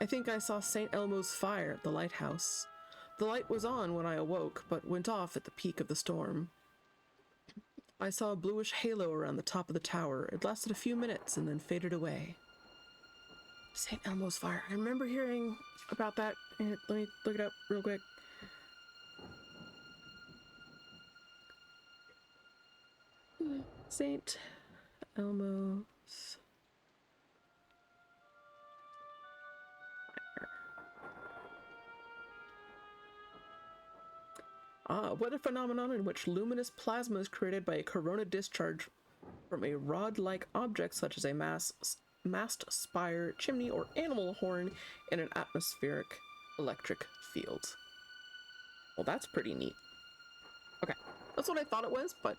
I think I saw St. Elmo's fire at the lighthouse. The light was on when I awoke, but went off at the peak of the storm. I saw a bluish halo around the top of the tower. It lasted a few minutes and then faded away. St. Elmo's fire. I remember hearing about that. Let me look it up real quick. St. Elmo Weather phenomenon in which luminous plasma is created by a corona discharge from a rod-like object such as a mast, spire, chimney, or animal horn in an atmospheric electric field. Well, that's pretty neat. Okay, that's what I thought it was, but...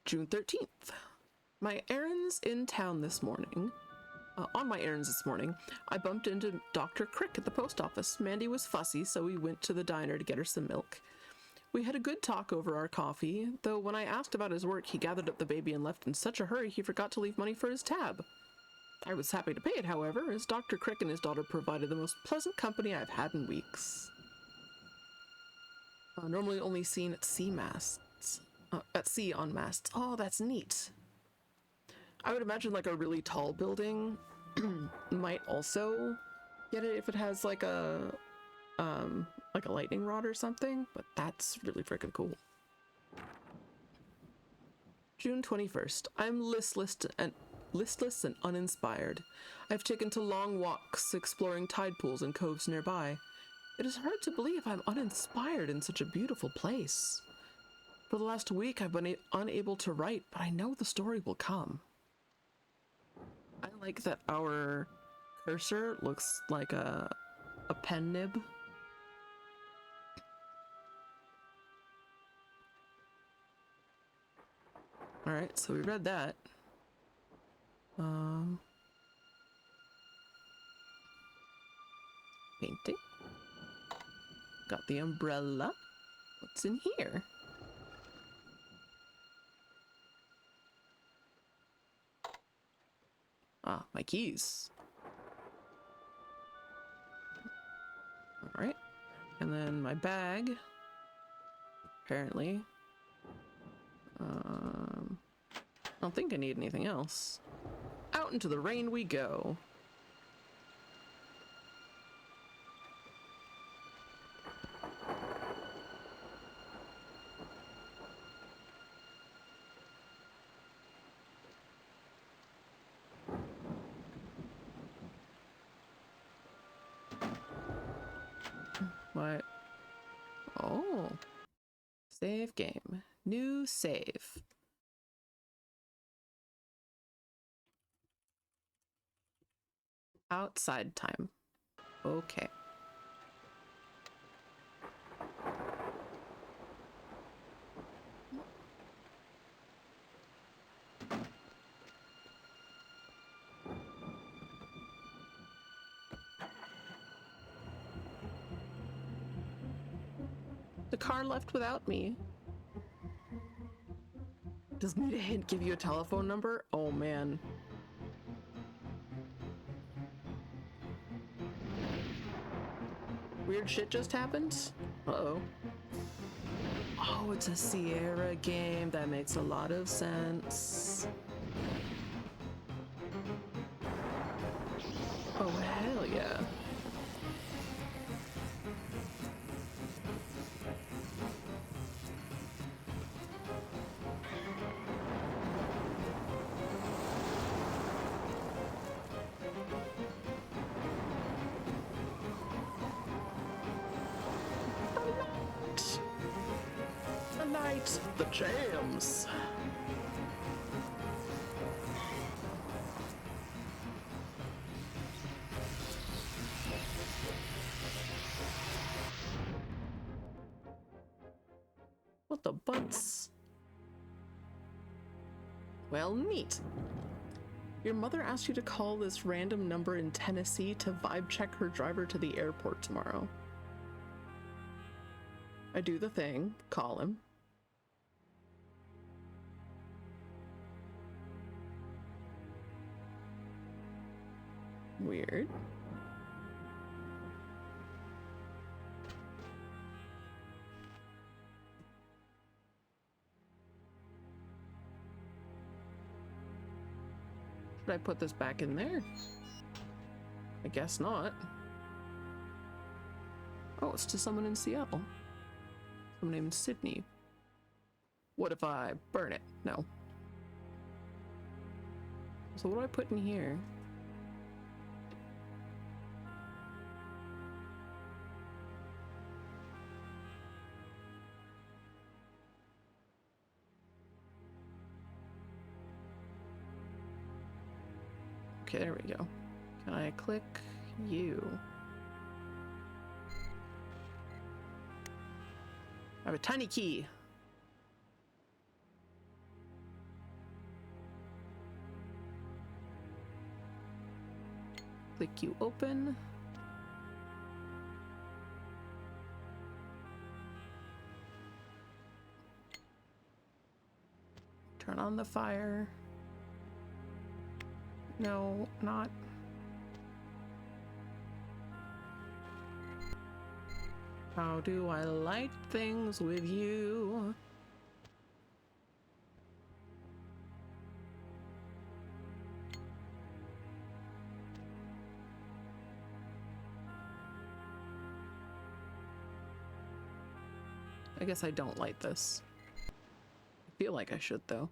June 13th. My errands in town this morning. On my errands this morning, I bumped into Dr. Crick at the post office. Mandy was fussy, so we went to the diner to get her some milk. We had a good talk over our coffee, though when I asked about his work, he gathered up the baby and left in such a hurry he forgot to leave money for his tab. I was happy to pay it, however, as Dr. Crick and his daughter provided the most pleasant company I've had in weeks. Normally only seen at sea masts. At sea on masts. Oh, that's neat. I would imagine like a really tall building might also get it if it has like a lightning rod or something, but that's really freaking cool. June 21st. I'm listless and uninspired. I've taken to long walks exploring tide pools and coves nearby. It is hard to believe I'm uninspired in such a beautiful place. For the last week I've been unable to write, but I know the story will come. I like that our cursor looks like a pen nib. Alright, so we read that. Painting. Got the umbrella. What's in here? Ah, my keys. Alright. And then my bag. Apparently. I don't think I need anything else. Out into the rain we go. What? Oh. Save game. New save. Outside time. Okay. The car left without me. Does need a hint give you a telephone number? Oh man. Weird shit just happened? Uh-oh. Oh, it's a Sierra game. That makes a lot of sense. Oh, hell yeah. The jams. What the butts? Well, neat. Your mother asked you to call this random number in Tennessee to vibe check her driver to the airport tomorrow. I do the thing, call him. Weird. Should I put this back in there? I guess not. Oh, it's to someone in Seattle. Someone named Sydney. What if I burn it? No. So what do I put in here? Okay, there we go. Can I click you? I have a tiny key. Click you open. Turn on the fire. No, not. How do I light things with you? I guess I don't light this. I feel like I should, though.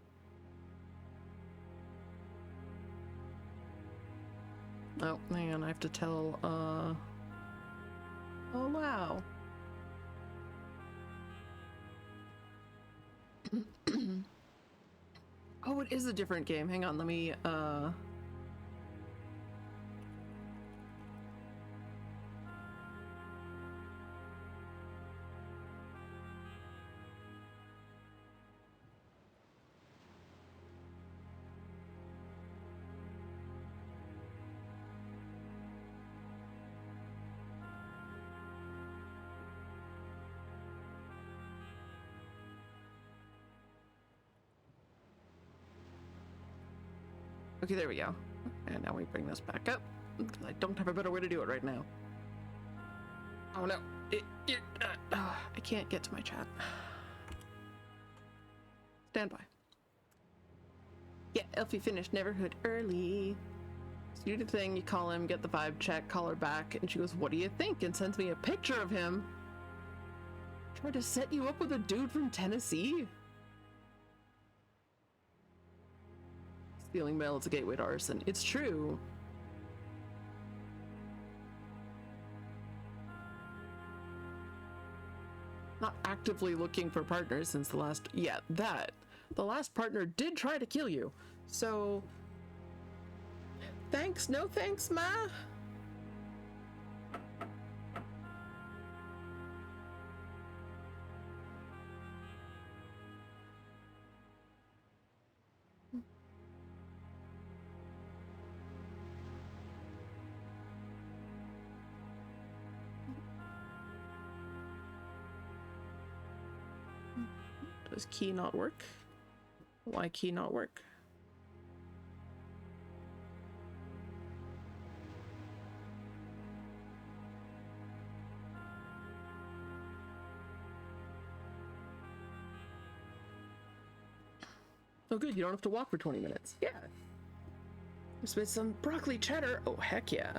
Oh, hang on, I have to tell, oh, wow. Oh, it is a different game. Hang on, let me, okay, there we go. And now we bring this back up. I don't have a better way to do it right now. Oh no. I can't get to my chat. Stand by. Yeah, Elfie finished Neverhood early. So you do the thing, you call him, get the vibe check, call her back, and she goes, "What do you think?" and sends me a picture of him. Tried to set you up with a dude from Tennessee? Stealing mail is a gateway to arson. It's true. Not actively looking for partners since the last... Yeah, that. The last partner did try to kill you. So... Thanks, no thanks, ma. Does key not work? Why key not work? Oh good, you don't have to walk for 20 minutes. Yeah. There's been some broccoli cheddar. Oh heck yeah.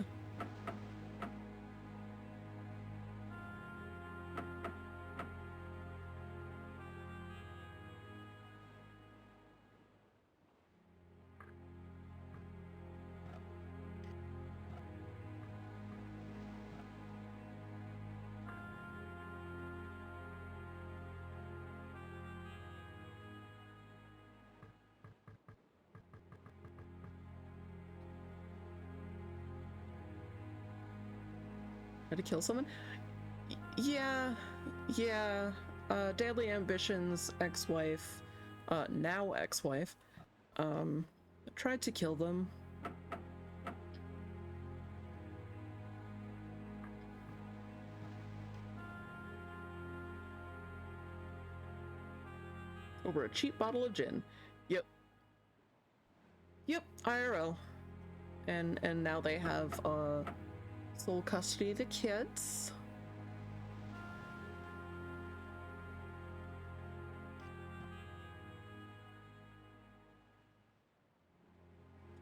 To kill someone? Yeah. Deadly Ambition's ex-wife, now ex-wife, tried to kill them. Over a cheap bottle of gin. Yep, IRL. And now they have, sole custody of the kids.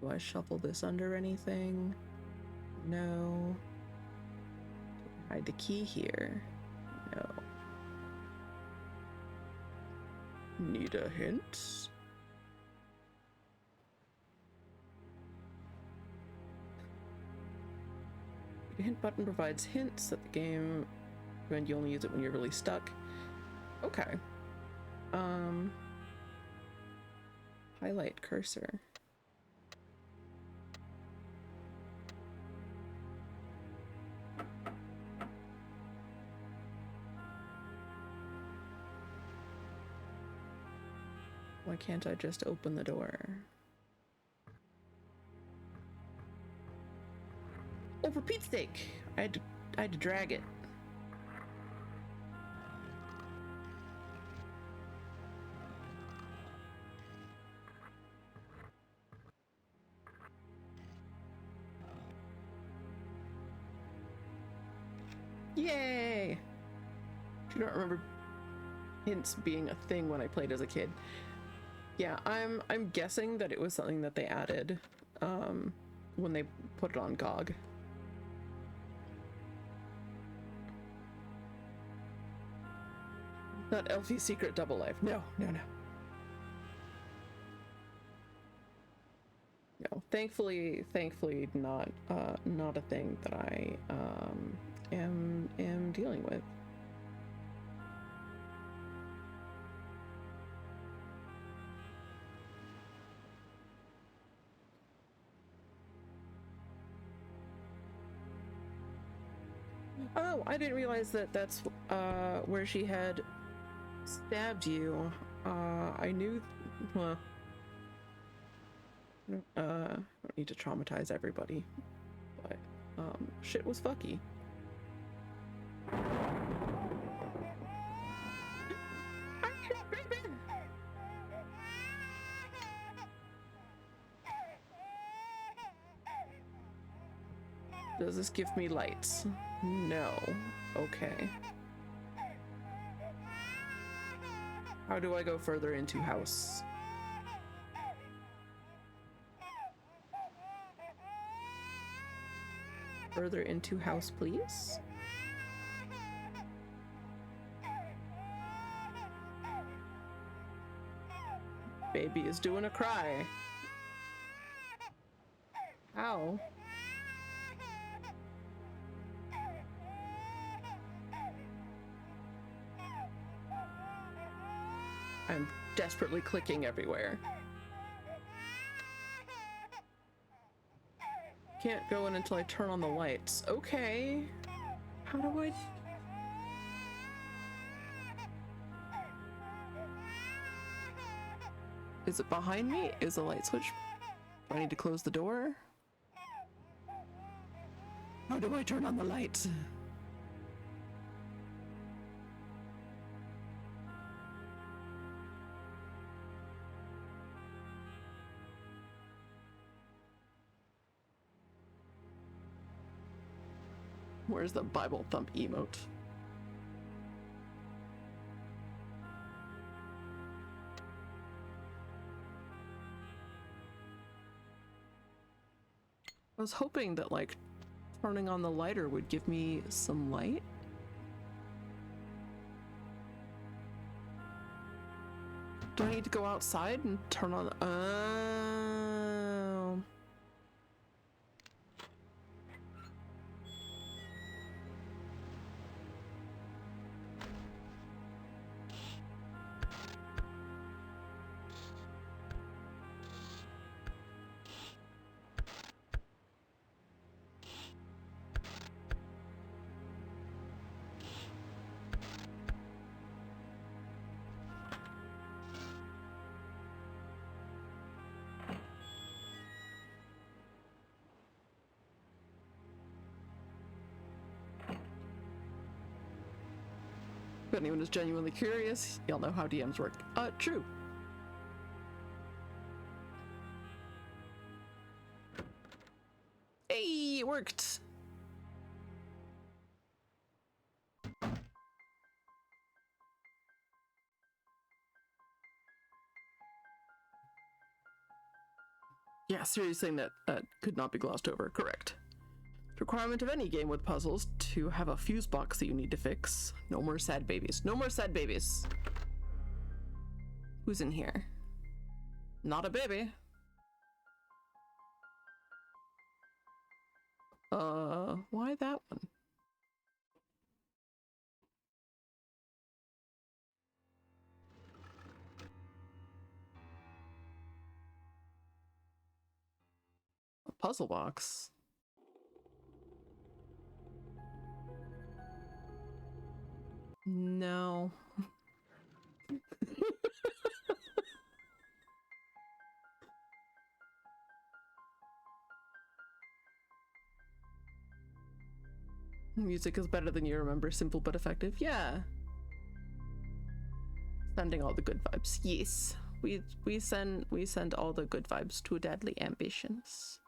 Do I shuffle this under anything? No. Do I hide the key here? No. Need a hint? The hint button provides hints that the game, and you only use it when you're really stuck. Okay. Highlight cursor. Why can't I just open the door? Oh, for Pete's sake! I had to drag it. Yay! I don't remember hints being a thing when I played as a kid. Yeah, I'm guessing that it was something that they added when they put it on GOG. Not Elfie's Secret Double Life. No, no, no. No, thankfully not a thing that I am dealing with. Oh, I didn't realize that that's where she had stabbed you. I knew. Well, I don't need to traumatize everybody, but shit was fucky. Does this give me lights? No. Okay. How do I go further into house? Further into house, please. Baby is doing a cry. How? I'm desperately clicking everywhere. Can't go in until I turn on the lights. Okay. How do I... Is it behind me? Is the light switch? Do I need to close the door? How do I turn on the lights? Where's the Bible thump emote? I was hoping that, like, turning on the lighter would give me some light. Do I need to go outside and turn on the... Oh... If anyone is genuinely curious, y'all know how DMs work. True. Hey, it worked! Yeah, serious thing that could not be glossed over. Correct. Requirement of any game with puzzles to have a fuse box that you need to fix. No more sad babies. No more sad babies. Who's in here? Not a baby. Why that one? A puzzle box. No. Music is better than you remember. Simple but effective. Yeah. Sending all the good vibes. Yes. We send all the good vibes to deadly ambitions.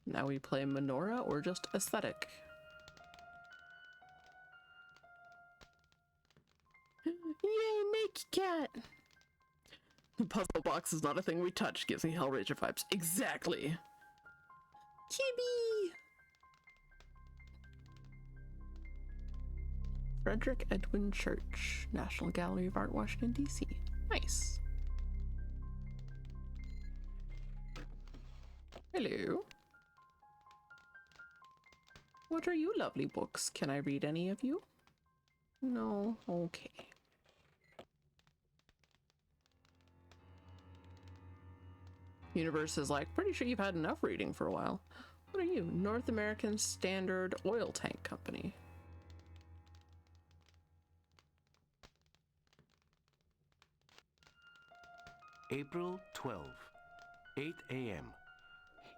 Now we play Menorah or just aesthetic. Yay, Mickey Cat! The puzzle box is not a thing we touch, gives me Hellraiser vibes. Exactly! Chibi! Frederick Edwin Church, National Gallery of Art, Washington, D.C. Nice. Hello. What are you lovely books? Can I read any of you? No? Okay. Universe is like, pretty sure you've had enough reading for a while. What are you? North American Standard Oil Tank Company. April 12, 8 a.m.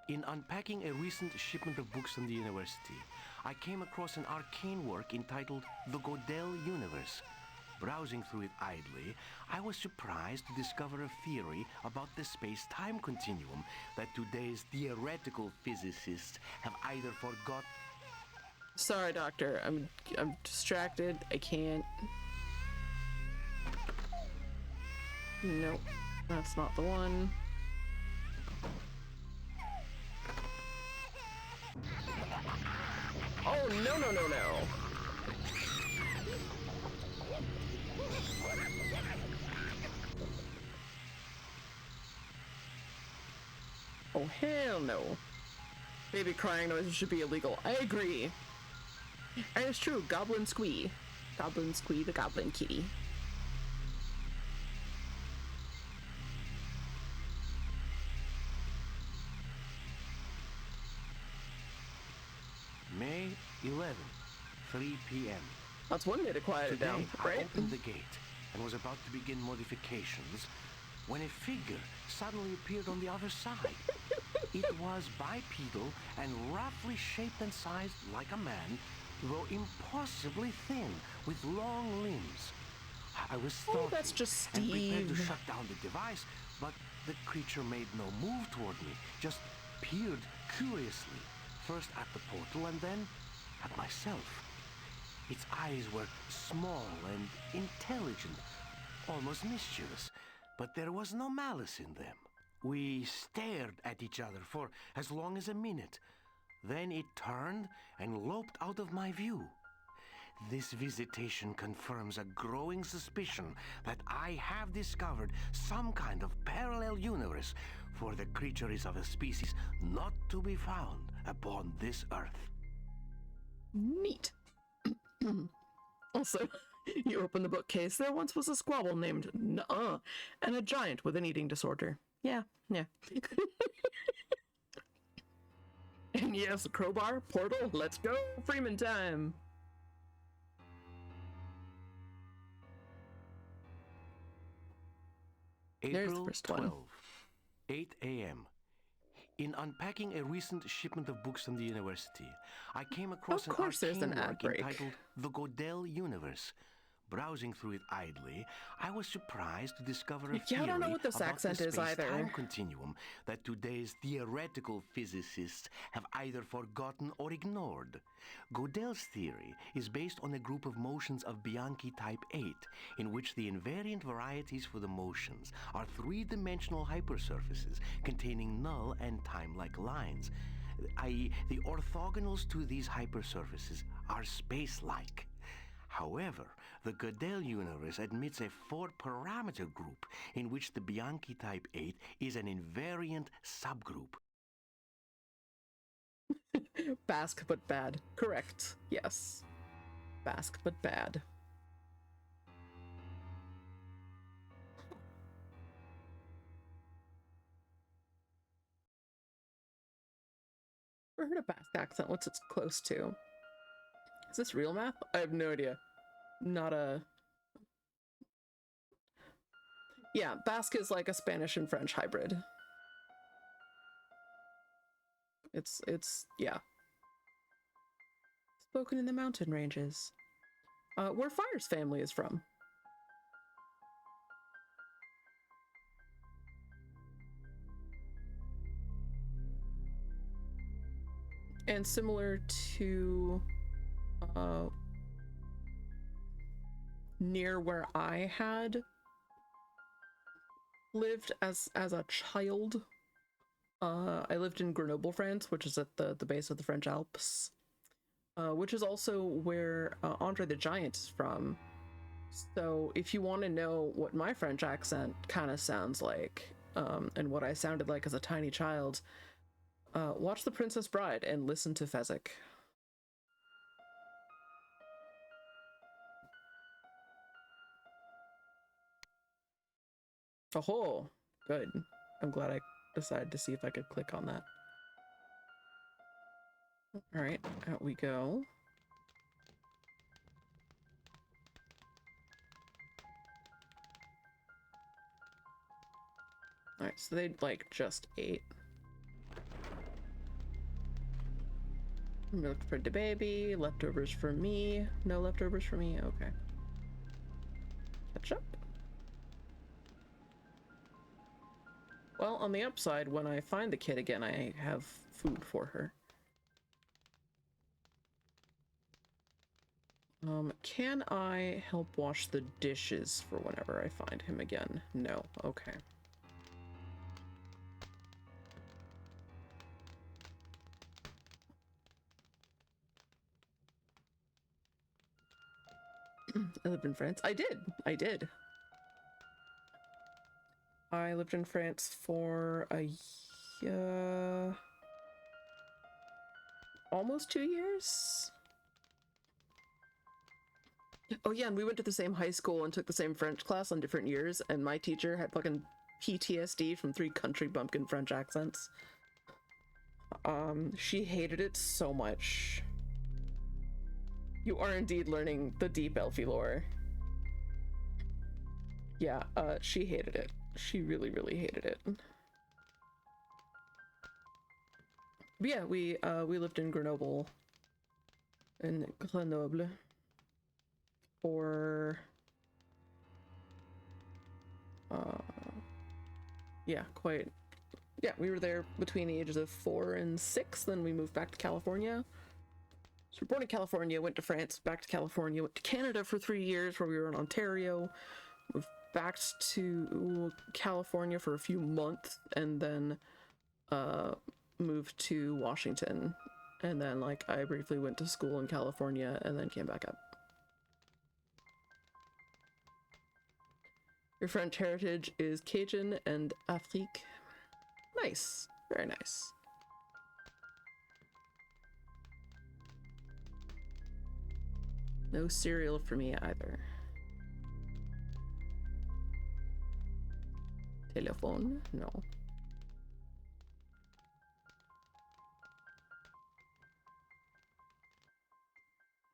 In unpacking a recent shipment of books from the university, I came across an arcane work entitled The Godel Universe. Browsing through it idly, I was surprised to discover a theory about the space-time continuum that today's theoretical physicists have either forgot... Sorry, Doctor. I'm distracted. I can't. Nope. That's not the one. Oh, no, no, no, no. Oh, hell no. Baby crying noises should be illegal. I agree. And it's true, Goblin Squee. Goblin Squee the Goblin Kitty. May 11, 3 p.m. That's one way to quiet it down, right? I opened the gate and was about to begin modifications when a figure suddenly appeared on the other side. It was bipedal and roughly shaped and sized like a man, though impossibly thin, with long limbs. I was thoughtful that's just and prepared to Steve. shut down the device, but the creature made no move toward me, just peered curiously, first at the portal and then at myself. Its eyes were small and intelligent, almost mischievous, but there was no malice in them. We stared at each other for as long as a minute. Then it turned and loped out of my view. This visitation confirms a growing suspicion that I have discovered some kind of parallel universe, for the creature is of a species not to be found upon this earth. Neat. Also, you open the bookcase. There once was a squabble named Nuh-uh, and a giant with an eating disorder. Yeah. And yes, a crowbar, portal, let's go, Freeman time. There's the April first 12, one. 8 a.m. In unpacking a recent shipment of books from the university, I came across Of course there's an an arcane ad work break. entitled The Godel Universe. Browsing through it idly, I was surprised to discover a Yeah, theory I don't know what this about accent the is either. space-time continuum that today's theoretical physicists have either forgotten or ignored. Gödel's theory is based on a group of motions of Bianchi type 8, in which the invariant varieties for the motions are three-dimensional hypersurfaces containing null and time-like lines, i.e., the orthogonals to these hypersurfaces are space-like. However, the Gödel universe admits a four-parameter group in which the Bianchi type 8 is an invariant subgroup. Basque but bad. Correct. Yes. Basque but bad. Never heard a Basque accent. What's it close to? Is this real math? I have no idea. Not a... Yeah, Basque is like a Spanish and French hybrid. It's, yeah. Spoken in the mountain ranges. Where Fire's family is from. And similar to near where I had lived as a child. I lived in Grenoble, France, which is at the base of the French Alps, which is also where Andre the Giant is from. So if you want to know what my French accent kind of sounds like, and what I sounded like as a tiny child, watch The Princess Bride and listen to Fezzik. Oh, good. I'm glad I decided to see if I could click on that. All right, out we go. All right, so they like just ate. Milk for the baby, leftovers for me. No leftovers for me, okay. Ketchup. Well, on the upside, when I find the kid again, I have food for her. Can I help wash the dishes for whenever I find him again? No, okay. I lived in France. I did. I lived in France for almost 2 years. Oh yeah, and we went to the same high school and took the same French class on different years, and my teacher had fucking PTSD from 3 country bumpkin French accents. She hated it so much. You are indeed learning the deep Elfie lore. Yeah, she hated it. She really, really hated it. But yeah, we lived in Grenoble. In Grenoble. For... yeah, quite... Yeah, we were there between the ages of 4 and 6, then we moved back to California. So we were born in California, went to France, back to California, went to Canada for 3 years where we were in Ontario, moved back to California for a few months, and then moved to Washington. And then, like, I briefly went to school in California and then came back up. Your French heritage is Cajun and Afrique. Nice. Very nice. No cereal for me either. Telephone? No.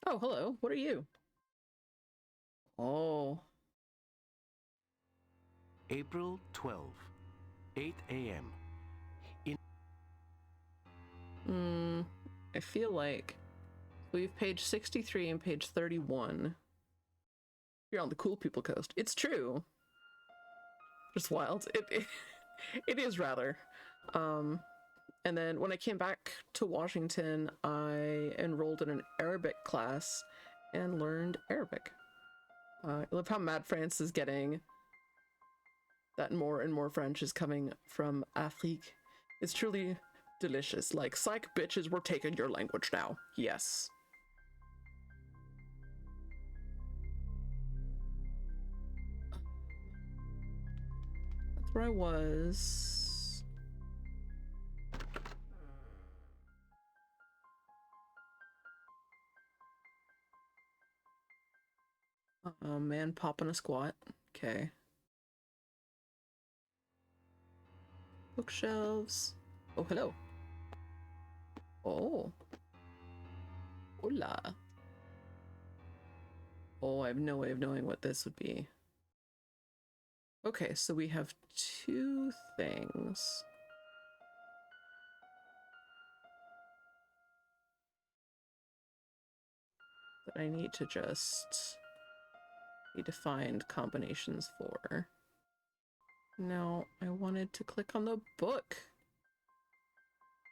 Oh, hello. What are you? Oh. April 12, 8 a.m. I feel like we have page 63 and page 31. You're on the cool people coast. It's true. Just wild. It is rather. And then when I came back to Washington, I enrolled in an Arabic class and learned Arabic. I love how mad France is getting that more and more French is coming from Afrique. It's truly delicious. Like, psych bitches, we're taking your language now. Yes. That's where I was. Man popping a squat. Okay. Bookshelves. Oh, hello. Oh. Hola. Oh, I have no way of knowing what this would be. Okay, so we have two things. That I need to find combinations for. No, I wanted to click on the book.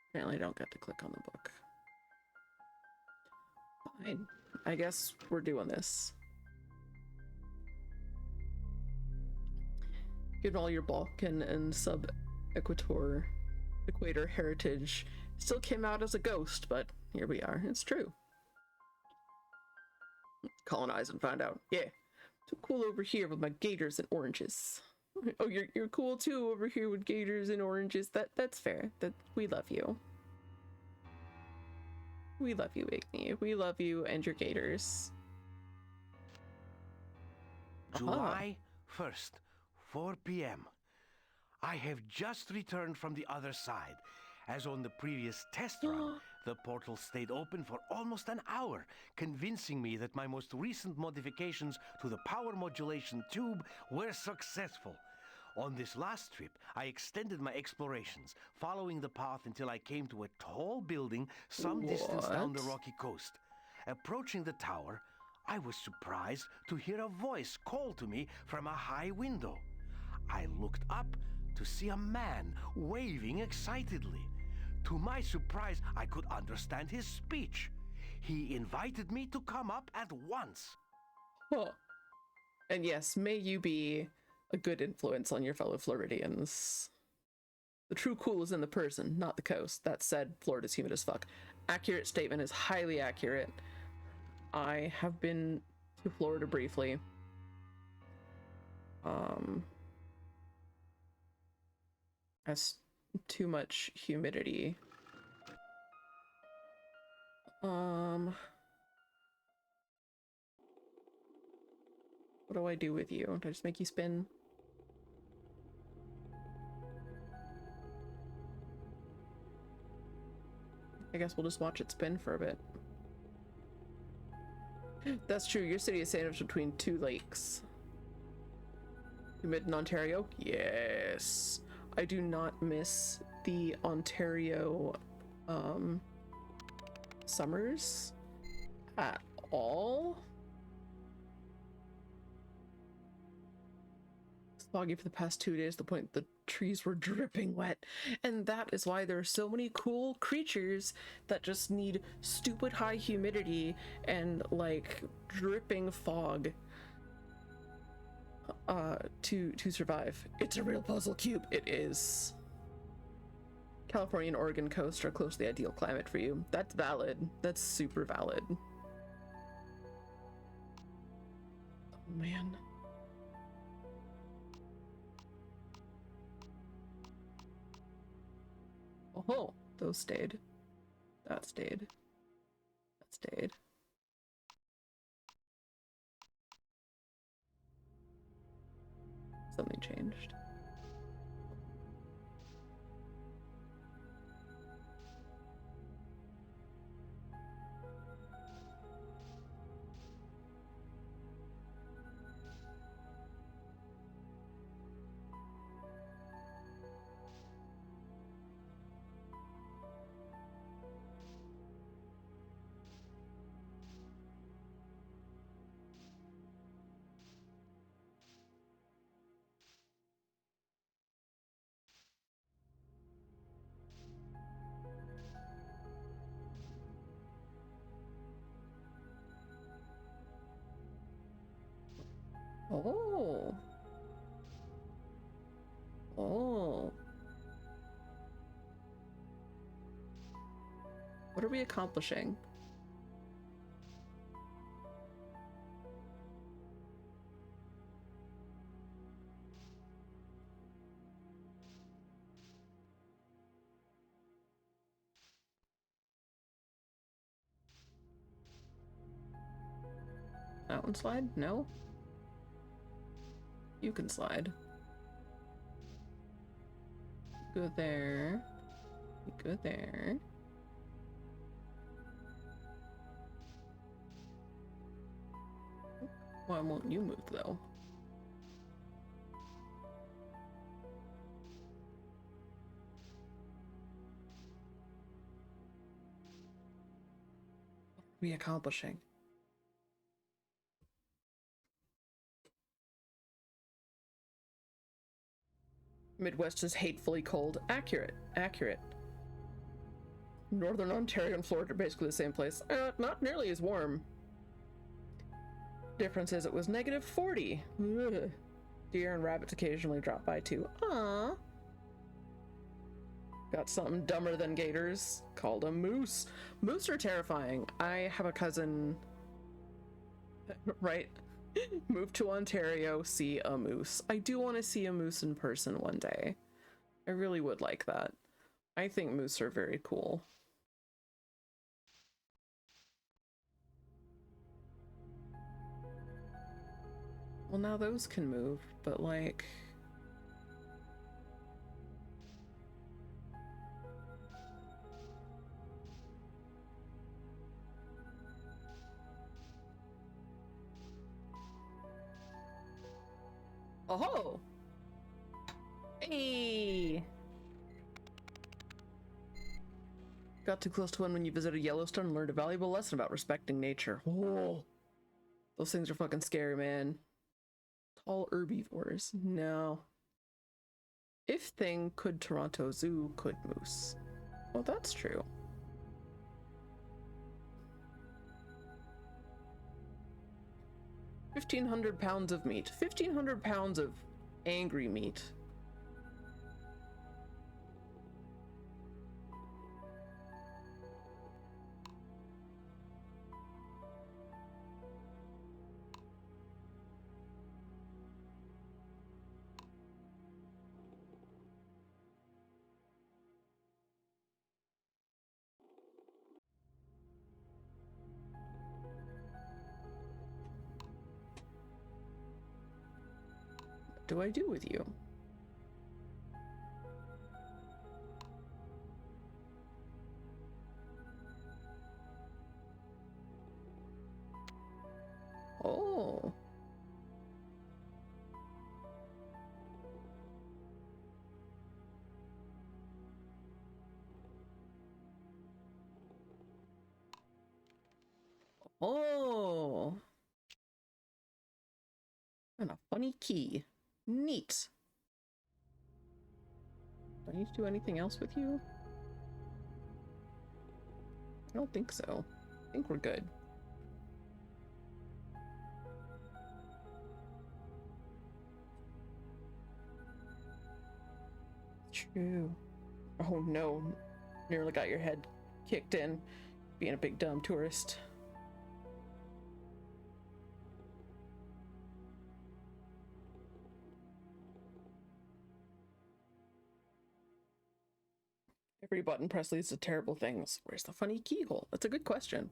Apparently I don't get to click on the book. Fine. I guess we're doing this. Given all your Balkan and sub-equator heritage, still came out as a ghost, but here we are. It's true. Colonize and find out. Yeah. Too cool over here with my gators and oranges. Oh, you're cool too over here with gators and oranges. That's fair. That we love you. We love you, Igni. We love you and your gators. July 1st, 4 p.m. I have just returned from the other side. As on the previous test run, the portal stayed open for almost an hour, convincing me that my most recent modifications to the power modulation tube were successful. On this last trip, I extended my explorations, following the path until I came to a tall building some distance down the rocky coast. Approaching the tower, I was surprised to hear a voice call to me from a high window. I looked up to see a man waving excitedly. To my surprise, I could understand his speech. He invited me to come up at once. Huh. And yes, may you be a good influence on your fellow Floridians. The true cool is in the person, not the coast. That said, Florida's humid as fuck. Accurate statement is highly accurate. I have been to Florida briefly. Has too much humidity. What do I do with you? Do I just make you spin? I guess we'll just watch it spin for a bit. That's true, your city is sandwiched between two lakes. Humid in Ontario? Yes. I do not miss the Ontario summers at all. It's foggy for the past 2 days, to the point the trees were dripping wet. And that is why there are so many cool creatures that just need stupid high humidity and like dripping fog to survive. It's a real puzzle cube. It is. California and Oregon coast are close to the ideal climate for you. That's valid. That's super valid. Oh man. Oh, those stayed. That stayed. That stayed. Something changed. Oh. Oh. What are we accomplishing? That one slide? No? You can slide. Go there. You go there. Why won't you move though? What are we accomplishing? Midwest is hatefully cold. Accurate. Accurate. Northern Ontario and Florida are basically the same place. Not nearly as warm. Difference is it was -40. Ugh. Deer and rabbits occasionally drop by too. Aww. Got something dumber than gators called a moose. Moose are terrifying. I have a cousin, right? Moved to Ontario, see a moose. I do want to see a moose in person one day. I really would like that. I think moose are very cool. Well, now those can move, but like... Oh! Hey! Got too close to one when you visited Yellowstone and learned a valuable lesson about respecting nature. Oh! Those things are fucking scary, man. Tall herbivores. No. If thing could Toronto Zoo, could moose. Well, that's true. £1,500 of meat. 1,500 pounds of angry meat. What do I do with you? Oh. Oh. And a funny key. Neat. Do I need to do anything else with you? I don't think so. I think we're good. True. Oh no. Nearly got your head kicked in. Being a big dumb tourist. Every button press leads to terrible things. Where's the funny keyhole? That's a good question.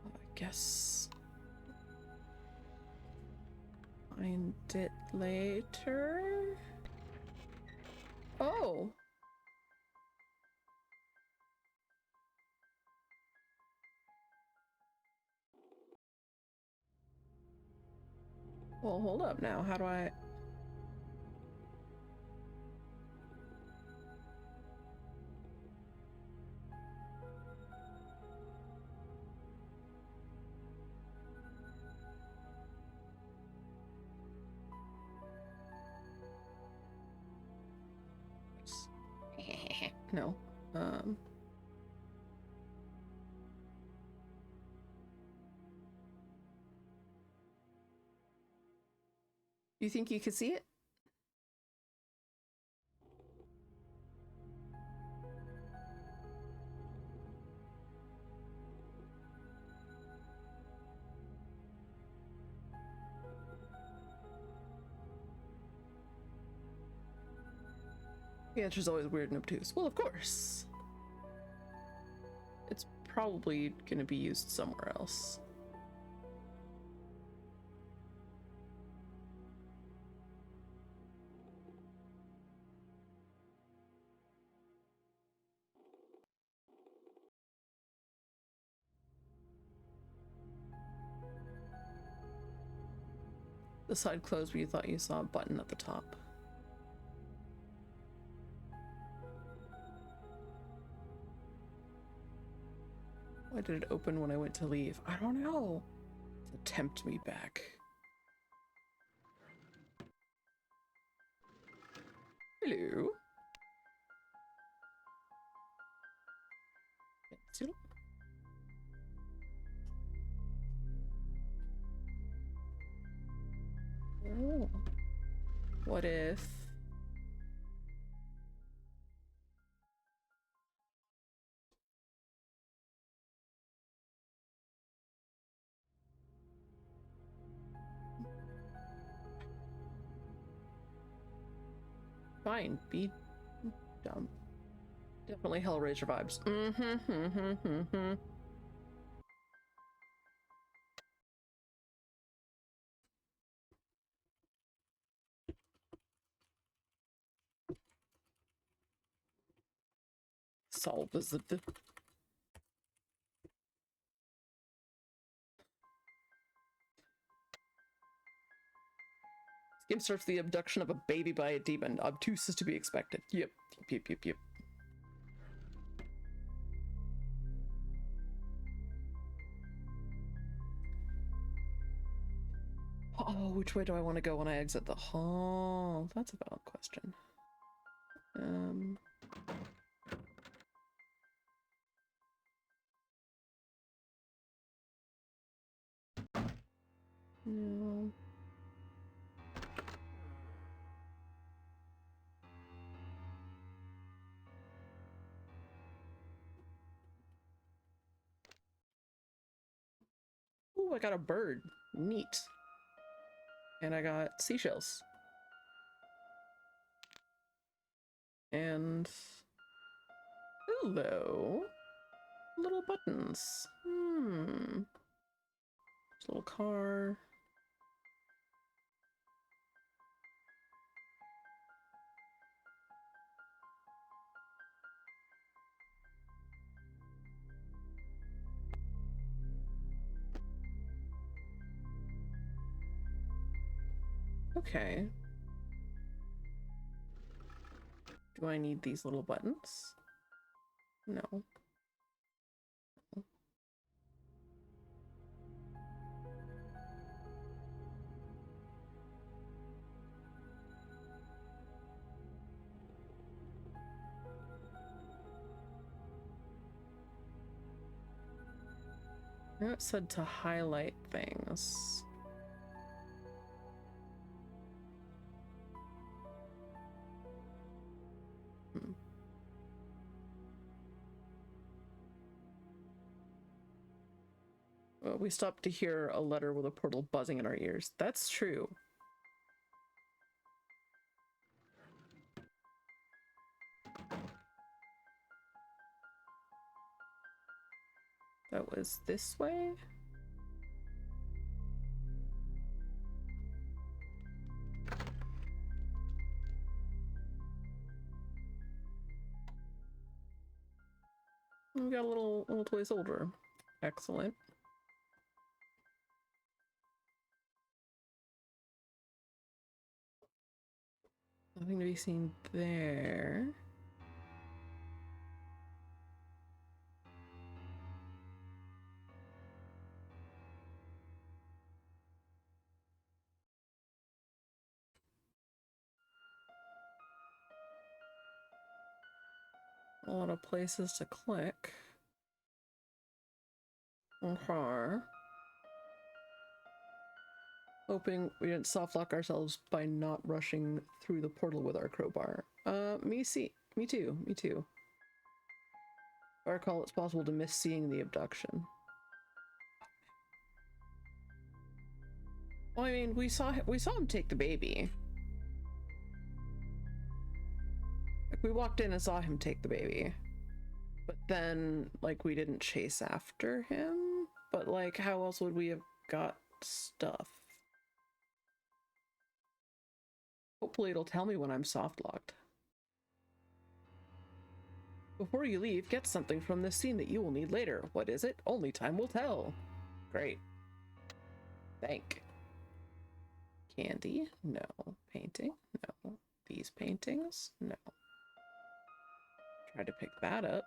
I guess... find it later? Oh! Well, hold up now. How do I... No. You think you could see it? The answer's always weird and obtuse. Well, of course. It's probably gonna be used somewhere else. The side closed where you thought you saw a button at the top. Why did it open when I went to leave? I don't know. To tempt me back. Hello. Pencil. Oh. What if... Fine, be dumb. Definitely Hellraiser vibes. Solve is the... This game starts the abduction of a baby by a demon. Obtuse is to be expected. Yep. Yep. Oh, which way do I want to go when I exit the hall? That's a valid question. No. Ooh, I got a bird. Neat. And I got seashells. And... Hello. Little buttons. There's a little car. Okay. Do I need these little buttons? No. It said to highlight things. Well, we stopped to hear a letter with a portal buzzing in our ears. That's true. That was this way? We got a little toy soldier. Excellent. Nothing to be seen there. A lot of places to click. Okay. Hoping we didn't softlock ourselves by not rushing through the portal with our crowbar. Me too. If I recall, it's possible to miss seeing the abduction. Well, I mean, we saw him take the baby. Like, we walked in and saw him take the baby. But then, like, we didn't chase after him? But, like, how else would we have got stuff? Hopefully it'll tell me when I'm soft-locked. Before you leave, get something from this scene that you will need later. What is it? Only time will tell. Great. Thank. Candy? No. Painting? No. These paintings? No. Tried to pick that up.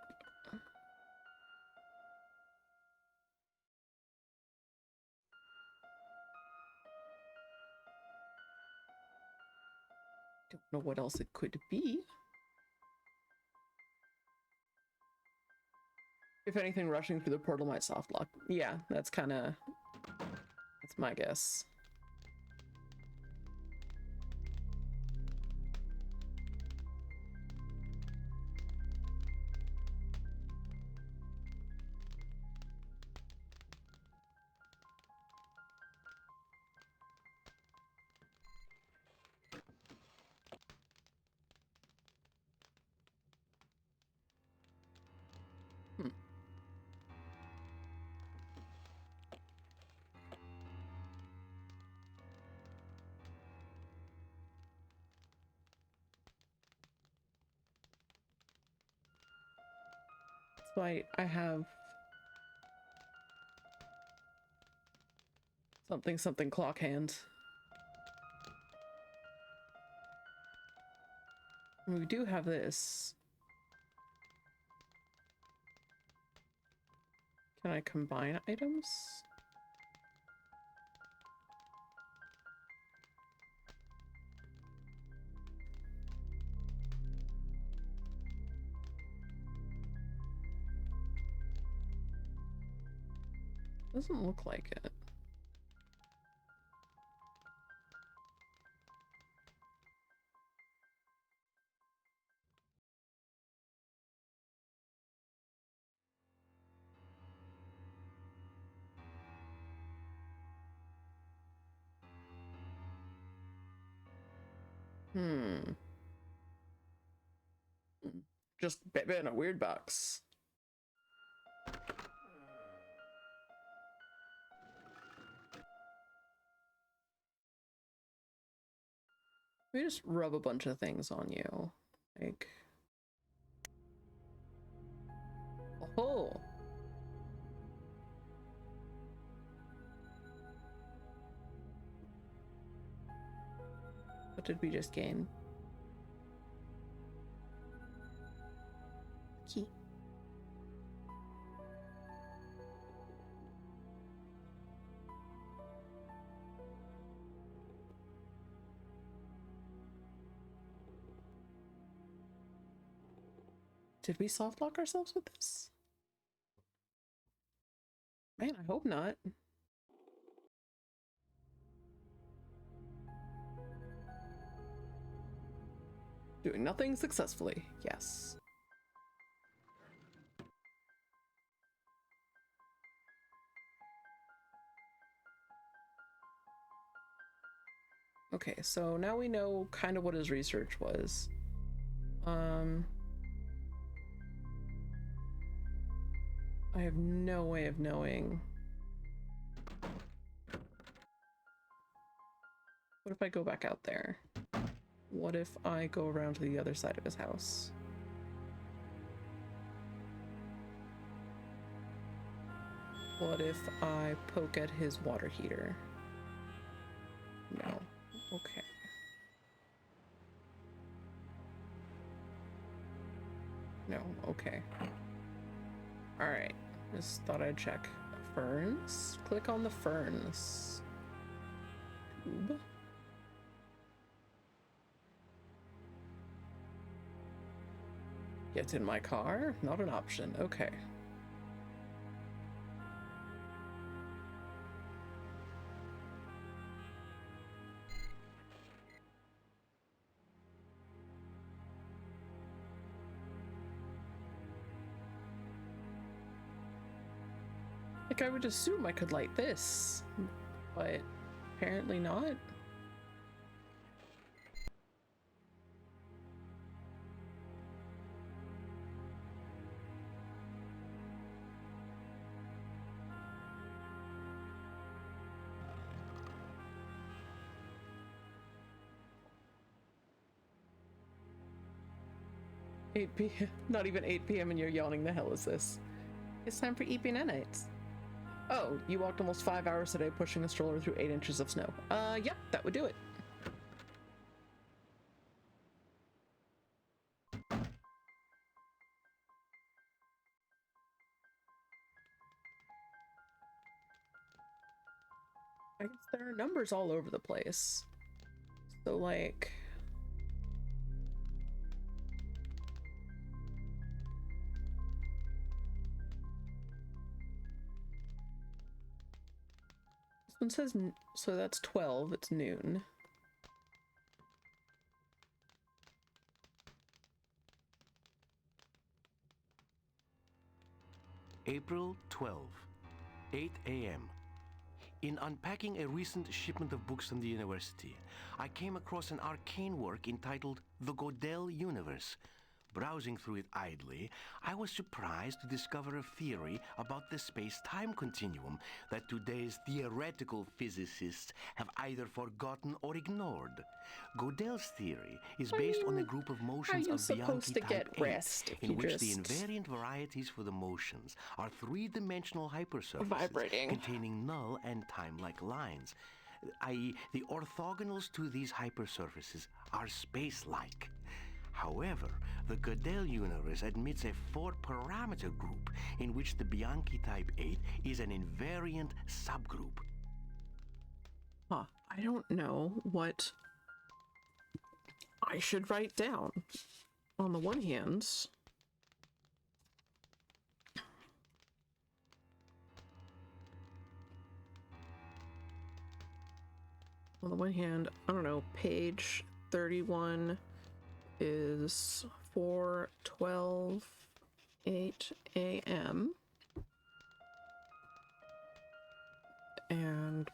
Don't know what else it could be. If anything, rushing through the portal might softlock. Yeah, that's my guess. So I have something clock hand. And we do have this. Can I combine items? Doesn't look like it. Just been a weird box. We just rub a bunch of things on you. Like... Oh! What did we just gain? Key. Did we soft lock ourselves with this? Man, I hope not. Doing nothing successfully. Yes. Okay, so now we know kind of what his research was. I have no way of knowing. What if I go back out there? What if I go around to the other side of his house? What if I poke at his water heater? No. Okay. No. Okay. Alright. Just thought I'd check. Ferns? Click on the ferns. Tube. Get in my car? Not an option. Okay. Like, I would assume I could light this, but apparently not. Not even 8 p.m. and you're yawning. The hell is this? It's time for eating nights. Oh, you walked almost 5 hours today pushing a stroller through 8 inches of snow. Yep, that would do it. I guess there are numbers all over the place. So, like... This one says... So that's 12, it's noon. April 12, 8 a.m. In unpacking a recent shipment of books from the university, I came across an arcane work entitled The Godel Universe. Browsing through it idly, I was surprised to discover a theory about the space-time continuum that today's theoretical physicists have either forgotten or ignored. Godel's theory is based on a group of motions of Bianchi type 8, in which the invariant varieties for the motions are three-dimensional hypersurfaces containing null and time-like lines, i.e. the orthogonals to these hypersurfaces are space-like. However, the Godel universe admits a 4-parameter group in which the Bianchi type 8 is an invariant subgroup. Huh, I don't know what I should write down. On the one hand, I don't know, page 31 is 4:12, 8 a.m. and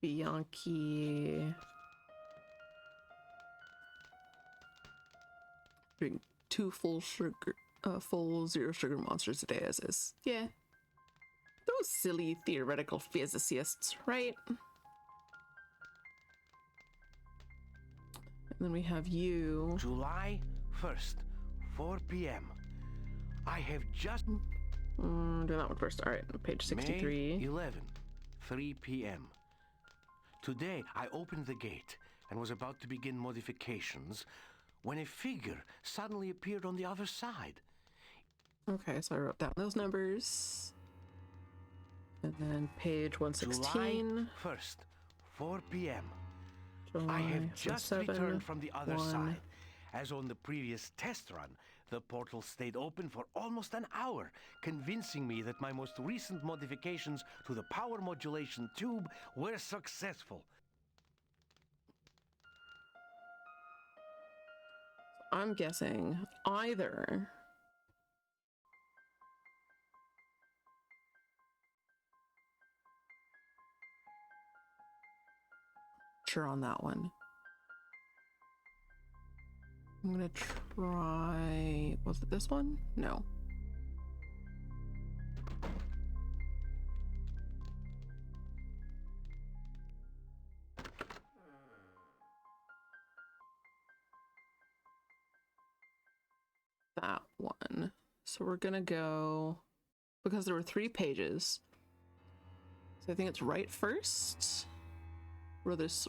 Bianchi drink 2 full zero sugar monsters a day as is. Yeah. Those silly theoretical physicists, right? And then we have you. July 1st, 4 p.m. I have just... Do that one first. All right, page 63. May 11, 3 p.m. Today, I opened the gate and was about to begin modifications when a figure suddenly appeared on the other side. Okay, so I wrote down those numbers. And then page 116. July 1st, 4 p.m. I have just returned from the other side. As on the previous test run, the portal stayed open for almost an hour, convincing me that my most recent modifications to the power modulation tube were successful. I'm guessing either on that one. I'm gonna try, was it this one? No. That one. So we're gonna go, because there were 3 pages, so I think it's right first, where there's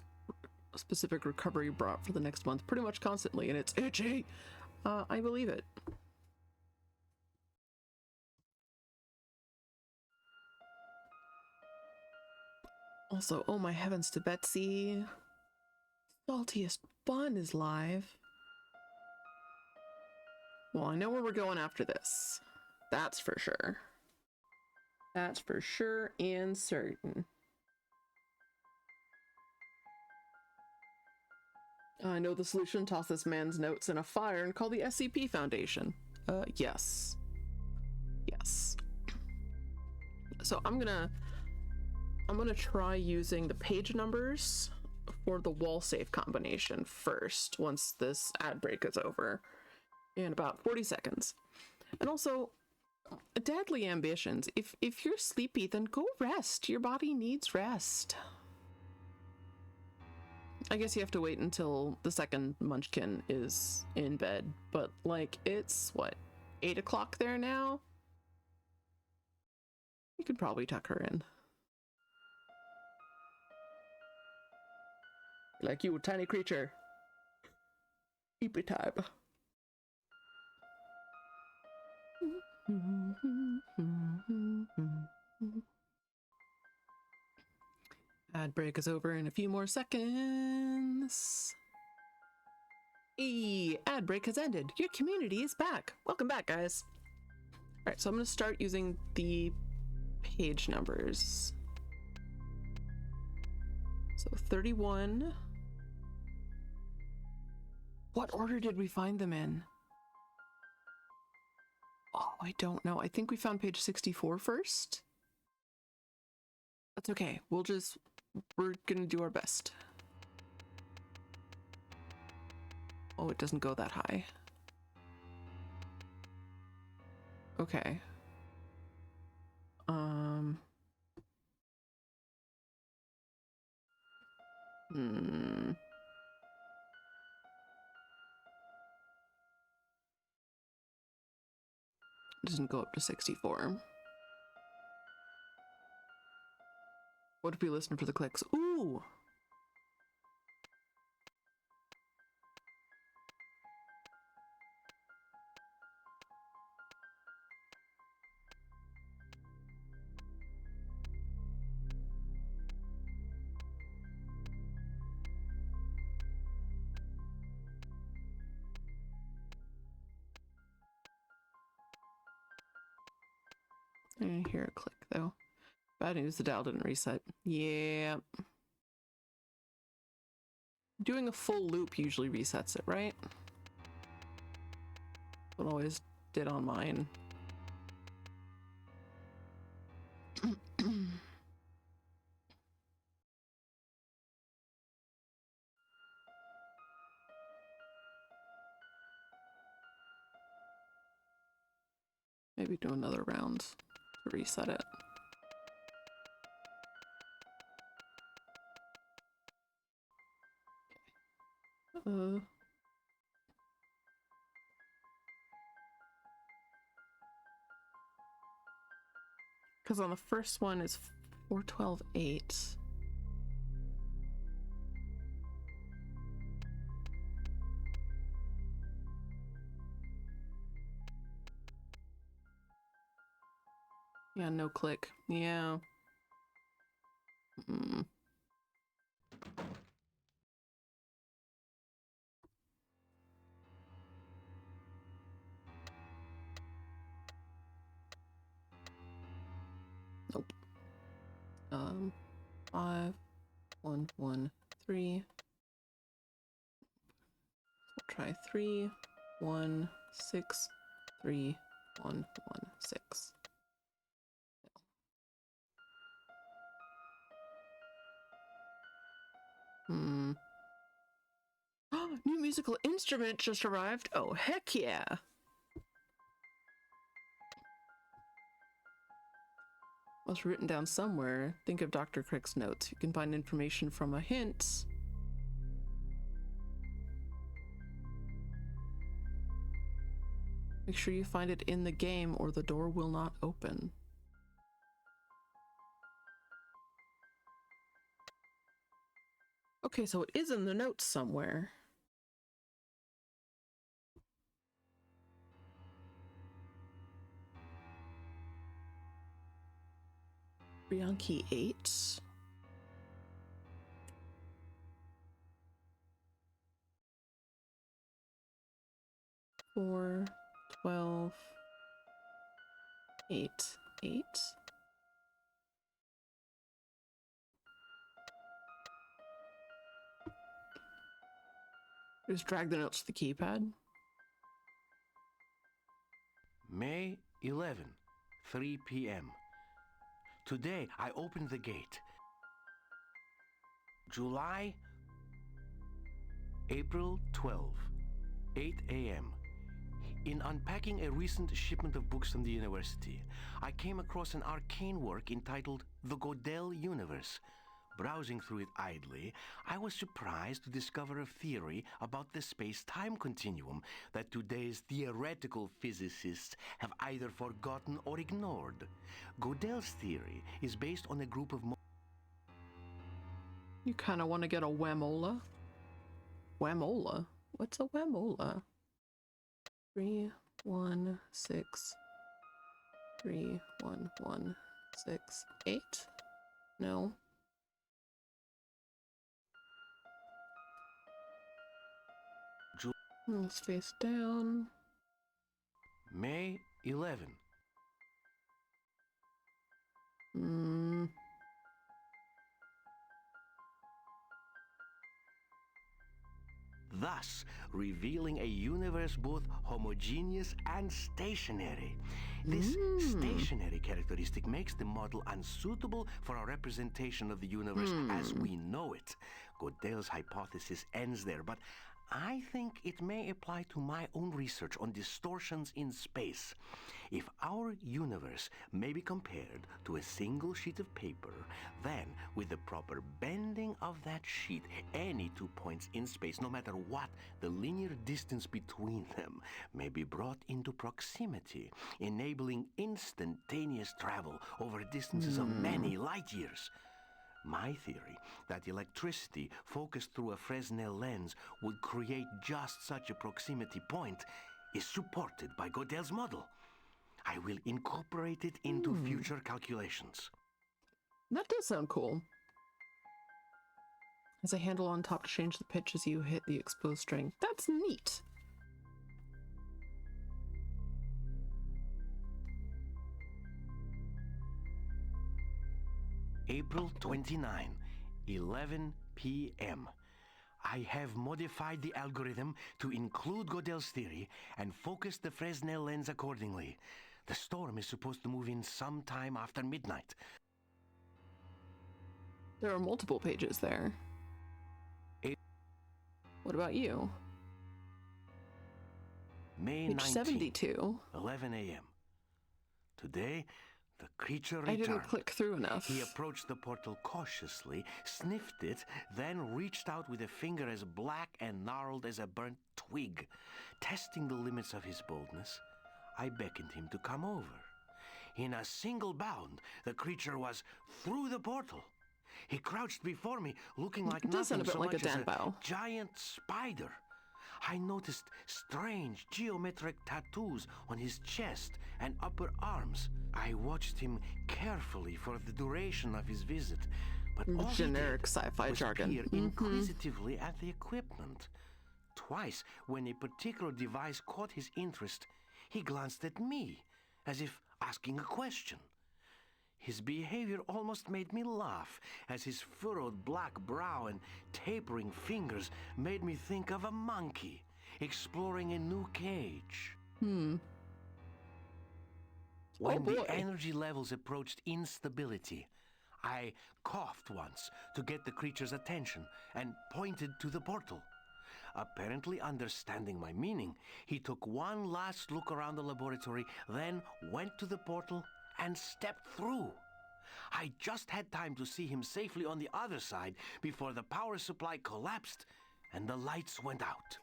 specific recovery brought for the next month pretty much constantly, and it's itchy. I believe it. Also, oh my heavens to Betsy, Saltiest Bun is live. Well, I know where we're going after this. That's for sure. That's for sure and certain. I know the solution. Toss this man's notes in a fire and call the SCP Foundation. Yes. Yes. So I'm gonna try using the page numbers for the wall save combination first, once this ad break is over, in about 40 seconds. And also, deadly ambitions. If you're sleepy, then go rest. Your body needs rest. I guess you have to wait until the second munchkin is in bed, but like, it's what, 8 o'clock there now? You could probably tuck her in. Like, you tiny creature. Sleepy time. Ad break is over in a few more seconds. Ad break has ended. Your community is back. Welcome back, guys. All right, so I'm going to start using the page numbers. So 31. What order did we find them in? Oh, I don't know. I think we found page 64 first. That's okay. We're gonna do our best. Oh, it doesn't go that high. Okay. Doesn't go up to 64. What if we listen for the clicks? Ooh! I didn't hear a click though. Bad news, the dial didn't reset. Yeah. Doing a full loop usually resets it, right? What always did on mine. Maybe do another round to reset it. Because on the first one is 412.8. Yeah, no click. Yeah. Nope. 5, 1, 1, 3. We'll try 3, 1, 6, 3, 1, 1, 6. New musical instrument just arrived. Oh, heck yeah. Was written down somewhere. Think of Dr. Crick's notes. You can find information from a hint. Make sure you find it in the game or the door will not open. Okay, so it is in the notes somewhere. On key 8. Four, 12, 8, 8. Just drag the notes to the keypad. May 11, 3 p.m. Today, I opened the gate. April 12, 8 a.m. In unpacking a recent shipment of books from the university, I came across an arcane work entitled The Godel Universe. Browsing through it idly, I was surprised to discover a theory about the space-time continuum that today's theoretical physicists have either forgotten or ignored. Godel's theory is based on a group of... You kind of want to get a Whamola? Whamola? What's a Whamola? 3, 1, 6, 3, 1, 1, 6, 8? No. Let's face down. May 11. Thus, revealing a universe both homogeneous and stationary. This stationary characteristic makes the model unsuitable for a representation of the universe as we know it. Godel's hypothesis ends there, but I think it may apply to my own research on distortions in space. If our universe may be compared to a single sheet of paper, then with the proper bending of that sheet, any 2 points in space, no matter what the linear distance between them, may be brought into proximity, enabling instantaneous travel over distances of many light years. My theory that electricity focused through a Fresnel lens would create just such a proximity point is supported by Godel's model. I will incorporate it into future calculations. That does sound cool. There's a handle on top to change the pitch as you hit the exposed string. That's neat. April 29, 11 p.m. I have modified the algorithm to include Godel's theory and focus the Fresnel lens accordingly. The storm is supposed to move in sometime after midnight. There are multiple pages there. What about you? May Page 19, 72. 11 a.m. Today, the creature I returned. didn't click through enough. He approached the portal cautiously, sniffed it, then reached out with a finger as black and gnarled as a burnt twig. Testing the limits of his boldness, I beckoned him to come over. In a single bound, the creature was through the portal. He crouched before me, looking like It does sound nothing a bit so like much a as a Danbao. giant spider. I noticed strange geometric tattoos on his chest and upper arms. I watched him carefully for the duration of his visit, but all Generic he did sci-fi was jargon. peer inquisitively at the equipment. Twice, when a particular device caught his interest, he glanced at me, as if asking a question. His behavior almost made me laugh, as his furrowed black brow and tapering fingers made me think of a monkey exploring a new cage. When the energy levels approached instability, I coughed once to get the creature's attention and pointed to the portal. Apparently understanding my meaning, he took one last look around the laboratory, then went to the portal and stepped through. I just had time to see him safely on the other side before the power supply collapsed and the lights went out.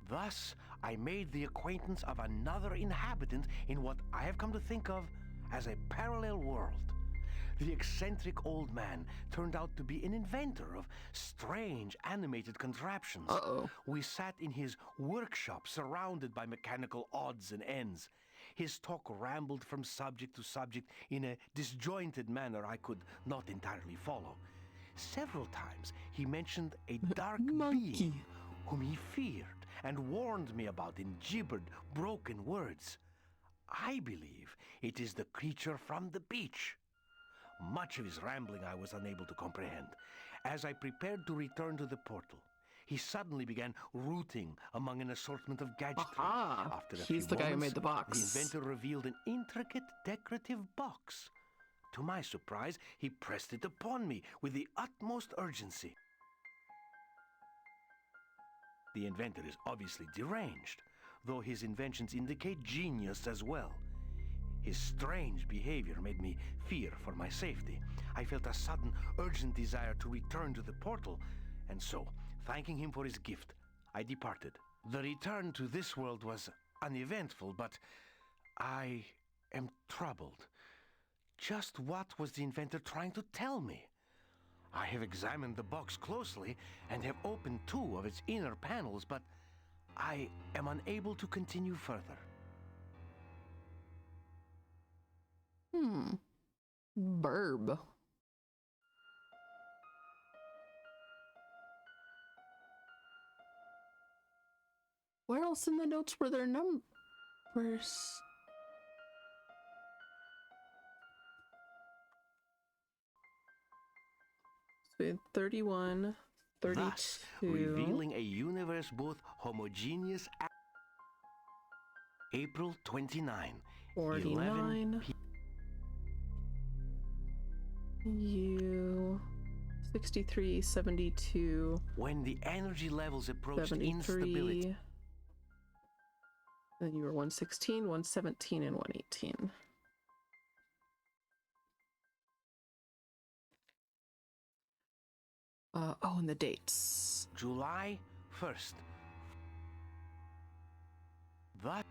Thus, I made the acquaintance of another inhabitant in what I have come to think of as a parallel world. The eccentric old man turned out to be an inventor of strange animated contraptions. We sat in his workshop surrounded by mechanical odds and ends. His talk rambled from subject to subject in a disjointed manner I could not entirely follow. Several times he mentioned a dark being whom he feared and warned me about in gibbered, broken words. I believe it is the creature from the beach. Much of his rambling I was unable to comprehend. As I prepared to return to the portal, he suddenly began rooting among an assortment of gadgetry. Aha! After a He's few the guy who moments, made the box. The inventor revealed an intricate decorative box. To my surprise, he pressed it upon me with the utmost urgency. The inventor is obviously deranged, though his inventions indicate genius as well. His strange behavior made me fear for my safety. I felt a sudden, urgent desire to return to the portal, and so, thanking him for his gift, I departed. The return to this world was uneventful, but I am troubled. Just what was the inventor trying to tell me? I have examined the box closely and have opened 2 of its inner panels, but I am unable to continue further. Burb. Where else in the notes were there numbers? So 31, 32. Thus, revealing a universe both homogeneous and April 29, 49. U 63, 72. When the energy levels approached 73. instability. Then you were 116, 117, and 118. Oh, and the dates. July 1st. That.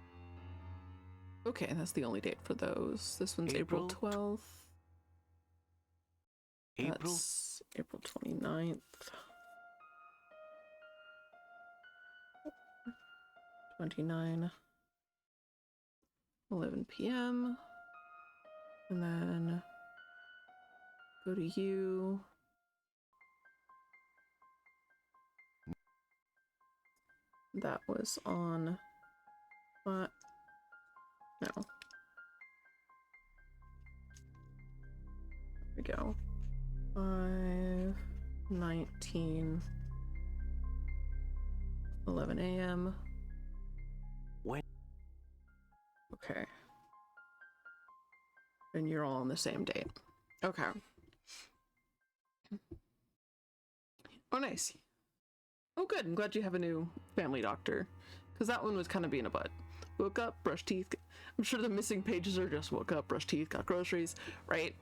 Okay, that's the only date for those. This one's April 12th. That's April 29th. 29. 11 p.m. And then go to you. That was on what? No. There we go. 5, 19, 11 a.m. When? Okay. And you're all on the same date. Okay. Oh, nice. Oh, good. I'm glad you have a new family doctor. Because that one was kind of being a butt. Woke up, brush teeth. I'm sure the missing pages are just woke up, brush teeth, got groceries, right?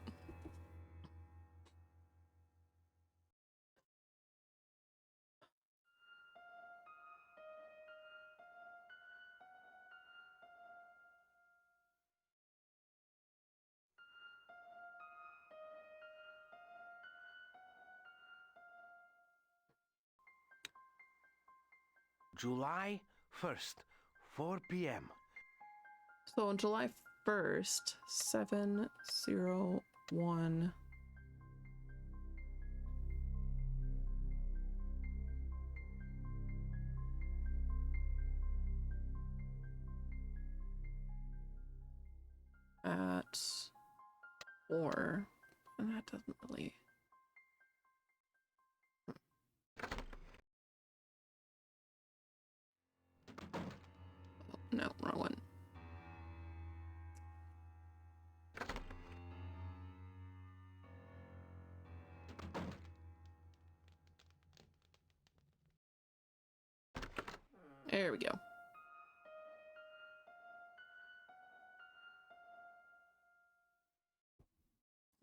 July 1st, 4 p.m. So on July 1st, 701. At 4. And that doesn't really. No, wrong one. There we go.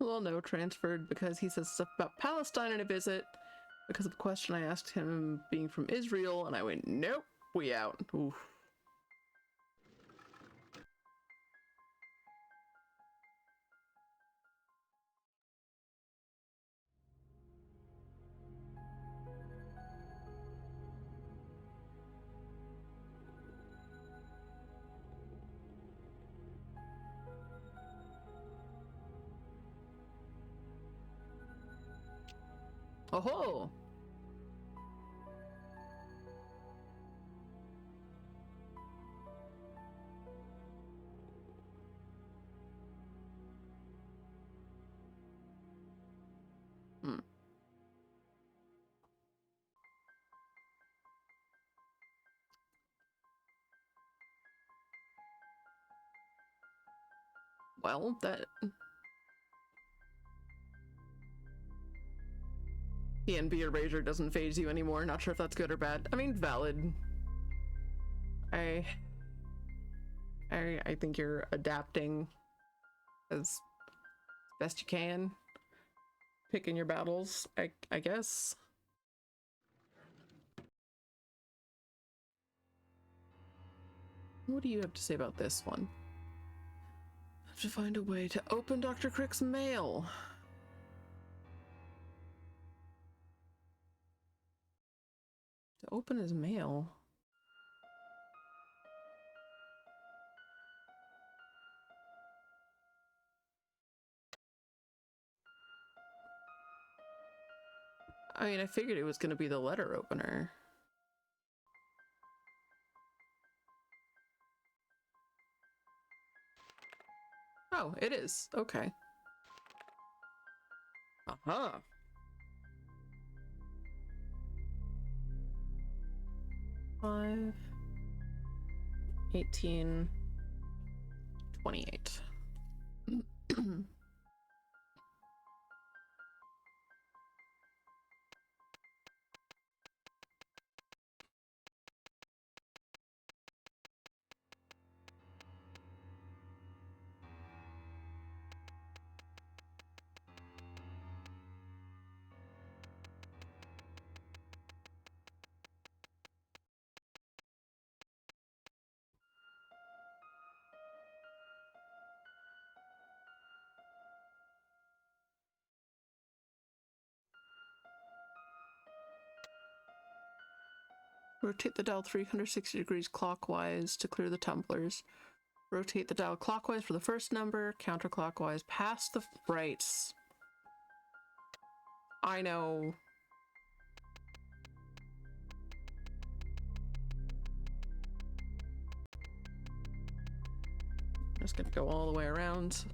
Well, no, transferred because he says stuff about Palestine in a visit because of a question I asked him being from Israel, and I went, nope, we out. Oof. Oh-ho! Well, that... The NB erasure doesn't phase you anymore. Not sure if that's good or bad. I mean, valid. I think you're adapting as best you can. Picking your battles, I guess. What do you have to say about this one? I have to find a way to open Dr. Crick's mail. To open his mail? I mean, I figured it was going to be the letter opener. Oh, it is. Okay. Aha. 5, 18, 28. Rotate the dial 360 degrees clockwise to clear the tumblers. Rotate the dial clockwise for the first number, counterclockwise past the rights. I know. Just gonna go all the way around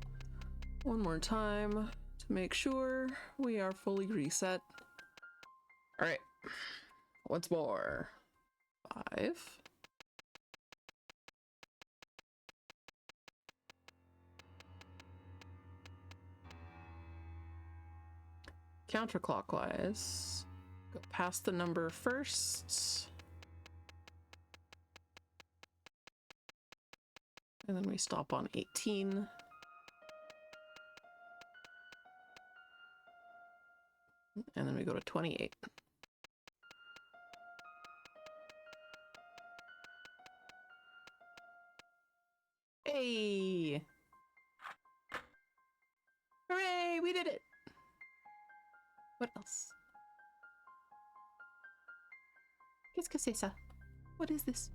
one more time to make sure we are fully reset. All right, once more. 5. Counterclockwise. Go past the number first. And then we stop on 18. And then we go to 28. Hey! Hooray! We did it! What else? Qu'est-ce que c'est ça? What is this?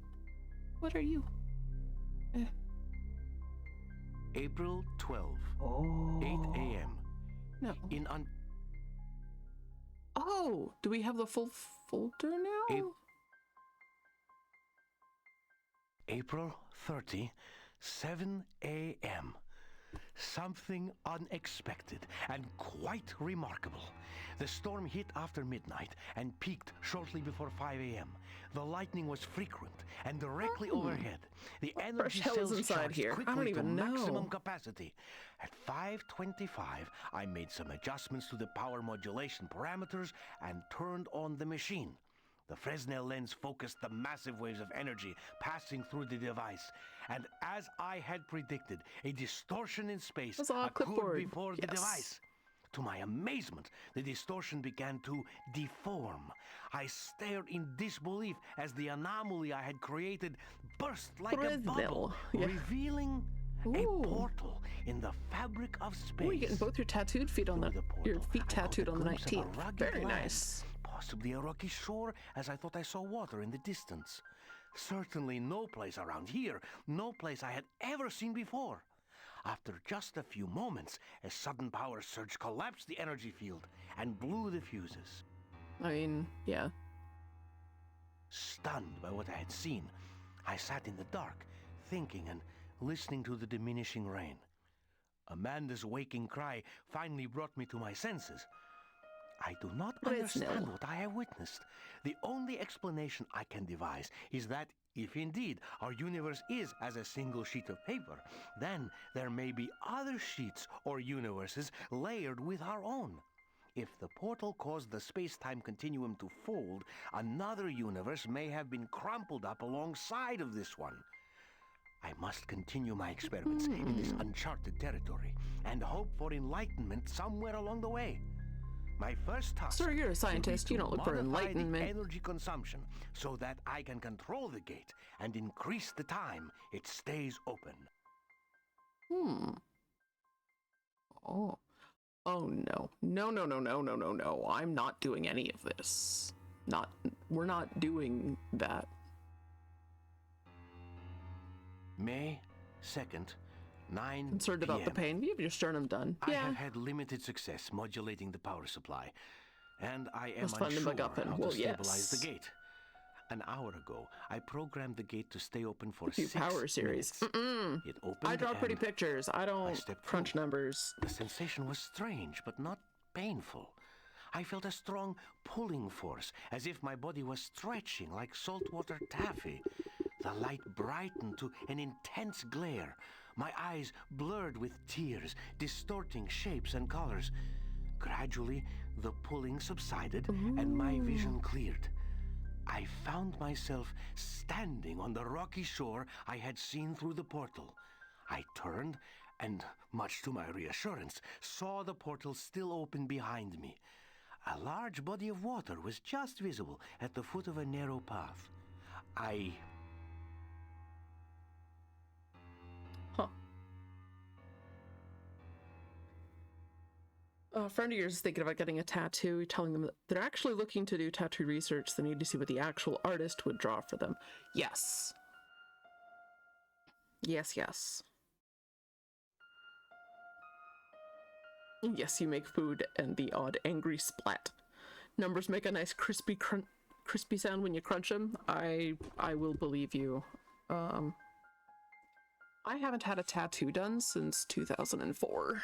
What are you? April 12, 8 a.m. No. Oh! Do we have the full folder now? April 30, 7 a.m. Something unexpected and quite remarkable. The storm hit after midnight and peaked shortly before 5 a.m. The lightning was frequent and directly overhead. The energy cells inside charged here? I don't quickly to even know. maximum capacity. At 5:25, I made some adjustments to the power modulation parameters and turned on the machine. The Fresnel lens focused the massive waves of energy passing through the device, and as I had predicted, a distortion in space occurred before the device. To my amazement, the distortion began to deform. I stared in disbelief as the anomaly I had created burst like a bubble, revealing a portal in the fabric of space. Oh, you're getting both your tattooed feet on your feet tattooed on the 19th. Very nice. Possibly a rocky shore, as I thought I saw water in the distance. Certainly no place around here, no place I had ever seen before. After just a few moments, a sudden power surge collapsed the energy field and blew the fuses. I mean, yeah. Stunned by what I had seen, I sat in the dark, thinking and listening to the diminishing rain. Amanda's waking cry finally brought me to my senses. I do not understand what I have witnessed. The only explanation I can devise is that If indeed our universe is as a single sheet of paper, then there may be other sheets or universes layered with our own. If the portal caused the space-time continuum to fold, another universe may have been crumpled up alongside of this one. I must continue my experiments in this uncharted territory and hope for enlightenment somewhere along the way. My first task, Sir, you're a scientist. You don't look for modify enlightenment. the energy consumption so that I can control the gate and increase the time it stays open. Oh. Oh no. No. I'm not doing any of this. We're not doing that. May 2nd, 9 Concerned about the PM. pain. You have your sternum done. I Yeah. have had limited success modulating the power supply, and I am Must find the unsure MacGuffin. how Well, to stabilize yes. the gate. An hour ago, I programmed the gate to stay open for Do 6 power series. minutes. It opened I draw pretty and pictures. I don't stepped crunch through. numbers. The sensation was strange, but not painful. I felt a strong pulling force, as if my body was stretching like saltwater taffy. The light brightened to an intense glare. My eyes blurred with tears, distorting shapes and colors. Gradually, the pulling subsided and my vision cleared. I found myself standing on the rocky shore I had seen through the portal. I turned and, much to my reassurance, saw the portal still open behind me. A large body of water was just visible at the foot of a narrow path. A friend of yours is thinking about getting a tattoo. You're telling them that they're actually looking to do tattoo research. They need to see what the actual artist would draw for them. Yes. Yes. Yes, you make food and the odd angry splat. Numbers make a nice crispy sound when you crunch them. I will believe you. I haven't had a tattoo done since 2004.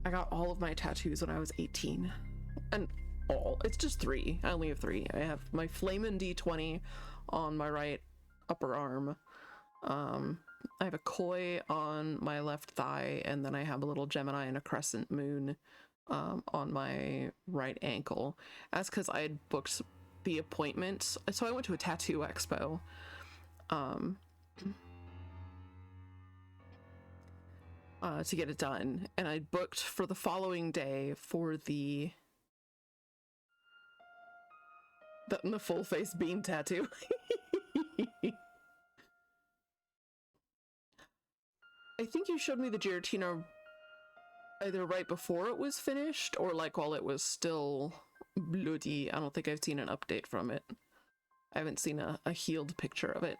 I got all of my tattoos when I was 18. And it's just 3. I only have 3. I have my Flamin' D20 on my right upper arm. I have a koi on my left thigh, and then I have a little Gemini and a crescent moon on my right ankle. That's because I had booked the appointment. So I went to a tattoo expo. To get it done, and I booked for the following day for the full face bean tattoo. I think you showed me the Giratina either right before it was finished or like while it was still bloody. I don't think I've seen an update from it. I haven't seen a healed picture of it.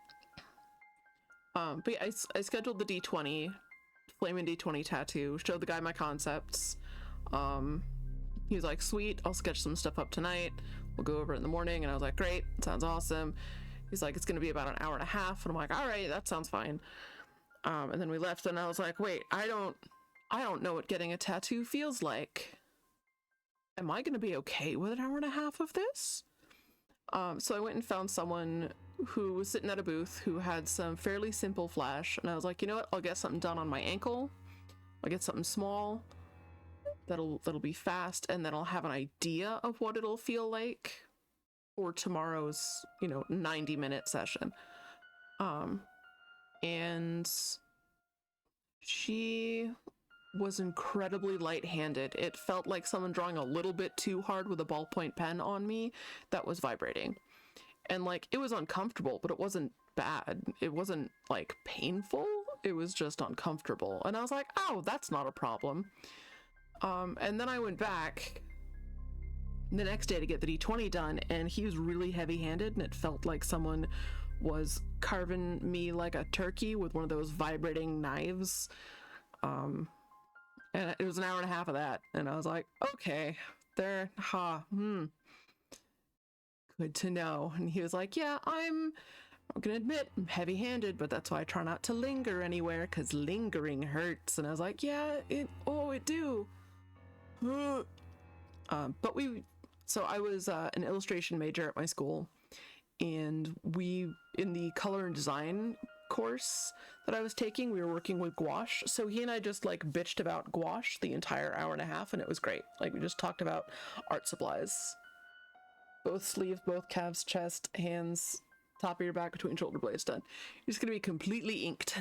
But yeah, I scheduled the D20 Flamin' D20 tattoo, showed the guy my concepts. He was like, sweet, I'll sketch some stuff up tonight. We'll go over it in the morning. And I was like, great, sounds awesome. He's like, it's gonna be about an hour and a half. And I'm like, all right, that sounds fine. And then we left and I was like, wait, I don't know what getting a tattoo feels like. Am I gonna be okay with an hour and a half of this? So I went and found someone who was sitting at a booth who had some fairly simple flash, and I was like, you know what, I'll get something done on my ankle. I'll get something small that'll be fast, and then I'll have an idea of what it'll feel like for tomorrow's 90-minute session. And she was incredibly light-handed. It felt like someone drawing a little bit too hard with a ballpoint pen on me that was vibrating. And like, it was uncomfortable, but it wasn't bad. It wasn't like painful. It was just uncomfortable. And I was like, oh, that's not a problem. And then I went back the next day to get the D20 done, and he was really heavy-handed, and it felt like someone was carving me like a turkey with one of those vibrating knives. And it was an hour and a half of that, and I was like, okay, good to know. And he was like, yeah, I'm gonna admit I'm heavy-handed, but that's why I try not to linger anywhere, because lingering hurts. And I was like, yeah, it do. But So I was an illustration major at my school, and in the color and design course that I was taking, we were working with gouache. So he and I just like bitched about gouache the entire hour and a half, and it was great. Like, we just talked about art supplies. Both sleeves, both calves, chest, hands, top of your back, between shoulder blades done. You're just gonna be completely inked.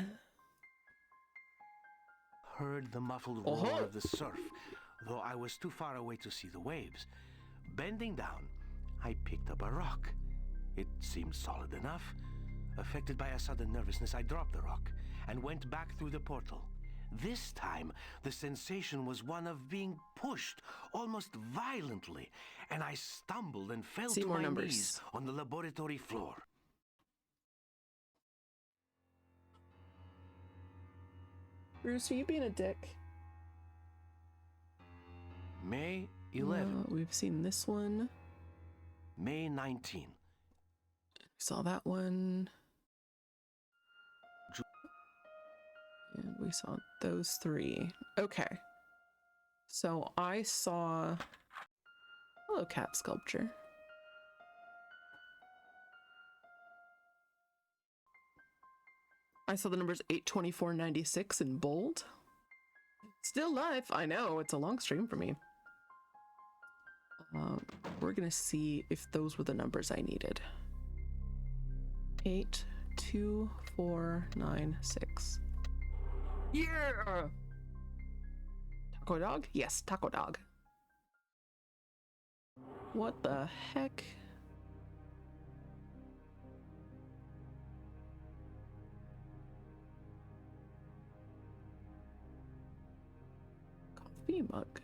Heard the muffled roar of the surf, though I was too far away to see the waves. Bending down, I picked up a rock. It seemed solid enough. Affected by a sudden nervousness, I dropped the rock and went back through the portal. This time, the sensation was one of being pushed almost violently, and I stumbled and fell to my knees on the laboratory floor. Bruce, are you being a dick? May 11. We've seen this one. May 19. Saw that one. And we saw those three. Okay. So I saw Hello Cat sculpture. I saw the numbers 82496 in bold. Still live. I know, it's a long stream for me. We're gonna see if those were the numbers I needed. 82496. Yeah! Taco dog? Yes, taco dog. What the heck? Coffee mug.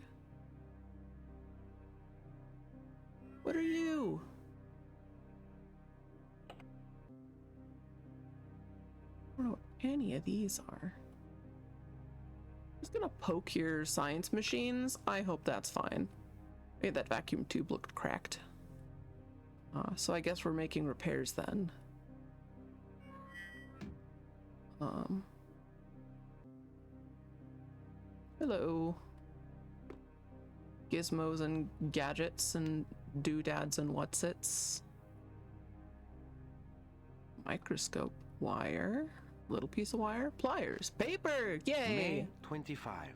What are you? I don't know what any of these are. Just gonna poke your science machines. I hope that's fine. Maybe that vacuum tube looked cracked. So I guess we're making repairs then. Hello. Gizmos and gadgets and doodads and whatsits. Microscope wire. Little piece of wire. Pliers. Paper! Yay! May 25,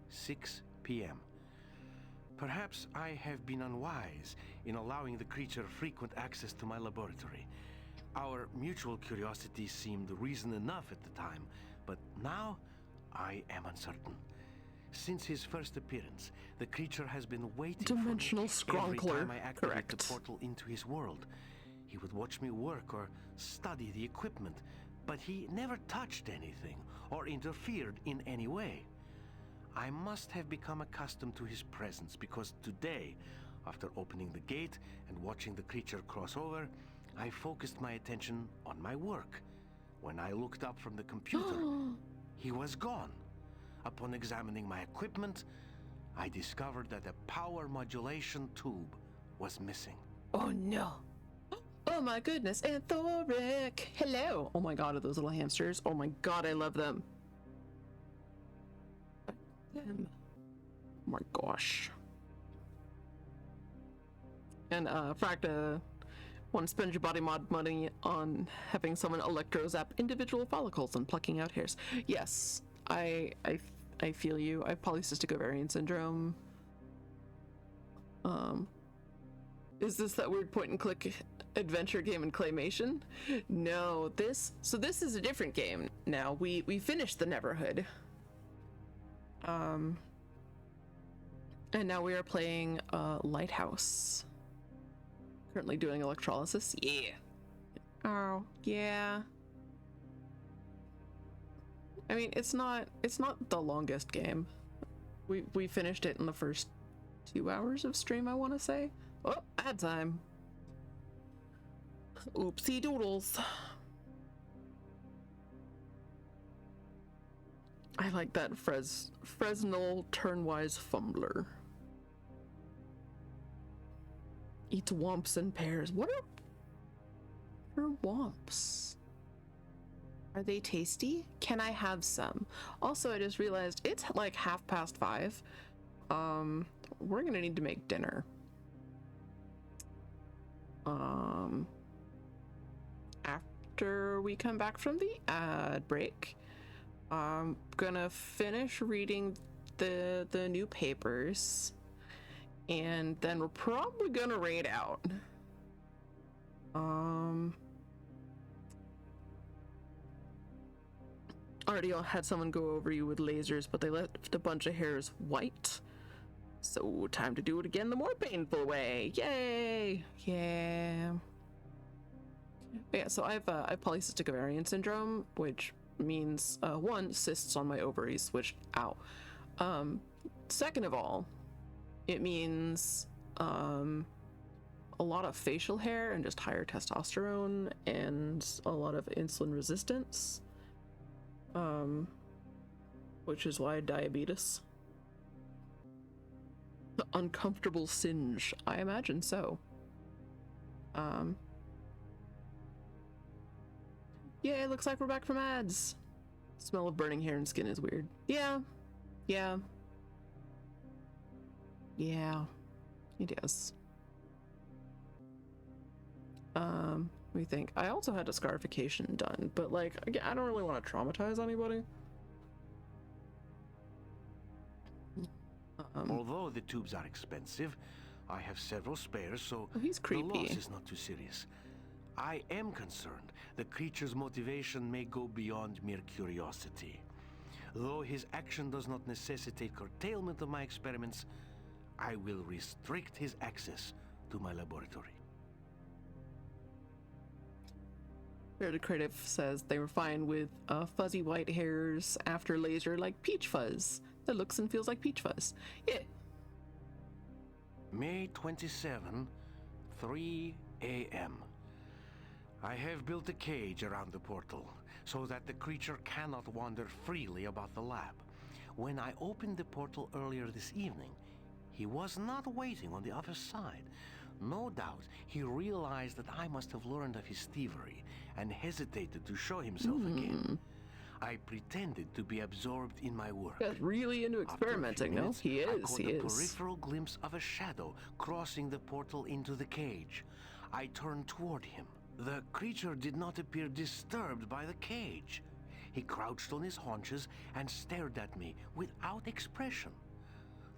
6 p.m. Perhaps I have been unwise in allowing the creature frequent access to my laboratory. Our mutual curiosity seemed reason enough at the time, but now I am uncertain. Since his first appearance, the creature has been waiting Dimensional for me every Skronkler. time I activate Correct. the portal into his world. He would watch me work or study the equipment, but he never touched anything or interfered in any way. I must have become accustomed to his presence because today, after opening the gate and watching the creature cross over, I focused my attention on my work. When I looked up from the computer, he was gone. Upon examining my equipment, I discovered that a power modulation tube was missing. Oh no. Oh my goodness, Anthoric! Hello! Oh my god, are those little hamsters? Oh my god, I love them. Them. Oh my gosh. And Fracta want to spend your body mod money on having someone electrozap individual follicles and plucking out hairs. Yes, I feel you. I have polycystic ovarian syndrome. Is this that weird point and click adventure game in claymation? No, this is a different game now. We finished the Neverhood. And now we are playing Lighthouse. Currently doing electrolysis. Yeah. Oh, yeah. I mean, it's not the longest game. We finished it in the first 2 hours of stream, I want to say. Oh, ad time. Oopsie doodles. I like that Fresnel turnwise fumbler. Eats womps and pears. What are womps? Are they tasty? Can I have some? Also, I just realized it's like 5:30. We're gonna need to make dinner. After we come back from the ad break, I'm gonna finish reading the new papers, and then we're probably gonna raid out. Already had someone go over you with lasers, but they left a bunch of hairs white. So time to do it again the more painful way. Yay! Yeah. Yeah, so I have polycystic ovarian syndrome, which means one, cysts on my ovaries, which ow. Second of all, it means a lot of facial hair and just higher testosterone and a lot of insulin resistance. Which is why diabetes. Uncomfortable singe, I imagine so. Yeah, it looks like we're back from ads. Smell of burning hair and skin is weird. Yeah, it is. We think. I also had a scarification done, but like, again, I don't really want to traumatize anybody. Although the tubes are expensive, I have several spares, so he's creepy. The loss is not too serious. I am concerned the creature's motivation may go beyond mere curiosity. Though his action does not necessitate curtailment of my experiments, I will restrict his access to my laboratory. Very Creative says they were fine with fuzzy white hairs after laser like peach fuzz. That looks and feels like peach fuzz. Yeah. May 27, 3 a.m. I have built a cage around the portal so that the creature cannot wander freely about the lab. When I opened the portal earlier this evening, he was not waiting on the other side. No doubt he realized that I must have learned of his thievery and hesitated to show himself again. I pretended to be absorbed in my work. Got really into experimenting, no? He is, I caught a peripheral glimpse of a shadow crossing the portal into the cage. I turned toward him. The creature did not appear disturbed by the cage. He crouched on his haunches and stared at me without expression.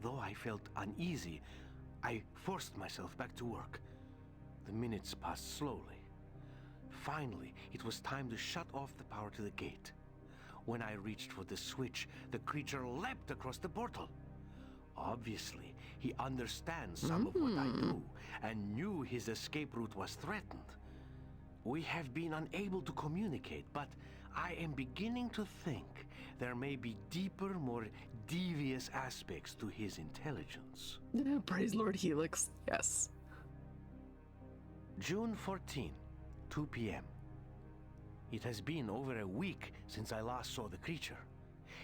Though I felt uneasy, I forced myself back to work. The minutes passed slowly. Finally, it was time to shut off the power to the gate. When I reached for the switch, the creature leapt across the portal. Obviously, he understands some of what I do and knew his escape route was threatened. We have been unable to communicate, but I am beginning to think there may be deeper, more devious aspects to his intelligence. Praise Lord Helix, yes. June 14, 2 p.m. It has been over a week since I last saw the creature.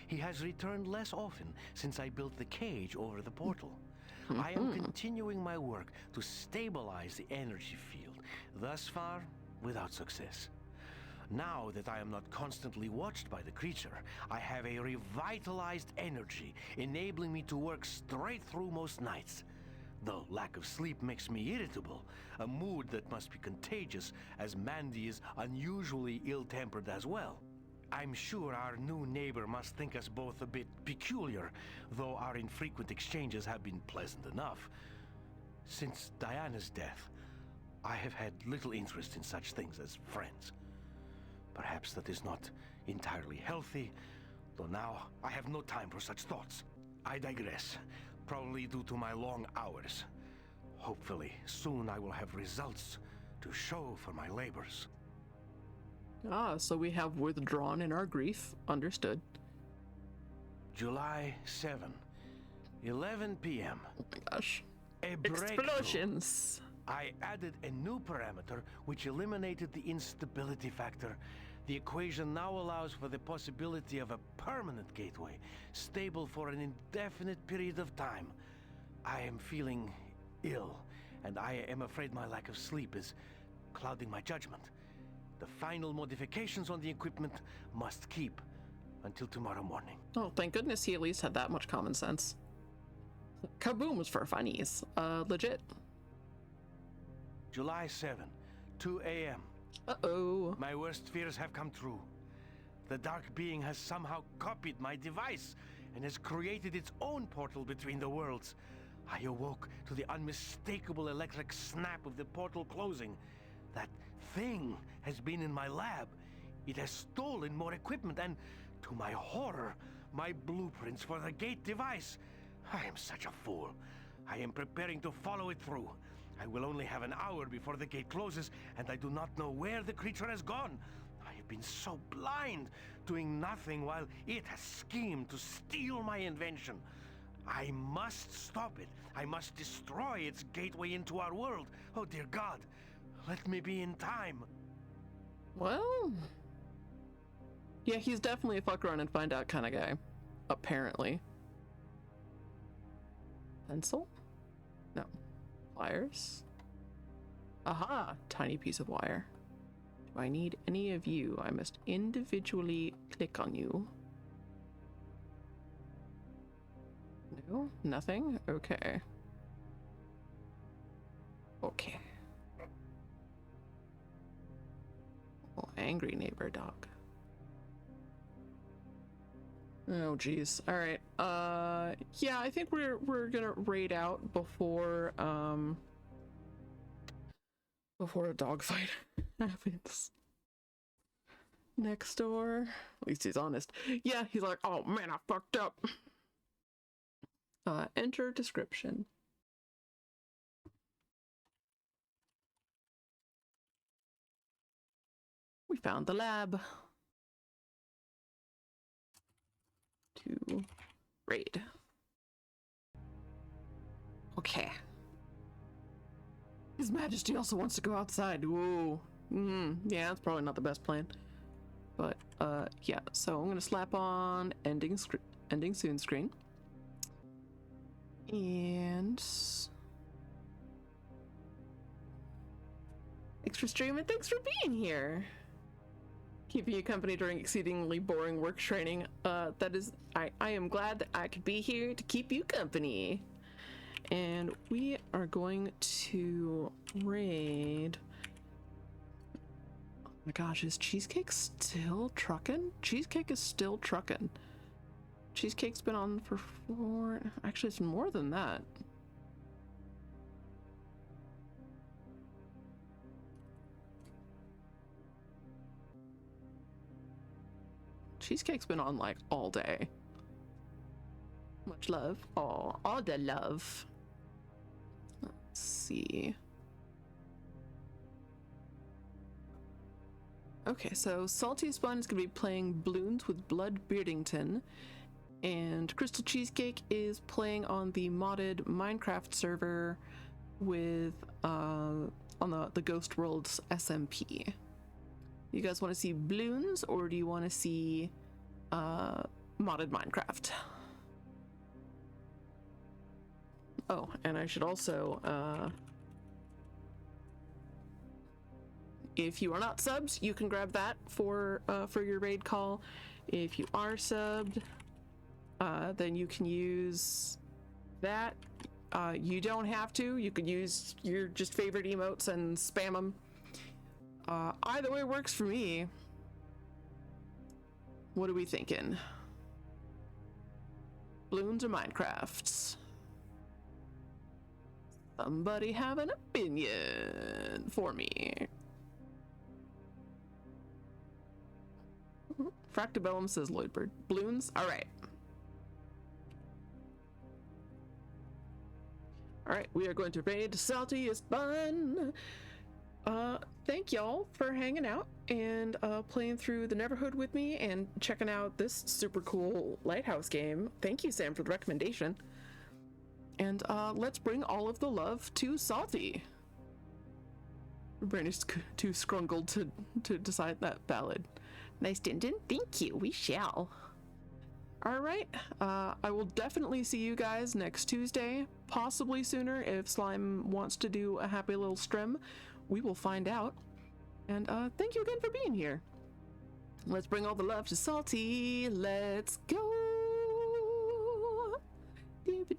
He has returned less often since I built the cage over the portal. I am continuing my work to stabilize the energy field, thus far without success. Now that I am not constantly watched by the creature, I have a revitalized energy, enabling me to work straight through most nights. The lack of sleep makes me irritable, a mood that must be contagious, as Mandy is unusually ill-tempered as well. I'm sure our new neighbor must think us both a bit peculiar, though our infrequent exchanges have been pleasant enough. Since Diana's death, I have had little interest in such things as friends. Perhaps that is not entirely healthy, though now I have no time for such thoughts. I digress, probably due to my long hours. Hopefully, soon I will have results to show for my labors. So we have withdrawn in our grief. Understood. July 7, 11 p.m. Oh my gosh. A breakthrough. Explosions! I added a new parameter which eliminated the instability factor. The equation now allows for the possibility of a permanent gateway, stable for an indefinite period of time. I am feeling ill, and I am afraid my lack of sleep is clouding my judgment. The final modifications on the equipment must keep until tomorrow morning. Oh, thank goodness he at least had that much common sense. Kaboom was for funnies. Legit. July 7, 2 a.m. Uh-oh. My worst fears have come true. The dark being has somehow copied my device and has created its own portal between the worlds. I awoke to the unmistakable electric snap of the portal closing. That thing has been in my lab. It has stolen more equipment and, to my horror, my blueprints for the gate device. I am such a fool. I am preparing to follow it through. I will only have an hour before the gate closes, and I do not know where the creature has gone. I have been so blind, doing nothing while it has schemed to steal my invention. I must stop it. I must destroy its gateway into our world. Oh, dear God, let me be in time. Well, yeah, he's definitely a fuck around and find out kind of guy, apparently. Pencil? No. Pliers? Aha! Tiny piece of wire. Do I need any of you? I must individually click on you. No? Nothing? Okay. Okay. Oh, angry neighbor dog. Oh geez. All right. Yeah, I think we're gonna raid out before a dogfight happens. Next door. At least he's honest. Yeah, he's like, oh man, I fucked up. Enter description. We found the lab. To raid. Okay. His Majesty also wants to go outside. Whoa. Yeah, that's probably not the best plan. But, yeah. So I'm gonna slap on ending soon screen. And thanks for streaming. Thanks for being here. Keeping you company during exceedingly boring work training. That is, I am glad that I could be here to keep you company. And we are going to raid. Oh my gosh, is Cheesecake still trucking? Cheesecake is still trucking. Cheesecake's been on for 4. Actually, it's more than that. Cheesecake's been on like all day. Much love. Oh, all the love. Let's see. Okay, so Salty Spun is going to be playing Bloons with Blood Beardington, and Crystal Cheesecake is playing on the modded Minecraft server with on the Ghost Worlds SMP. You guys want to see Bloons or do you want to see modded Minecraft? Oh, and I should also if you are not subs, you can grab that for your raid call. If you are subbed, then you can use that. You don't have to. You could use your just favorite emotes and spam them. Either way works for me. What are we thinking? Bloons or Minecrafts? Somebody have an opinion for me. Fractabellum says Lloydbird. Bloons? Alright. Alright, we are going to raid Salty is Fun. Thank y'all for hanging out and playing through the Neverhood with me and checking out this super cool Lighthouse game. Thank you, Sam, for the recommendation. And let's bring all of the love to Salty. My brain is too scrungled to decide that ballad. Nice Tintin. Thank you. We shall. All right. I will definitely see you guys next Tuesday, possibly sooner if Slime wants to do a happy little stream. We will find out. And thank you again for being here. Let's bring all the love to Salty. Let's go. Beep.